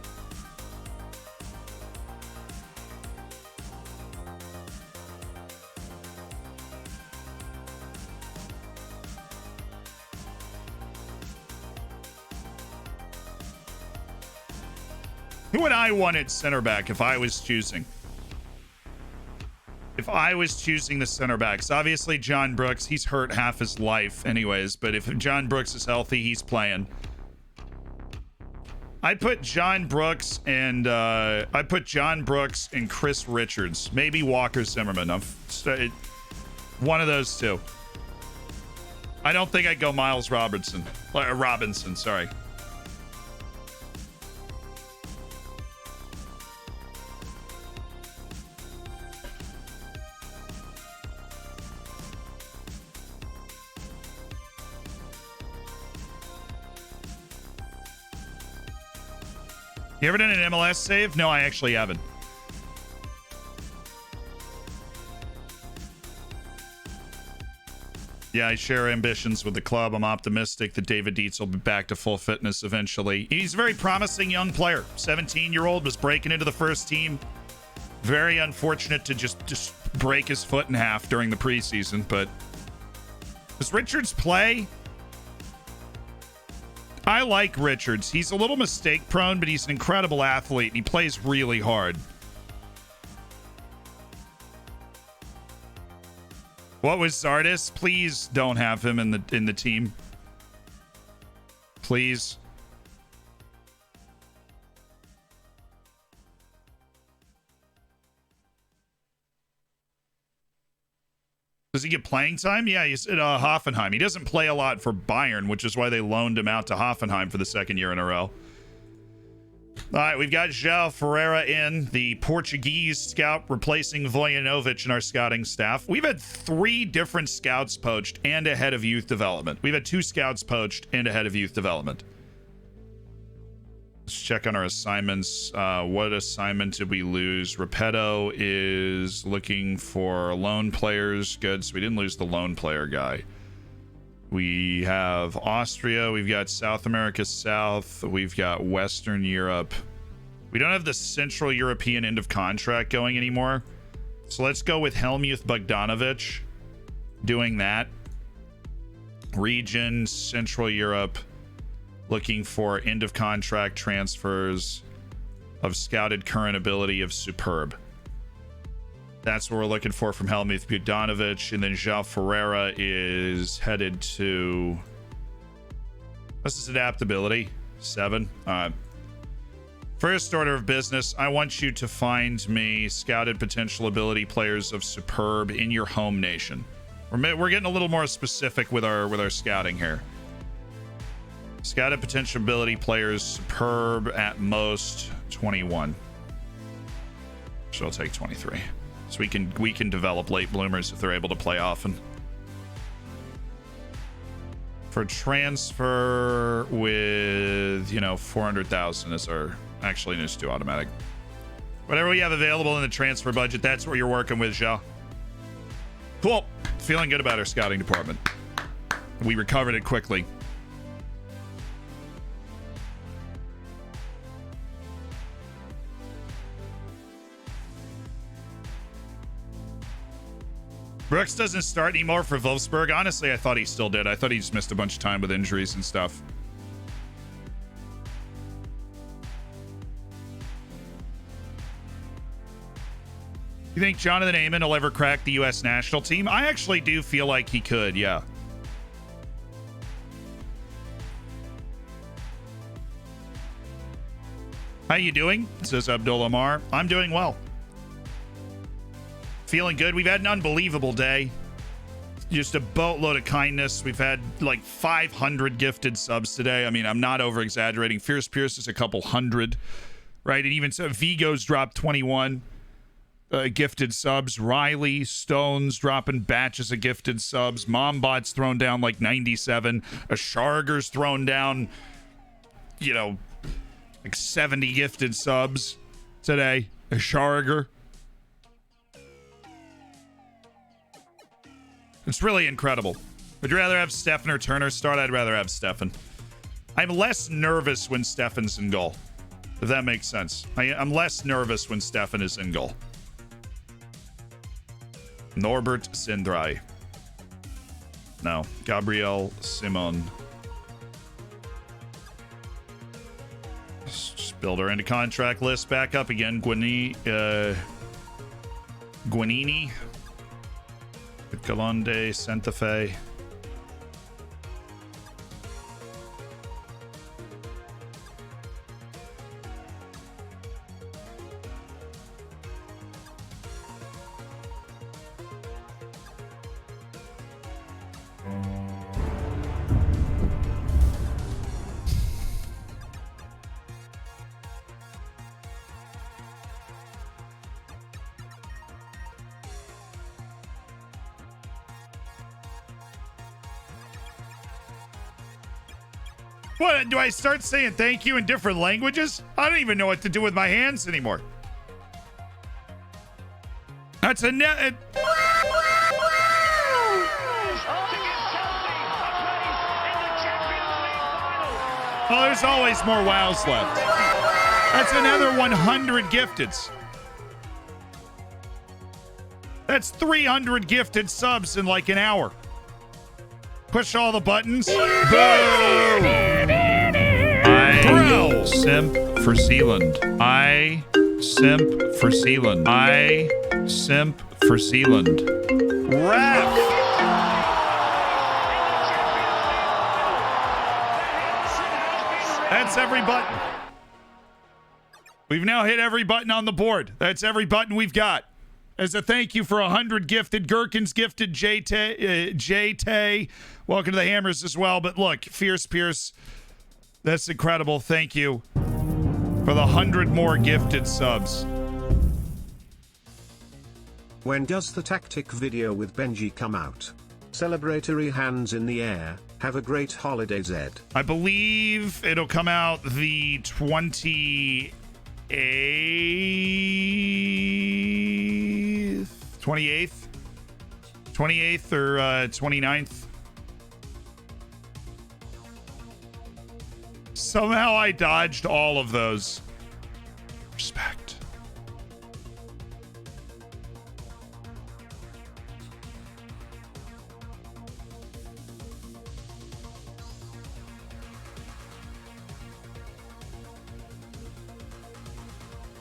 Who would I want at center back if I was choosing? If I was choosing the center backs, obviously John Brooks, he's hurt half his life anyways, but if John Brooks is healthy, he's playing. I'd put John Brooks and Chris Richards, maybe Walker Zimmerman. One of those two. I don't think I'd go Miles Robinson, sorry. You ever done an MLS save? No, I actually haven't. Yeah, I share ambitions with the club. I'm optimistic that David Dietz will be back to full fitness eventually. He's a very promising young player. 17-year-old, was breaking into the first team. Very unfortunate to just break his foot in half during the preseason, but does Richards play? I like Richards. He's a little mistake prone, but he's an incredible athlete and he plays really hard. What was Zardis? Please don't have him in the team. Please. Does he get playing time? Yeah, he's at Hoffenheim. He doesn't play a lot for Bayern, which is why they loaned him out to Hoffenheim for the second year in a row. All right, we've got João Ferreira in, the Portuguese scout, replacing Vojanovic in our scouting staff. We've had 3 different scouts poached and a head of youth development. We've had 2 scouts poached and a head of youth development. Let's check on our assignments. What assignment did we lose? Repetto is looking for loan players. Good, so we didn't lose the loan player guy. We have Austria. We've got South America South. We've got Western Europe. We don't have the Central European end of contract going anymore. So let's go with Helmuth Bogdanovic doing that. Region, Central Europe. Looking for end of contract transfers of scouted current ability of superb. That's what we're looking for from Helmuth Bogdanovic. And then João Ferreira is headed to... What's his adaptability? 7. First order of business, I want you to find me scouted potential ability players of superb in your home nation. We're getting a little more specific with our scouting here. Scouted potential ability players, superb at most 21. So I'll take 23. So we can develop late bloomers if they're able to play often. For transfer with, 400,000 is our, actually just do automatic. Whatever we have available in the transfer budget, that's what you're working with, Zhao. Cool. Feeling good about our scouting department. We recovered it quickly. Brooks doesn't start anymore for Wolfsburg. Honestly, I thought he still did. I thought he just missed a bunch of time with injuries and stuff. You think Jonathan Amon will ever crack the U.S. national team? I actually do feel like he could, yeah. How you doing? Says Abdul Amar. I'm doing well. Feeling good. We've had an unbelievable day. Just a boatload of kindness. We've had like 500 gifted subs today. I mean, I'm not over exaggerating. Fierce Pierce is a couple hundred, right? And even so, Vigo's dropped 21 gifted subs. Riley Stones dropping batches of gifted subs. Mombot's thrown down like 97. A Sharger's thrown down, like 70 gifted subs today. A Sharger. It's really incredible. Would you rather have Stefan or Turner start? I'd rather have Stefan. I'm less nervous when Stefan's in goal, if that makes sense. I'm less nervous when Stefan is in goal. Norbert Sindrai. No. Gabriel Simon. Let's just build our into contract list back up again. Guanini. Galonde, Santa Fe. What, do I start saying thank you in different languages? I don't even know what to do with my hands anymore. That's a net. Oh, there's always more wows left. That's another 100 gifteds. That's 300 gifted subs in like an hour. Push all the buttons. Boom! I simp for Sealand. I simp for Sealand. I simp for Sealand. Ref! That's every button. We've now hit every button on the board. That's every button we've got. As a thank you for 100 gifted. Gherkins gifted. J-Tay. Welcome to the Hammers as well. But look, Fierce Pierce, that's incredible. Thank you for the 100 more gifted subs. When does the tactic video with Benji come out? Celebratory hands in the air. Have a great holiday, Zed. I believe it'll come out the 28th? 28th or 29th? Somehow I dodged all of those. Respect.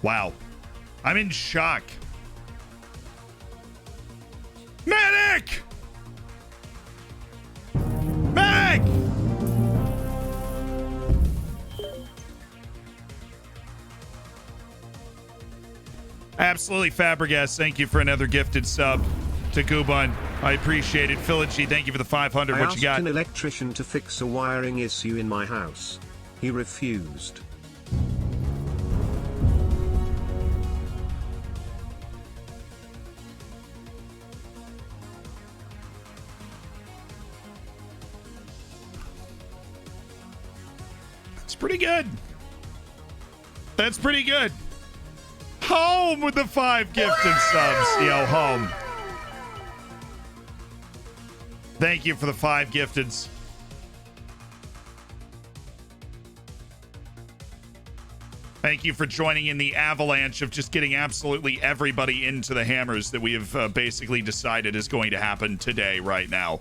Wow. I'm in shock. Medic! Medic! Absolutely Fabregas, thank you for another gifted sub to Goobun. I appreciate it. Philogy, thank you for the 500. I What asked you got? an electrician to fix a wiring issue in my house. He refused. That's pretty good. That's pretty good. Home with the 5 gifted subs. Yo, home. Thank you for the 5 gifteds. Thank you for joining in the avalanche of just getting absolutely everybody into the Hammers that we have basically decided is going to happen today, right now.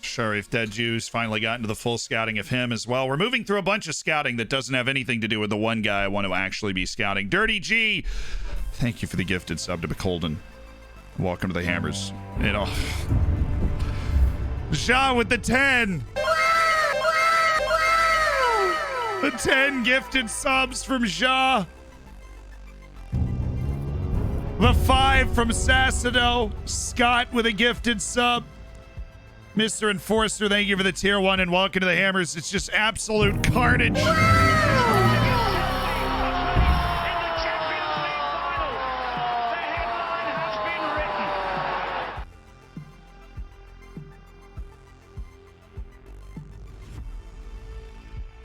Sharif Dead Juice finally got into the full scouting of him as well. We're moving through a bunch of scouting that doesn't have anything to do with the one guy I want to actually be scouting. Dirty G, thank you for the gifted sub to Beholden. Welcome to the Hammers. You know, Ja with the 10. The 10 gifted subs from Ja. The 5 from Sassado. Scott with a gifted sub. Mr. Enforcer, thank you for the tier 1 and welcome to the Hammers. It's just absolute carnage.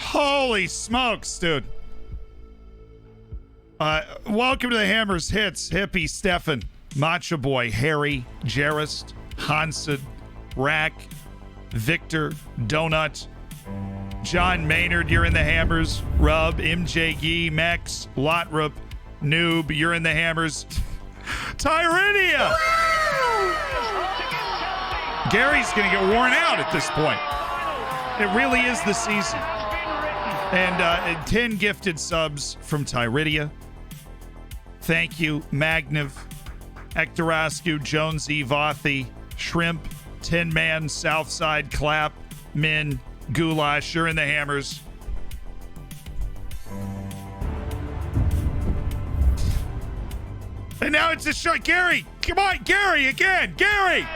Holy smokes, dude. Welcome to the Hammers hits. Hippie, Stefan, Macho Boy, Harry, Jarist, Hansen, Rack, Victor, Donut, John Maynard, you're in the Hammers. Rub, MJ Gee, Max, Lotrup, Noob, you're in the Hammers. Tyrannia! Gary's gonna get worn out at this point. It really is the season. And 10 gifted subs from Tyridia. Thank you, Magnev, Ektorascu, Jonesy, Vothi, Shrimp, Tin Man, Southside, Clap, Min, Goulash, you're in the Hammers. And now it's a shot. Gary, come on, Gary again, Gary!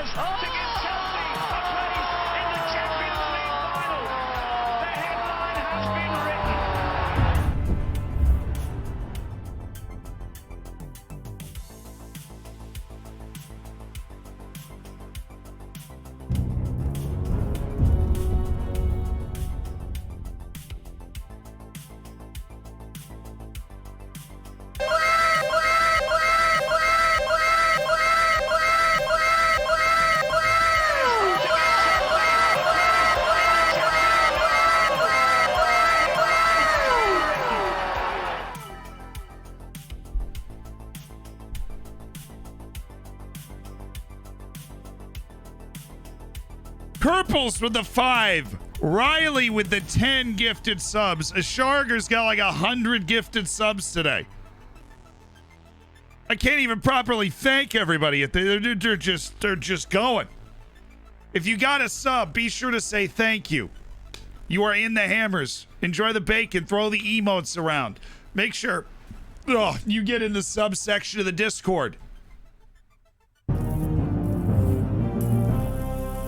Purples with the 5. Riley with the 10 gifted subs. Asharger's got like 100 gifted subs today. I can't even properly thank everybody. They're just going. If you got a sub, be sure to say thank you. You are in the hammers. Enjoy the bacon. Throw the emotes around. Make sure you get in the subsection of the Discord.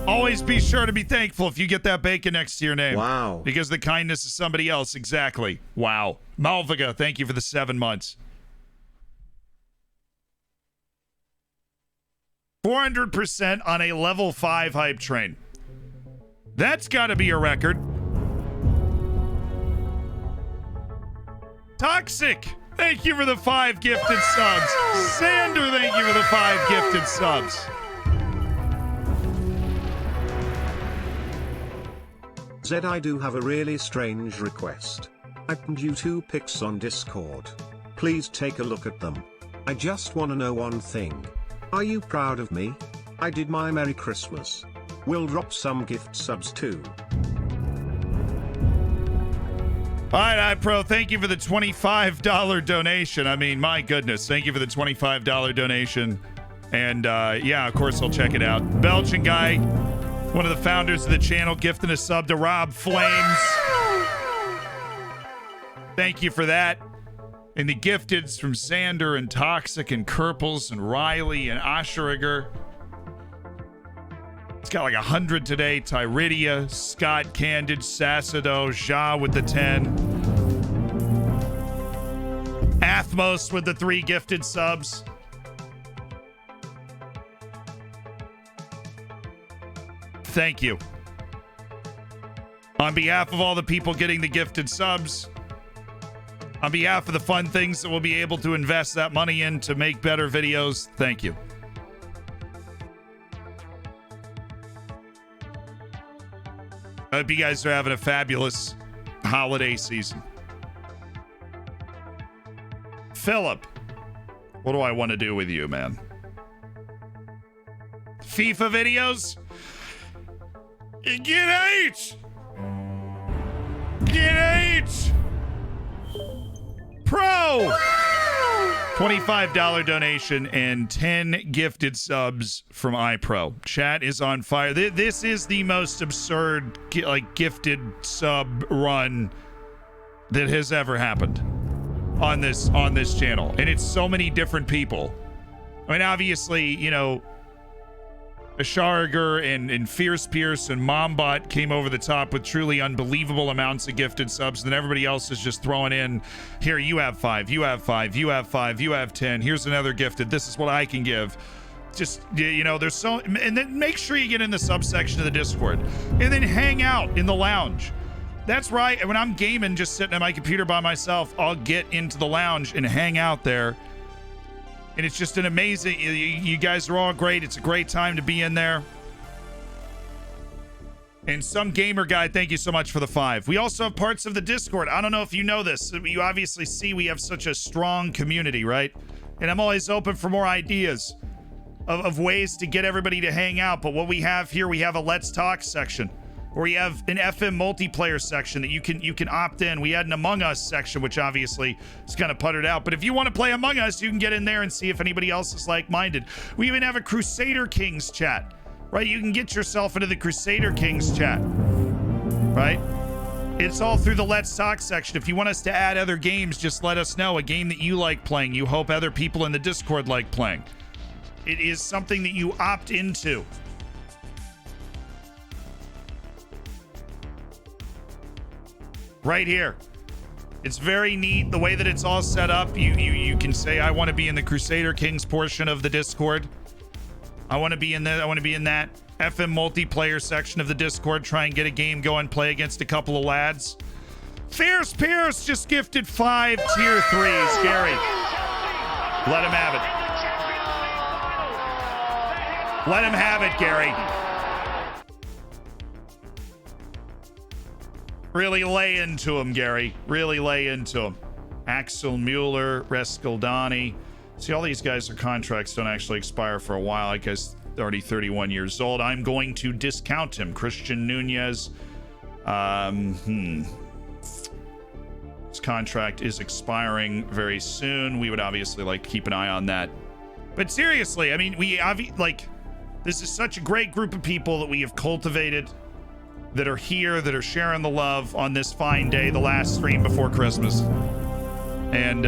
Always be sure to be thankful if you get that bacon next to your name. Wow. Because the kindness of somebody else. Exactly. Wow. Malviga, thank you for the 7 months. 400% on a level 5 hype train. That's got to be a record. Toxic, thank you for the 5 gifted subs. Sander, thank you for the 5 gifted subs. Zed, I do have a really strange request. I pinned you 2 pics on Discord. Please take a look at them. I just wanna know one thing. Are you proud of me? I did my Merry Christmas. We'll drop some gift subs too. All right, iPro, thank you for the $25 donation. I mean, my goodness, thank you for the $25 donation. And yeah, of course, I'll check it out. Belgian guy, one of the founders of the channel, gifting a sub to Rob Flames. Thank you for that. And the gifteds from Sander and Toxic and Kerples and Riley and Osheriger. It's got like 100 today. Tyridia, Scott, Candid, Sassado, Ja with the 10. Athmos with the 3 gifted subs. Thank you. On behalf of all the people getting the gifted subs, on behalf of the fun things that we'll be able to invest that money in to make better videos, thank you. I hope you guys are having a fabulous holiday season. Philip, what do I want to do with you, man? FIFA videos? Get 8! Get 8! Pro! $25 donation and 10 gifted subs from iPro. Chat is on fire. This is the most absurd gifted sub run that has ever happened on this channel. And it's so many different people. I mean, obviously, you know, Ashariger and Fierce Pierce and Mombot came over the top with truly unbelievable amounts of gifted subs. And then everybody else is just throwing in, here, you have 5, you have 5, you have 5, you have 10. Here's another gifted. This is what I can give. Just, you know, there's so... And then make sure you get in the subsection of the Discord. And then hang out in the lounge. That's right. When I'm gaming, just sitting at my computer by myself, I'll get into the lounge and hang out there. And it's just an amazing, you guys are all great. It's a great time to be in there. And some gamer guy, thank you so much for the 5. We also have parts of the Discord. I don't know if you know this. You obviously see we have such a strong community, right? And I'm always open for more ideas of ways to get everybody to hang out. But what we have here, we have a Let's Talk section. Or we have an FM multiplayer section that you can opt in. We had an Among Us section, which obviously is kind of puttered out. But if you want to play Among Us, you can get in there and see if anybody else is like-minded. We even have a Crusader Kings chat, right? You can get yourself into the Crusader Kings chat, right? It's all through the Let's Talk section. If you want us to add other games, just let us know. A game that you like playing, you hope other people in the Discord like playing. It is something that you opt into. Right here. It's very neat the way that it's all set up. You can say, I want to be in the Crusader Kings portion of the Discord. I want to be in that. I want to be in that FM multiplayer section of the Discord. Try and get a game going, play against a couple of lads. Fierce Pierce just gifted 5 tier 3s. Gary, let him have it. Let him have it, Gary. Really lay into him, Gary. Really lay into him. Axel Mueller, Rescaldani. See, all these guys, their contracts don't actually expire for a while. I guess already 31 years old. I'm going to discount him. Christian Nunez. His contract is expiring very soon. We would obviously like to keep an eye on that. But seriously, I mean, this is such a great group of people that we have cultivated, that are here, that are sharing the love on this fine day, the last stream before Christmas. And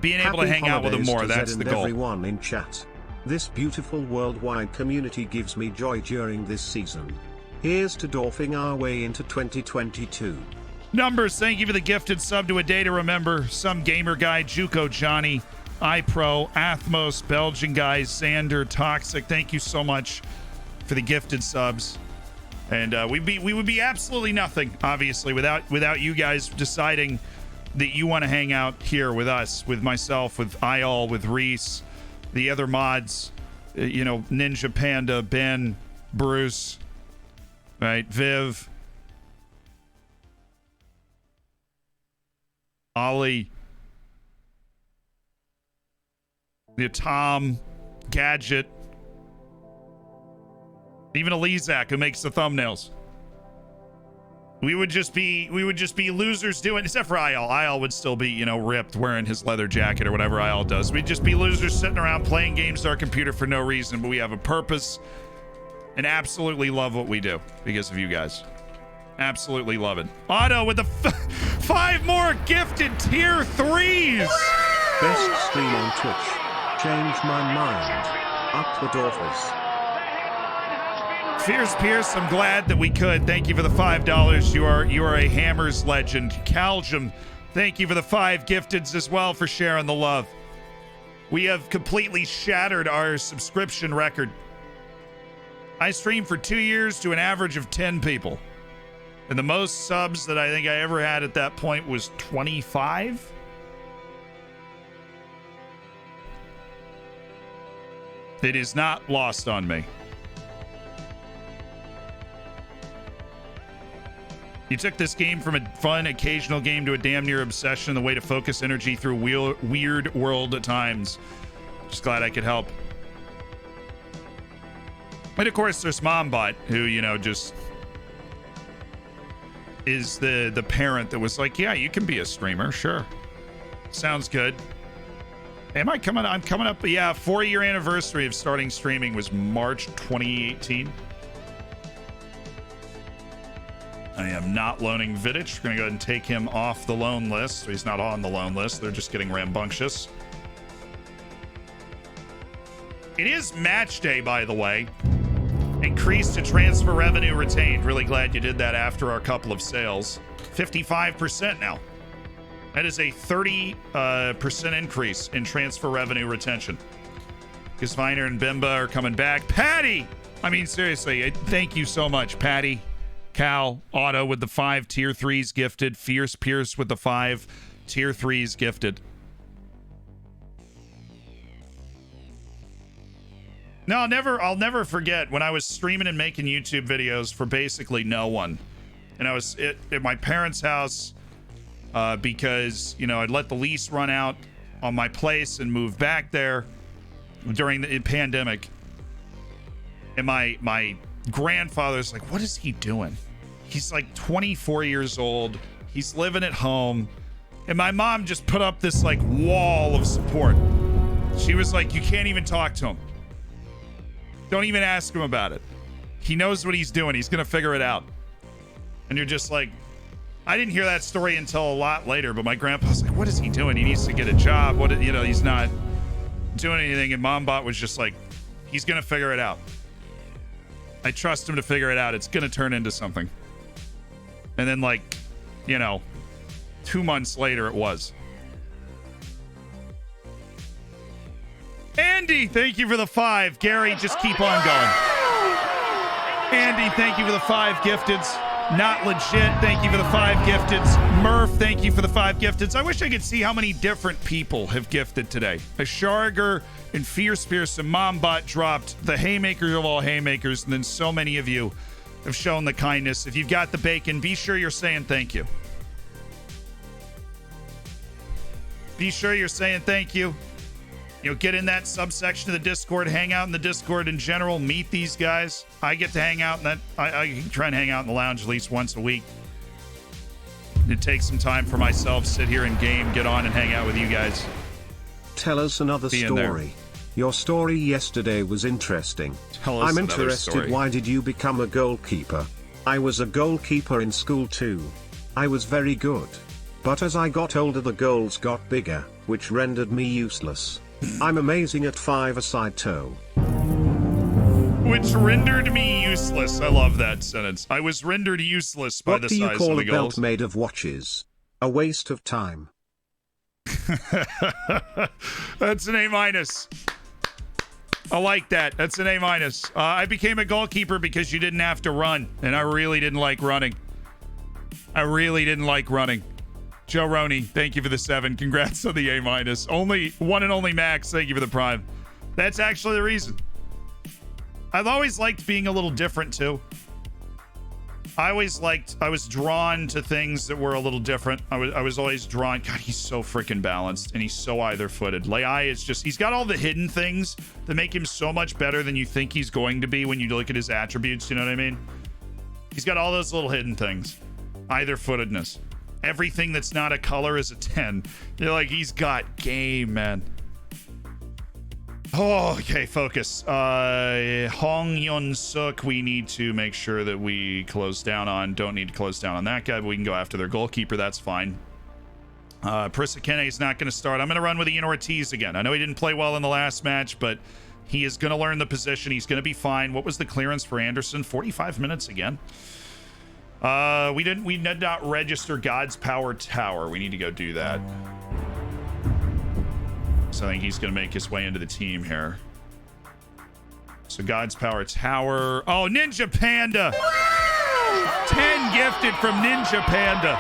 being able to hang out with them more, that's the goal. Everyone in chat. This beautiful worldwide community gives me joy during this season. Here's to Dorfing our way into 2022. Numbers, thank you for the gifted sub to a day to remember. Some gamer guy, Juco Johnny, iPro, Athmos, Belgian guys, Xander, Toxic. Thank you so much for the gifted subs. And we would be absolutely nothing, obviously, without you guys deciding that you want to hang out here with us, with myself, with Ayal, with Reese, the other mods, Ninja Panda, Ben, Bruce, right, Viv, Ollie, the Tom, Gadget, even Elizak, who makes the thumbnails. We would just be losers doing, except for Ayal. Ayal would still be, ripped, wearing his leather jacket or whatever Ayal does. We'd just be losers sitting around playing games to our computer for no reason, but we have a purpose and absolutely love what we do because of you guys. Absolutely love it. Otto with the 5 more gifted tier 3s. Best stream on Twitch. Change my mind. Up the Dorfers. Fierce Pierce, I'm glad that we could. Thank you for the $5. You are a Hammers legend. Caljum, thank you for the 5 gifteds as well for sharing the love. We have completely shattered our subscription record. I streamed for 2 years to an average of 10 people. And the most subs that I think I ever had at that point was 25. It is not lost on me. You took this game from a fun, occasional game to a damn near obsession, the way to focus energy through weird world at times. Just glad I could help. And of course, there's Mombot, who, just is the parent that was like, yeah, you can be a streamer, sure. Sounds good. I'm coming up, 4-year anniversary of starting streaming was March 2018. I am not loaning Vidic. We're going to go ahead and take him off the loan list. He's not on the loan list. They're just getting rambunctious. It is match day, by the way. Increased to transfer revenue retained. Really glad you did that after our couple of sales. 55% now. That is a 30% increase in transfer revenue retention. Because Viner and Bimba are coming back. Patty! I mean, seriously, thank you so much, Patty. Cal, Otto with the 5 tier 3s gifted. Fierce Pierce with the 5 tier 3s gifted. No, I'll never forget when I was streaming and making YouTube videos for basically no one. And I was at my parents' house because, I'd let the lease run out on my place and moved back there during the pandemic. And my grandfather's like, what is he doing? He's like 24 years old. He's living at home. And my mom just put up this like wall of support. She was like, you can't even talk to him. Don't even ask him about it. He knows what he's doing. He's going to figure it out. And you're just like, I didn't hear that story until a lot later, but my grandpa's like, what is he doing? He needs to get a job. He's not doing anything. And Mombot was just like, he's going to figure it out. I trust him to figure it out. It's going to turn into something. And then 2 months later it was. Andy, thank you for the 5. Gary, just keep on going. Andy, thank you for the 5 gifteds. Not legit, thank you for the 5 gifteds. Murph, thank you for the 5 gifteds. I wish I could see how many different people have gifted today. Asharger and Fierce Pierce and Mombot dropped the haymakers of all haymakers, and then so many of you have shown the kindness. If you've got the bacon, be sure you're saying thank you. Be sure you're saying thank you. get in that subsection of the Discord, hang out in the Discord in general, meet these guys. I get to hang out in that. I try and hang out in the lounge at least once a week. It takes some time for myself, sit here and game, get on and hang out with you guys. Tell us another story. Your story yesterday was interesting. I'm interested, why did you become a goalkeeper? I was a goalkeeper in school too. I was very good. But as I got older the goals got bigger, which rendered me useless. I'm amazing at 5-a-side toe. Which rendered me useless. I love that sentence. I was rendered useless by the size of the goals. What do you call a belt made of watches? A waste of time. That's an A-. I like that. That's an A-. I became a goalkeeper because you didn't have to run, and I really didn't like running. Joe Roney, thank you for the 7. Congrats on the A-. Only one and only Max, thank you for the Prime. That's actually the reason. I've always liked being a little different too. I was drawn to things that were a little different. I was always drawn. God, he's so freaking balanced and he's so either-footed. Leai is just, he's got all the hidden things that make him so much better than you think he's going to be when you look at his attributes, you know what I mean? He's got all those little hidden things. Either-footedness. Everything that's not a color is a 10. You're like, he's got game, man. Oh, okay, focus. Hong Yun Suk, we need to make sure that we close down on. Don't need to close down on that guy, but we can go after their goalkeeper. That's fine. Prisakene is not going to start. I'm going to run with Ian Ortiz again. I know he didn't play well in the last match, but he is going to learn the position. He's going to be fine. What was the clearance for Anderson? 45 minutes again. We did not register God's Power Tower. We need to go do that. So I think he's going to make his way into the team here. So God's Power Tower. Oh, Ninja Panda. 10 gifted from Ninja Panda.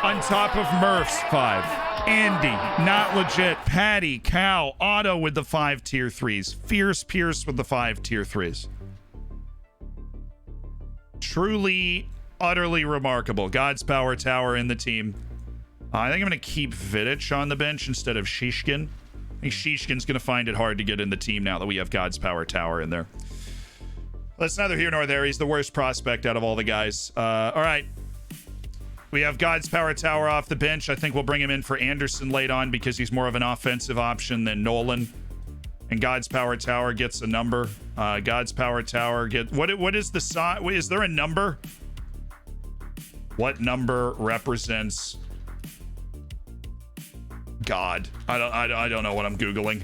On top of Murph's 5. Andy, not legit. Patty, Cal, Otto with the 5 tier 3s. Fierce Pierce with the 5 tier 3s. Truly, utterly remarkable. God's Power Tower in the team. I think I'm going to keep Vidic on the bench instead of Shishkin. I think Shishkin's going to find it hard to get in the team now that we have God's Power Tower in there. That's neither here nor there. He's the worst prospect out of all the guys. All right. We have God's Power Tower off the bench. I think we'll bring him in for Anderson late on because he's more of an offensive option than Nolan. And God's Power Tower gets a number. God's Power Tower get what is the size? Is there a number? What number represents God? I don't know what I'm Googling.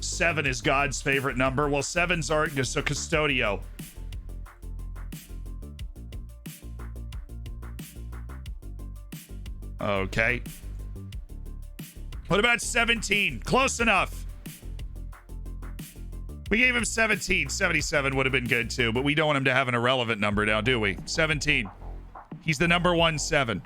7 is God's favorite number. Well, 7's are so Custodio. Okay. What about 17? Close enough. We gave him 17. 77 would have been good too, but we don't want him to have an irrelevant number now, do we? 17. He's the number 1-7.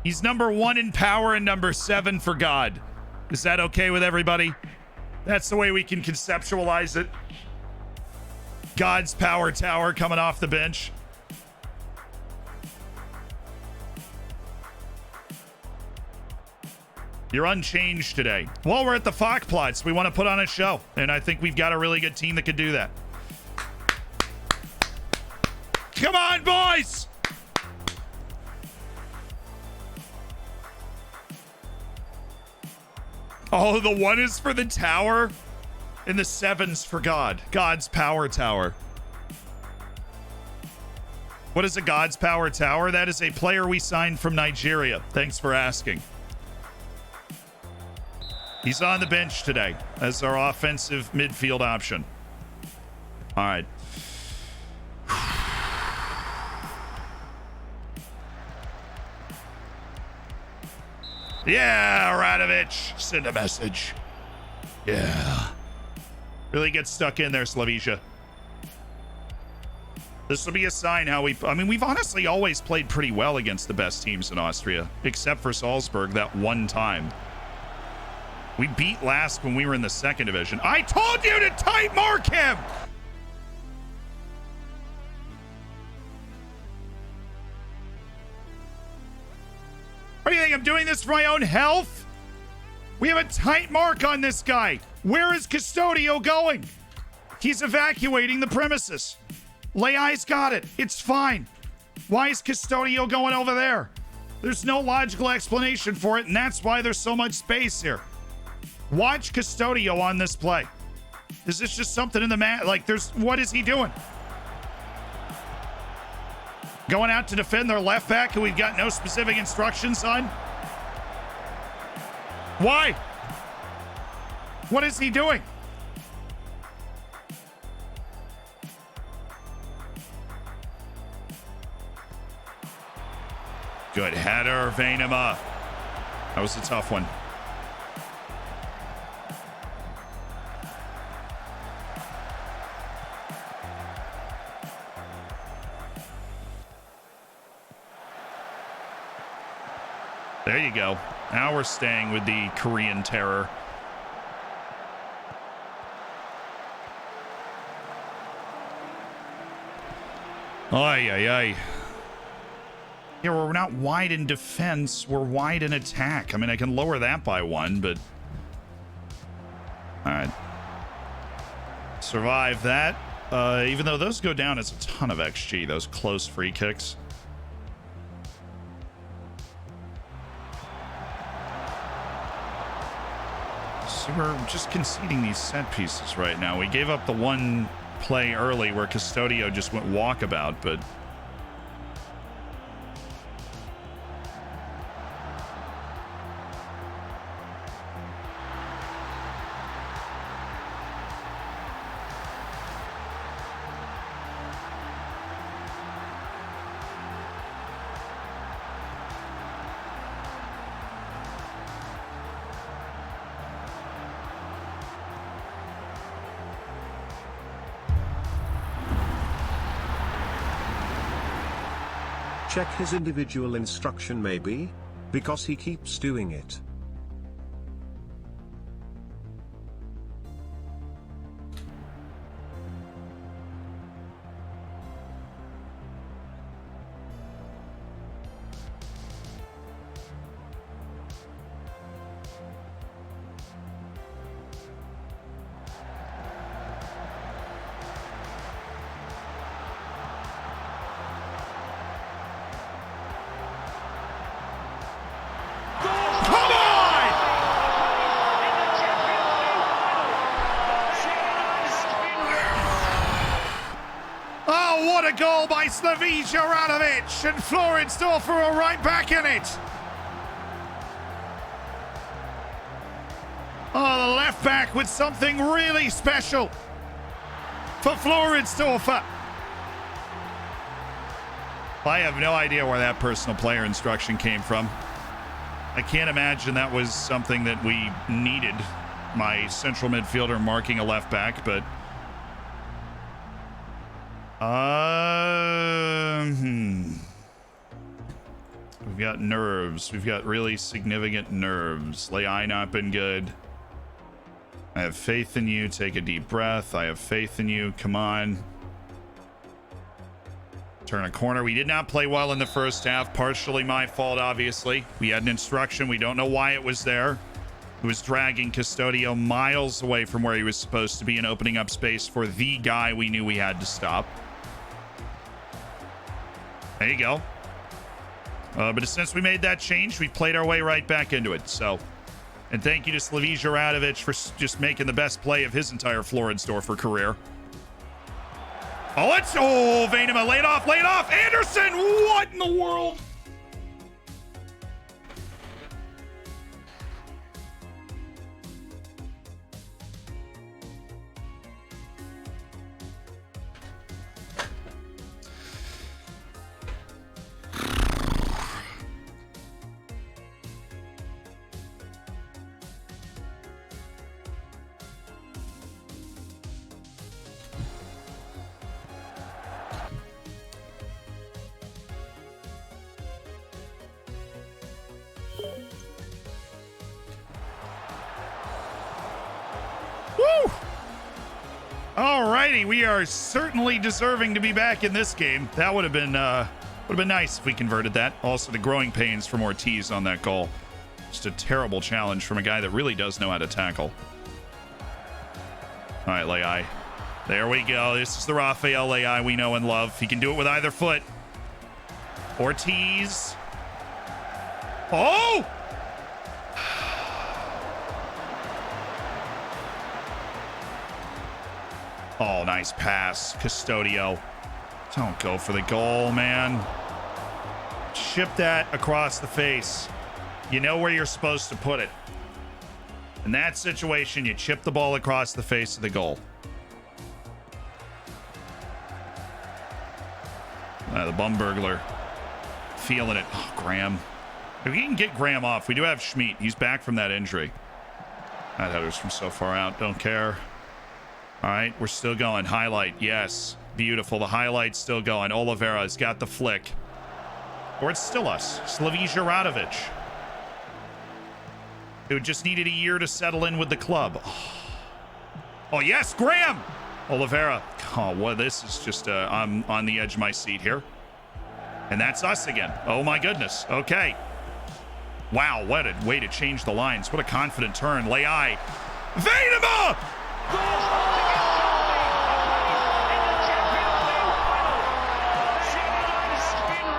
He's number 1 in power and number 7 for God. Is that okay with everybody? That's the way we can conceptualize it. God's Power Tower coming off the bench. You're unchanged today. Well, we're at the Fockplots. We want to put on a show, and I think we've got a really good team that could do that. Come on, boys! Oh, the 1 is for the tower, and the 7's for God. God's Power Tower. What is a God's Power Tower? That is a player we signed from Nigeria. Thanks for asking. He's on the bench today as our offensive midfield option. All right. Yeah, Radovich. Send a message. Yeah. Really get stuck in there, Slavisha. This will be a sign how we've honestly always played pretty well against the best teams in Austria, except for Salzburg that one time. We beat last when we were in the 2nd division. I told you to tight mark him! doing? I'm doing this for my own health. We have a tight mark on this guy. Where is Custodio going? He's evacuating the premises. Leiai's got it. It's fine. Why is Custodio going over there? There's no logical explanation for it, and that's why there's so much space here. Watch Custodio on this play. Is this just something in the mat? Like, what is he doing? Going out to defend their left back who we've got no specific instructions on? Why? What is he doing? Good header, Vainama. That was a tough one. There you go. Now we're staying with the Korean terror. Ay, ay, ay. Yeah, we're not wide in defense. We're wide in attack. I mean, I can lower that by 1, but... All right. Survive that. Even though those go down as a ton of XG, those close free kicks. So we're just conceding these set pieces right now. We gave up the one play early where Custodio just went walkabout, but... Check his individual instruction maybe? Because he keeps doing it. Goal by Slavija Radovic, and Floridsdorfer are right back in it. Oh, the left back with something really special for Floridsdorfer. I have no idea where that personal player instruction came from. I can't imagine that was something that we needed. My central midfielder marking a left back, but... We've got nerves. We've got really significant nerves. Leiai not been good. I have faith in you. Take a deep breath. I have faith in you. Come on. Turn a corner. We did not play well in the first half. Partially my fault, obviously. We had an instruction. We don't know why it was there. It was dragging Custodio miles away from where he was supposed to be and opening up space for the guy we knew we had to stop. There you go. But since we made that change, we played our way right back into it. So, and thank you to Slavija Radovic for just making the best play of his entire Floridsdorfer career. Oh, Vainama, lay it off, Anderson, what in the world? Alrighty, we are certainly deserving to be back in this game. That would have been Would have been nice if we converted that. Also, the growing pains from Ortiz on that goal. Just a terrible challenge from a guy that really does know how to tackle. All right, Leai. There we go. This is the Rafael Leai we know and love. He can do it with either foot. Ortiz. Oh! Oh, nice pass. Custodio. Don't go for the goal, man. Chip that across the face. You know where you're supposed to put it. In that situation, you chip the ball across the face of the goal. The bum burglar. Feeling it. Oh, Graham. If we can get Graham off, we do have Schmidt. He's back from that injury. That header's from so far out. Don't care. All right, we're still going. Highlight, yes. Beautiful. The highlight's still going. Oliveira's got the flick. Or it's still us. Slavija Radovic. Who just needed a year to settle in with the club. Oh, yes, Graham! Oliveira. Oh, well, this is just, I'm on the edge of my seat here. And that's us again. Oh, my goodness. Okay. Wow, what a way to change the lines. What a confident turn. Leai. Venema!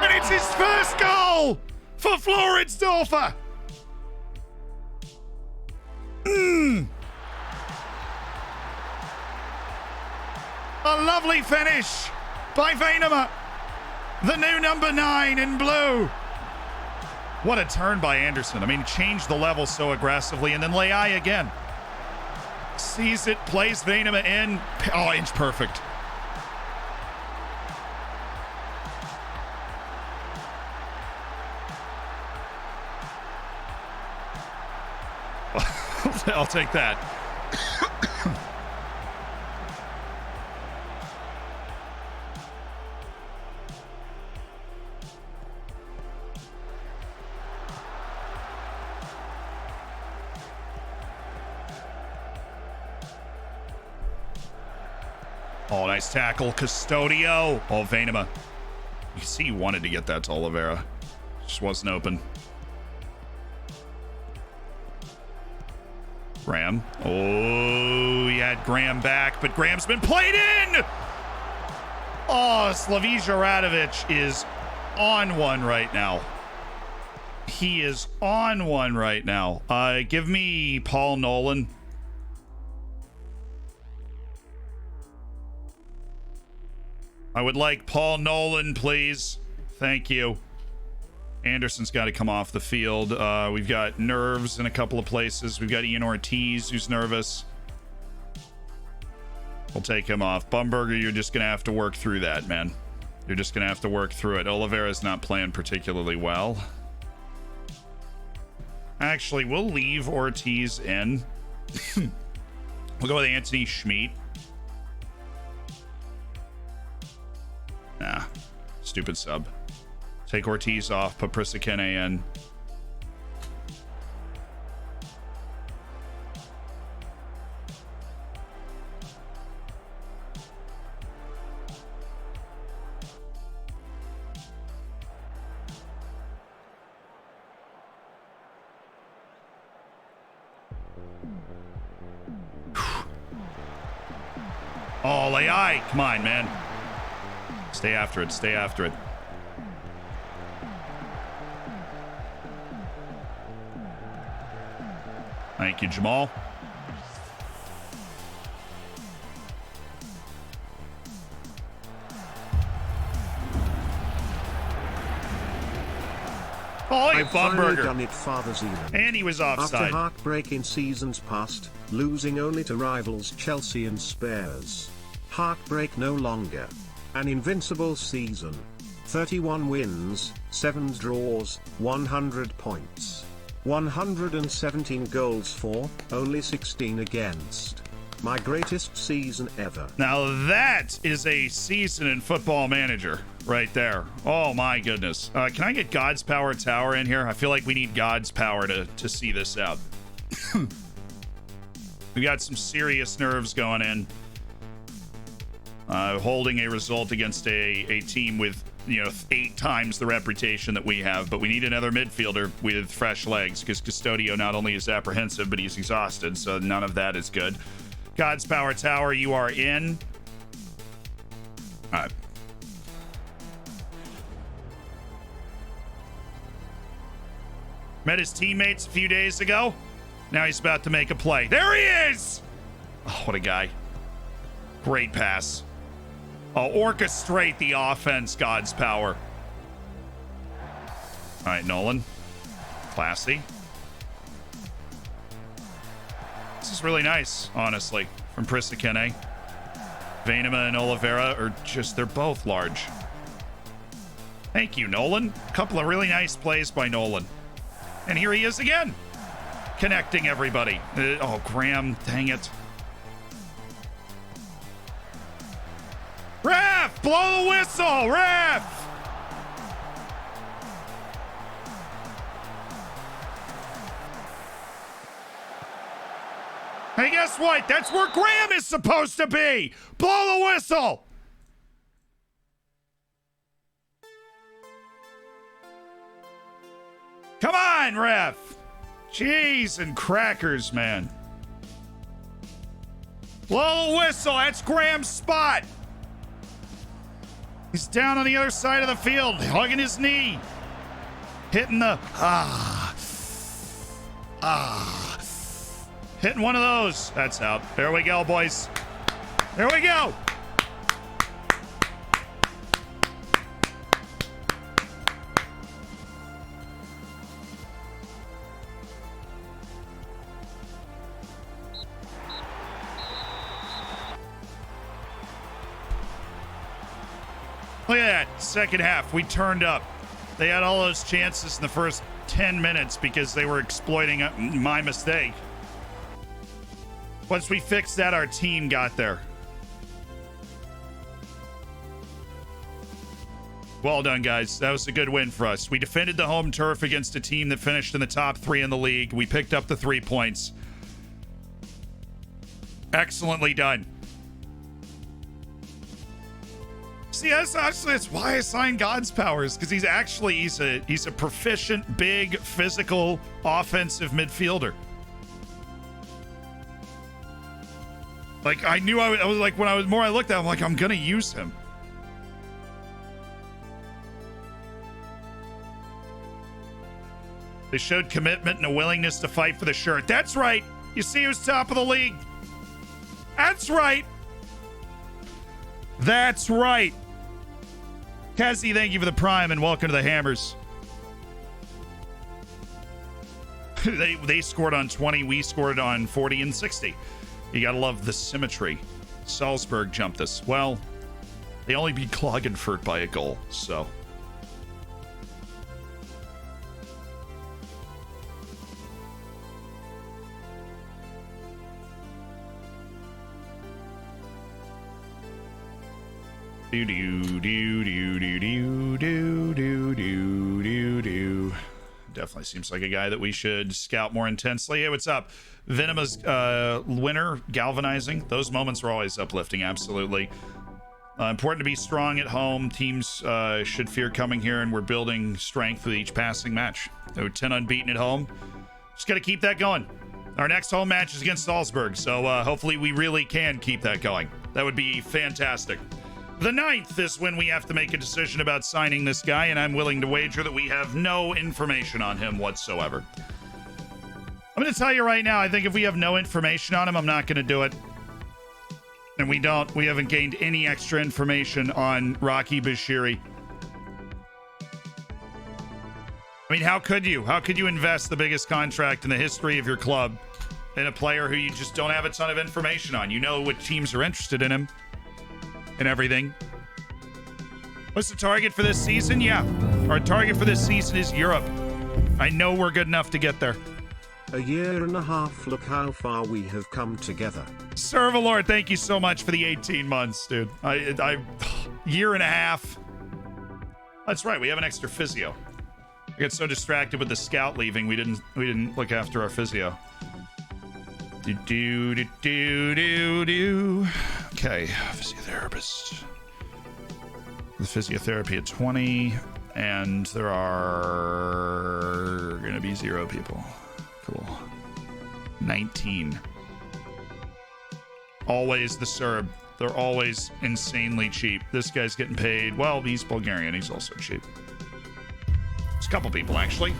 And it's his first goal for Floridsdorfer. A lovely finish by Venema, the new number 9 in blue. What a turn by Anderson. I mean, changed the level so aggressively, and then Leai again. Sees it, plays Venema in. Oh, inch perfect. I'll take that. Oh, nice tackle. Custodio. Oh, Venema. You see he wanted to get that to Oliveira. Just wasn't open. Graham. Oh, he had Graham back, but Graham's been played in! Oh, Slavija Radovic is on one right now. He is on one right now. Give me Paul Nolan. I would like Paul Nolan, please. Thank you. Anderson's got to come off the field. We've got nerves in a couple of places. We've got Ian Ortiz, who's nervous. We'll take him off. Bumberger, you're just going to have to work through that, man. You're just going to have to work through it. Oliveira's not playing particularly well. Actually, we'll leave Ortiz in. We'll go with Anthony Schmidt. Nah, stupid sub. Take Ortiz off, put Prisakene in. Oh, Leai, come on, man. Stay after it, stay after it. Thank you, Jamal. Oh, you I've finally Bumberger. done it, Father Zealand. And he was offside. After heartbreak in seasons past, losing only to rivals Chelsea and Spurs. Heartbreak no longer. An invincible season. 31 wins, 7 draws, 100 points. 117 goals for, only 16 against. My greatest season ever. Now that is a season in Football Manager right there. Oh my goodness. Can I get God's Power Tower in here? I feel like we need God's power to see this out. We got some serious nerves going in. Holding a result against a team with 8 times the reputation that we have, but we need another midfielder with fresh legs because Custodio not only is apprehensive, but he's exhausted, so none of that is good. God's Power Tower, you are in. All right. Met his teammates a few days ago. Now he's about to make a play. There he is! Oh, what a guy. Great pass. Oh, orchestrate the offense, God's Power. All right, Nolan. Classy. This is really nice, honestly, from Prisakene. Vainama and Oliveira are just, they're both large. Thank you, Nolan. A couple of really nice plays by Nolan. And here he is again, connecting everybody. Oh, Graham, dang it. Ref, blow the whistle, ref! Hey, guess what? That's where Graham is supposed to be. Blow the whistle. Come on, ref. Jeez and crackers, man. Blow the whistle. That's Graham's spot. He's down on the other side of the field, hugging his knee. Hitting the, hitting one of those. That's out. There we go, boys. There we go. Look at that. Second half, we turned up. They had all those chances in the first 10 minutes because they were exploiting my mistake. Once we fixed that, our team got there. Well done, guys. That was a good win for us. We defended the home turf against a team that finished in the top 3 in the league. We picked up the 3 points. Excellently done. See, that's why I signed God's Powers, because he's a proficient, big, physical, offensive midfielder. Like, I knew I was like, when I looked at him, I'm like, I'm gonna use him. They showed commitment and a willingness to fight for the shirt. That's right. You see who's top of the league. That's right. That's right. Cassie, thank you for the prime and welcome to the Hammers. They scored on 20. We scored on 40 and 60. You gotta love the symmetry. Salzburg jumped us. Well, they only beat Klagenfurt by a goal, so. Do do do do do do do do do do do. Definitely seems like a guy that we should scout more intensely. Hey, what's up? Venema's winner, galvanizing. Those moments are always uplifting, absolutely. Important to be strong at home. Teams should fear coming here, and we're building strength with each passing match. They're 10 unbeaten at home. Just got to keep that going. Our next home match is against Salzburg, so hopefully we really can keep that going. That would be fantastic. The 9th is when we have to make a decision about signing this guy, and I'm willing to wager that we have no information on him whatsoever. I'm going to tell you right now, I think if we have no information on him, I'm not going to do it. And we haven't gained any extra information on Rocky Bashiri. I mean, how could you? How could you invest the biggest contract in the history of your club in a player who you just don't have a ton of information on? You know what teams are interested in him and everything. What's the target for this season? Yeah, our target for this season is Europe. I know we're good enough to get there. A year and a half, look how far we have come together. Servalord, thank you so much for the 18 months, dude. I year and a half. That's right, we have an extra physio. I got so distracted with the scout leaving, we didn't look after our physio. Do. Okay, physiotherapist. The physiotherapy at 20, and there are going to be 0 people. Cool. 19. Always the Serb. They're always insanely cheap. This guy's getting paid. Well, he's Bulgarian. He's also cheap. There's a couple people, actually.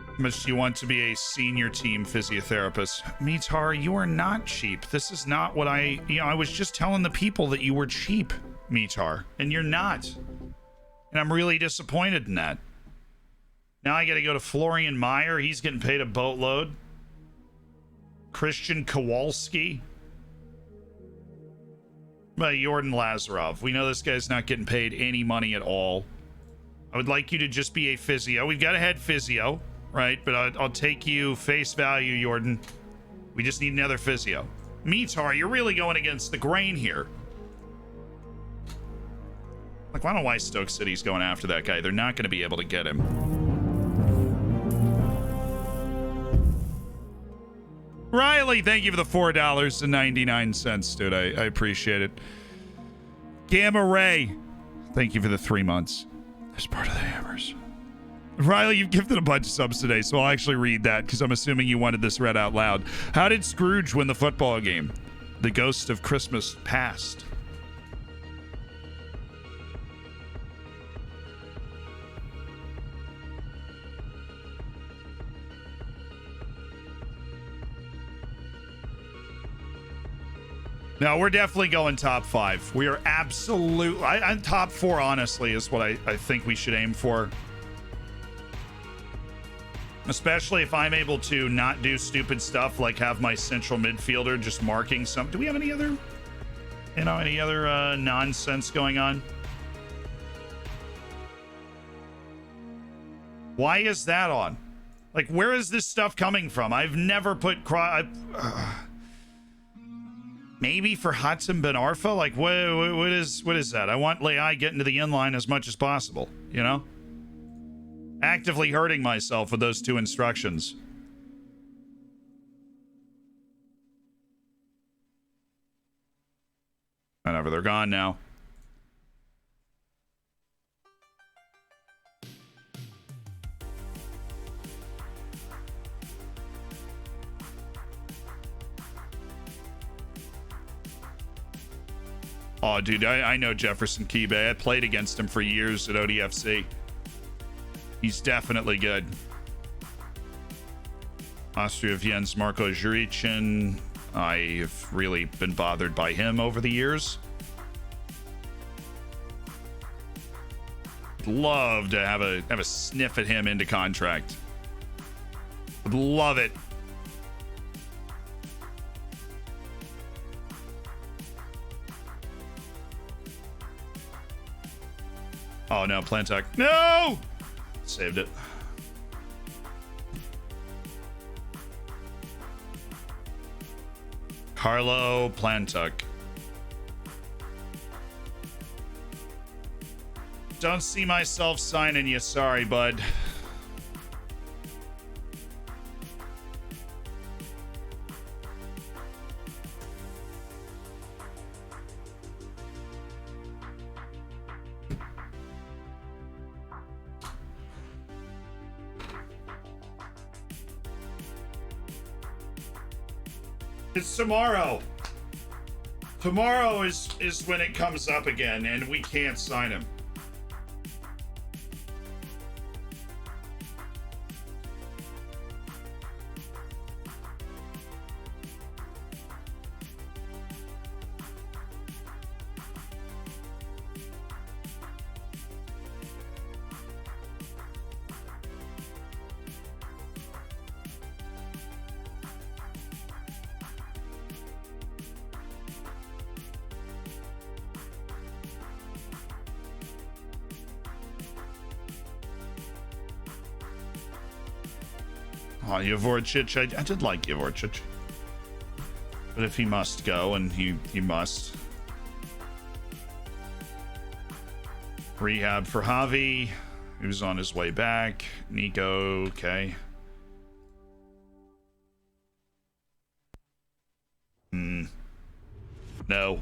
How much do you want to be a senior team physiotherapist? Mitar, you are not cheap. This is not what I was just telling the people that you were cheap, Mitar, and you're not. And I'm really disappointed in that. Now I got to go to Florian Meyer. He's getting paid a boatload. Christian Kowalski. But Jordan Lazarov. We know this guy's not getting paid any money at all. I would like you to just be a physio. We've got a head physio. Right, but I'll take you face value, Jordan. We just need another physio. Mitar, you're really going against the grain here. Like, I don't know why Stoke City's going after that guy. They're not going to be able to get him. Riley, thank you for the $4.99, dude. I appreciate it. Gamma Ray, thank you for the 3 months. As part of the Hammers. Riley, you've gifted a bunch of subs today, so I'll actually read that because I'm assuming you wanted this read out loud. How did Scrooge win the football game? The ghost of Christmas past. No, we're definitely going top 5. We are absolutely... I'm top 4, honestly, is what I think we should aim for. Especially if I'm able to not do stupid stuff like have my central midfielder just marking some. Do we have any other, nonsense going on? Why is that on? Like, where is this stuff coming from? I've never put maybe for Hatem Ben Arfa. Like, what is that? I want Leai getting to the inline as much as possible. You know. Actively hurting myself with those 2 instructions. Whatever, they're gone now. Oh, dude, I know Jefferson Kibe. I played against him for years at ODFC. He's definitely good. Austria Vienna's Marco Jurichin. I've really been bothered by him over the years. Love to have a sniff at him into contract. Would love it. Oh no, Plantuck. No! Saved it. Carlo Plantuck. Don't see myself signing you, sorry, bud. It's tomorrow. Tomorrow is when it comes up again, and we can't sign him. Oh, Javorcic, I did like Javorcic. But if he must go, and he must. Rehab for Javi. He was on his way back. Nico, okay. No.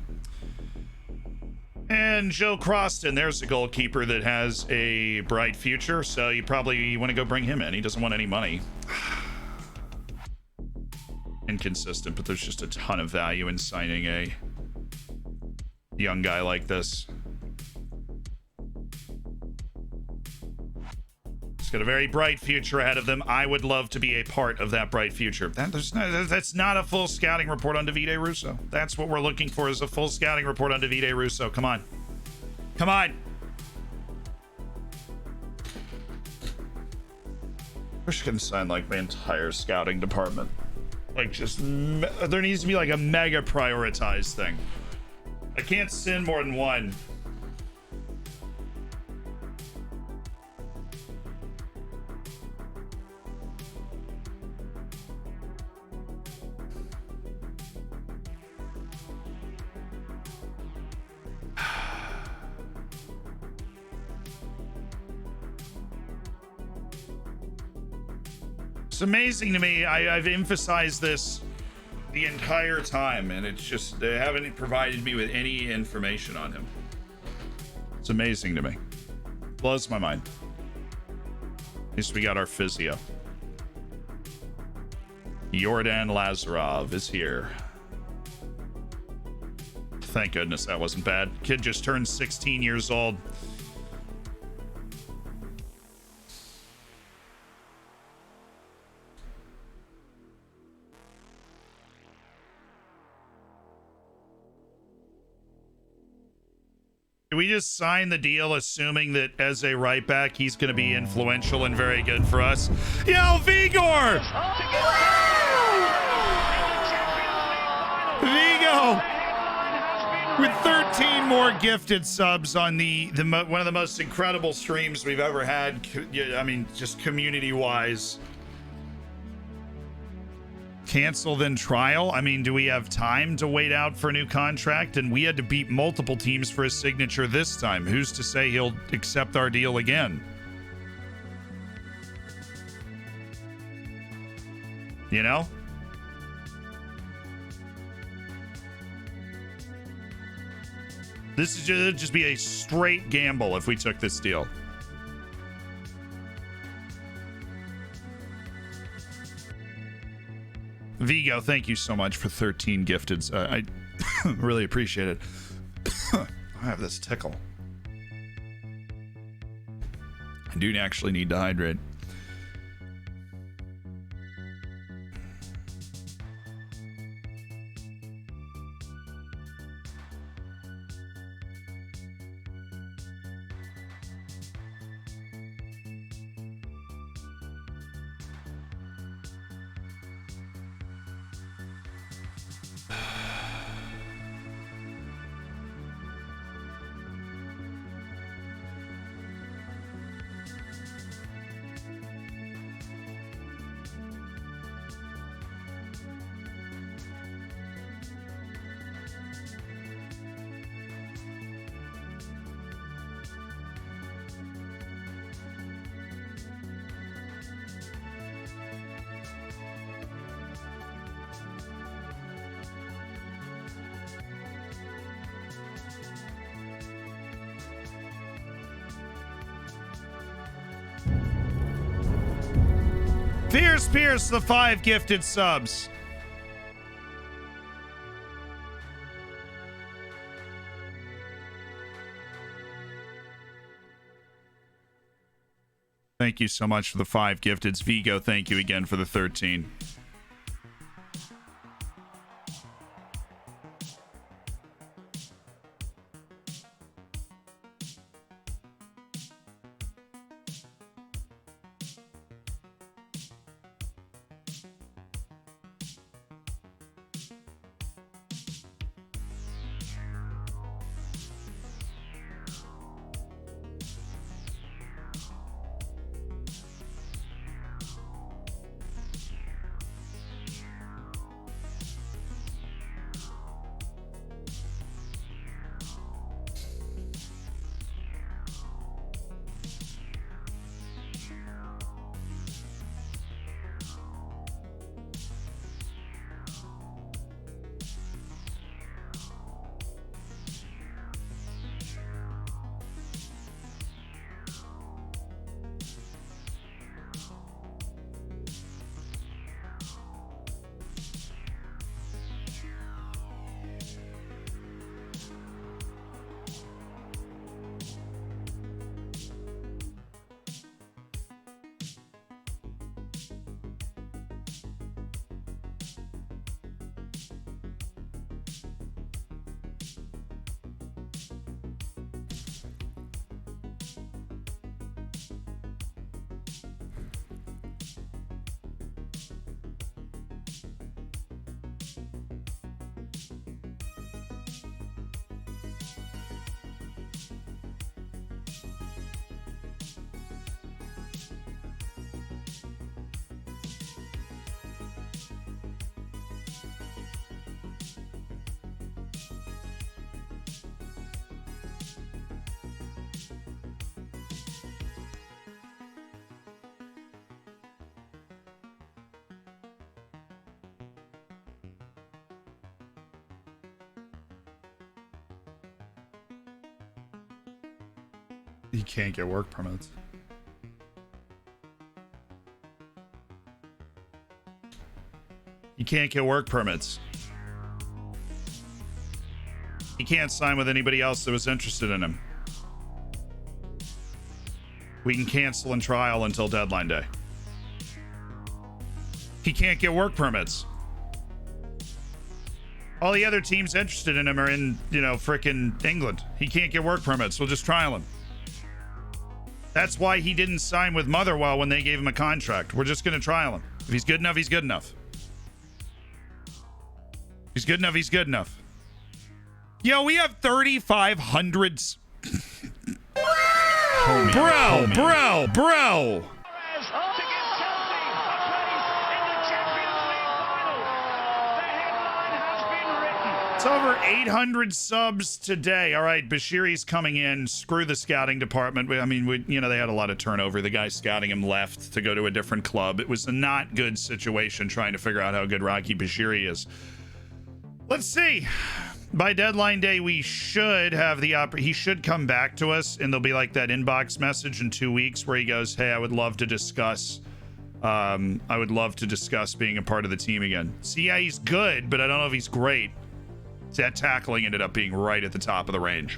And Joe Croston, there's a goalkeeper that has a bright future, so you probably want to go bring him in. He doesn't want any money. Inconsistent, but there's just a ton of value in signing a young guy like this. He's got a very bright future ahead of them. I would love to be a part of that bright future. That's not a full scouting report on Davide Russo. That's what we're looking for, is a full scouting report on Davide Russo. Come on. Come on. Wish I could sign like my entire scouting department. Like just, there needs to be like a mega prioritized thing. I can't send more than one. It's amazing to me. I've emphasized this the entire time, and it's just they haven't provided me with any information on him. It's amazing to me. Blows my mind. At least we got our physio. Yordan Lazarov is here. Thank goodness that wasn't bad. Kid just turned 16 years old. Do we just sign the deal assuming that as a right back he's going to be influential and very good for us? Yo, Vigor! Vigo with 13 more gifted subs on the one of the most incredible streams we've ever had. I mean, just community-wise. Cancel then trial? I mean, do we have time to wait out for a new contract? And we had to beat multiple teams for his signature this time. Who's to say he'll accept our deal again? You know? This is just be a straight gamble if we took this deal. Vigo, thank you so much for 13 gifteds. I really appreciate it. I have this tickle. I do actually need to hydrate. Fierce Pierce, the 5 gifted subs. Thank you so much for the 5 gifteds. Vigo, thank you again for the 13. He can't get work permits. He can't get work permits. He can't sign with anybody else that was interested in him. We can cancel and trial until deadline day. He can't get work permits. All the other teams interested in him are in, frickin' England. He can't get work permits. We'll just trial him. That's why he didn't sign with Motherwell when they gave him a contract. We're just going to trial him. If he's good enough, he's good enough. He's good enough, he's good enough. Yo, we have 3,500... Bro! It's over 800 subs today. All right, Bashiri's coming in. Screw the scouting department. I mean, they had a lot of turnover. The guy scouting him left to go to a different club. It was a not good situation trying to figure out how good Rocky Bashiri is. Let's see. By deadline day, we should have he should come back to us, and there'll be like that inbox message in 2 weeks where he goes, hey, I would love to discuss being a part of the team again. See, yeah, he's good, but I don't know if he's great. That tackling ended up being right at the top of the range.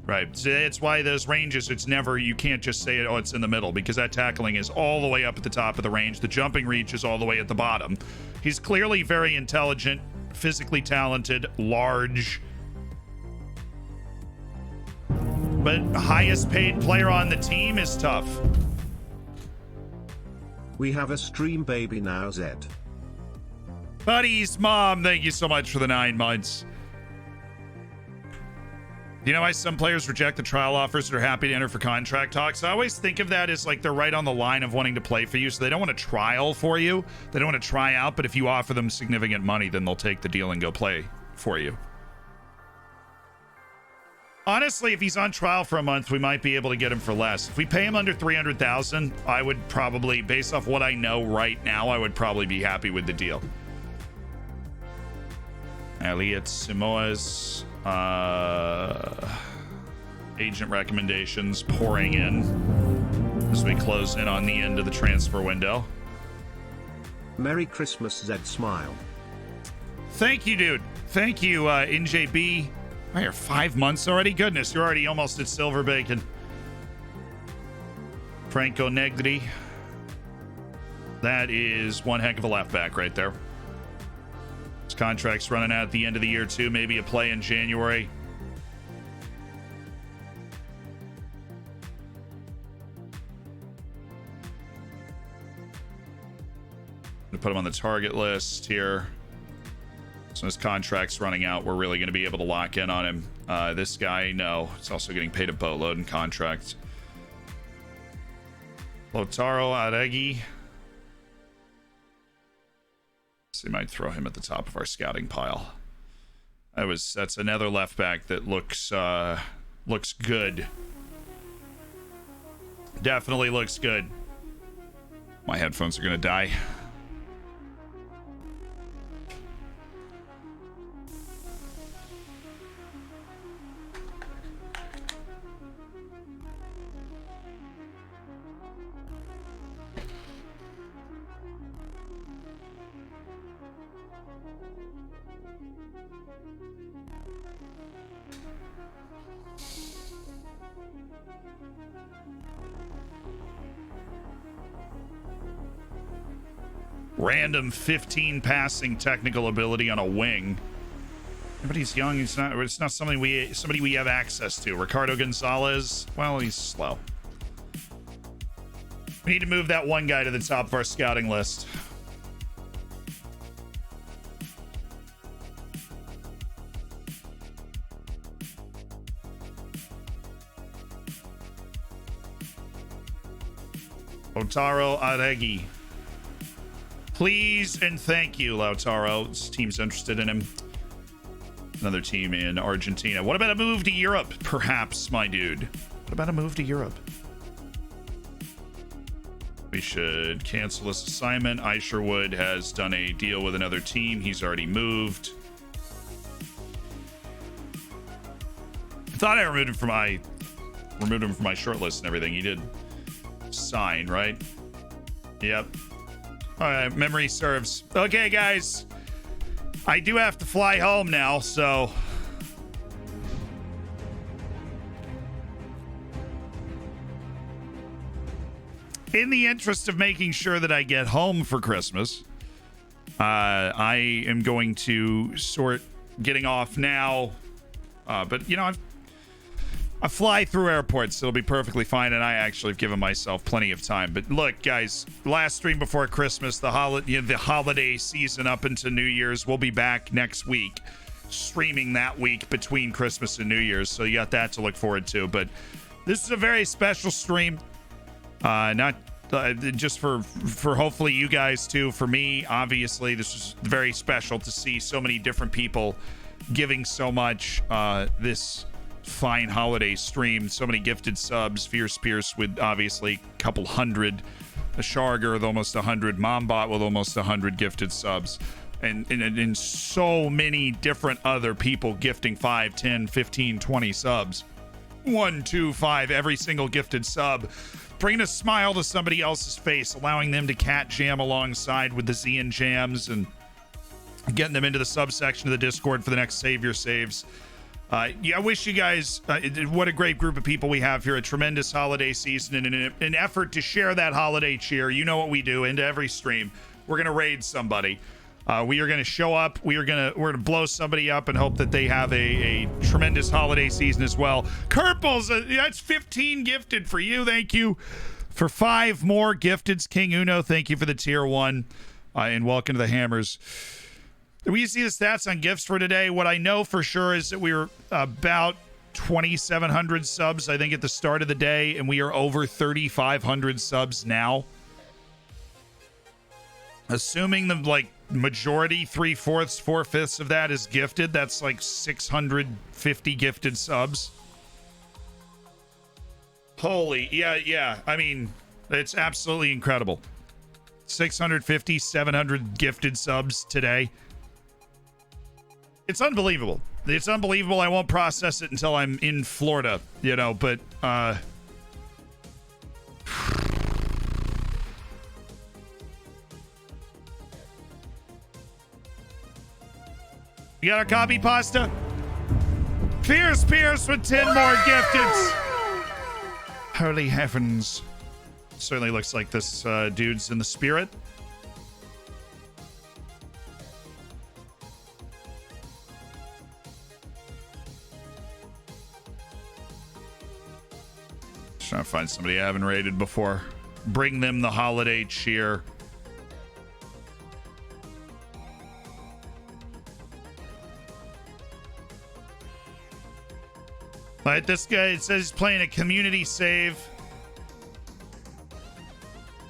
Right. So it's why those ranges, you can't just say, it's in the middle, because that tackling is all the way up at the top of the range. The jumping reach is all the way at the bottom. He's clearly very intelligent, physically talented, large, but highest paid player on the team is tough. We have a stream baby now, Zed. Buddy's mom, thank you so much for the 9 months. You know why some players reject the trial offers that are happy to enter for contract talks? I always think of that as like they're right on the line of wanting to play for you, so they don't want to trial for you. They don't want to try out, but if you offer them significant money, then they'll take the deal and go play for you. Honestly, if he's on trial for a month, we might be able to get him for less. If we pay him under 300,000, I would probably, based off what I know right now, I would probably be happy with the deal. Elliot Simoes, agent recommendations pouring in as we close in on the end of the transfer window. Merry Christmas, Zed Smile. Thank you, dude. Thank you, NJB. Oh, you're 5 months already? Goodness, you're already almost at Silver Bacon. Franco Negri. That is one heck of a left back right there. His contract's running out at the end of the year, too. Maybe a play in January. I'm gonna put him on the target list here. So his contract's running out. We're really going to be able to lock in on him. This guy, no. He's also getting paid a boatload in contracts. Lautaro Aregi. So we might throw him at the top of our scouting pile. That's another left back that looks good. Definitely looks good. My headphones are going to die. Random 15 passing technical ability on a wing. But he's young. It's not somebody we have access to. Ricardo Gonzalez. Well, he's slow. We need to move that one guy to the top of our scouting list. Lautaro Aregi. Please and thank you, Lautaro. This team's interested in him. Another team in Argentina. What about a move to Europe? Perhaps, my dude. What about a move to Europe? We should cancel this assignment. Isherwood has done a deal with another team. He's already moved. I thought I removed him from my removed him from my short list and everything. He did sign, right? Yep. All right, memory serves. Okay, guys. I do have to fly home now, so... in the interest of making sure that I get home for Christmas, I am going to sort getting off now. But, you know, I fly through airports, so it'll be perfectly fine, and I actually have given myself plenty of time. But look, guys, last stream before Christmas, the holiday season up into New Year's, we'll be back next week, streaming that week between Christmas and New Year's, so you got that to look forward to. But this is a very special stream. Not just for hopefully you guys too. For me, obviously, this is very special to see so many different people giving so much this fine holiday stream. So many gifted subs. Fierce Pierce with obviously a couple hundred. Sharger with almost 100. Mombot with almost 100 gifted subs. And so many different other people gifting 5, 10, 15, 20 subs. 1, 2, 5, every single gifted sub. Bringing a smile to somebody else's face, allowing them to cat jam alongside with the Zian jams and getting them into the subsection of the Discord for the next Save Your Saves. Yeah, I wish you guys, what a great group of people we have here. A tremendous holiday season and an effort to share that holiday cheer. You know what we do into every stream. We're going to raid somebody. We are going to show up. We're going to blow somebody up and hope that they have a tremendous holiday season as well. Kerples, that's 15 gifted for you. Thank you for 5 more gifteds. King Uno, thank you for the tier 1. And welcome to the Hammers. We see the stats on gifts for today. What I know for sure is that we were about 2,700 subs, I think, at the start of the day, and we are over 3,500 subs now. Assuming the majority, 3/4, 4/5 of that is gifted, that's like 650 gifted subs. Holy, yeah. I mean, it's absolutely incredible. 650, 700 gifted subs today. It's unbelievable. It's unbelievable. I won't process it until I'm in Florida, you know, but you got our copy pasta? Fierce Pierce with 10 more gifteds. Holy heavens. Certainly looks like this dude's in the spirit. Trying to find somebody I haven't raided before. Bring them the holiday cheer. All right, this guy, it says he's playing a community save.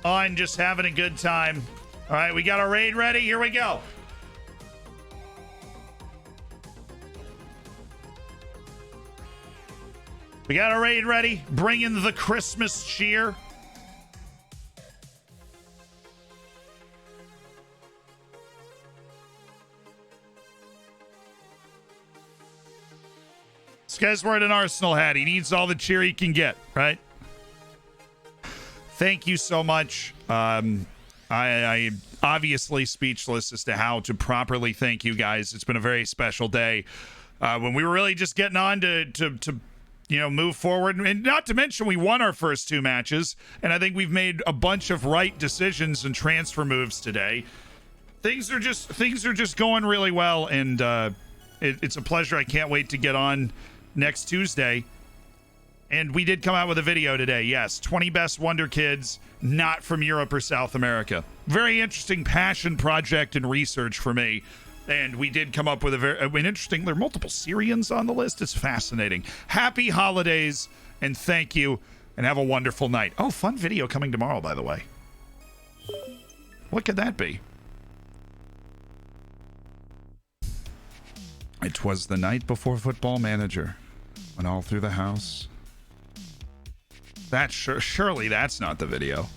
On, just having a good time. All right, we got our raid ready. Here we go. We got our raid ready. Bring in the Christmas cheer. This guy's wearing an Arsenal hat. He needs all the cheer he can get, right? Thank you so much. I obviously speechless as to how to properly thank you guys. It's been a very special day. When we were really just getting on to move forward, and not to mention we won our first 2 matches, and I think we've made a bunch of right decisions and transfer moves today. Things are just going really well, and it's a pleasure. I can't wait to get on next Tuesday. And we did come out with a video today. Yes, 20 best Wonder Kids not from Europe or South America. Very interesting passion project and research for me. And we did come up with an interesting, there are multiple Syrians on the list. It's fascinating. Happy holidays, and thank you, and have a wonderful night. Oh, fun video coming tomorrow, by the way. What could that be? It was the night before Football Manager, when all through the house. Surely that's not the video.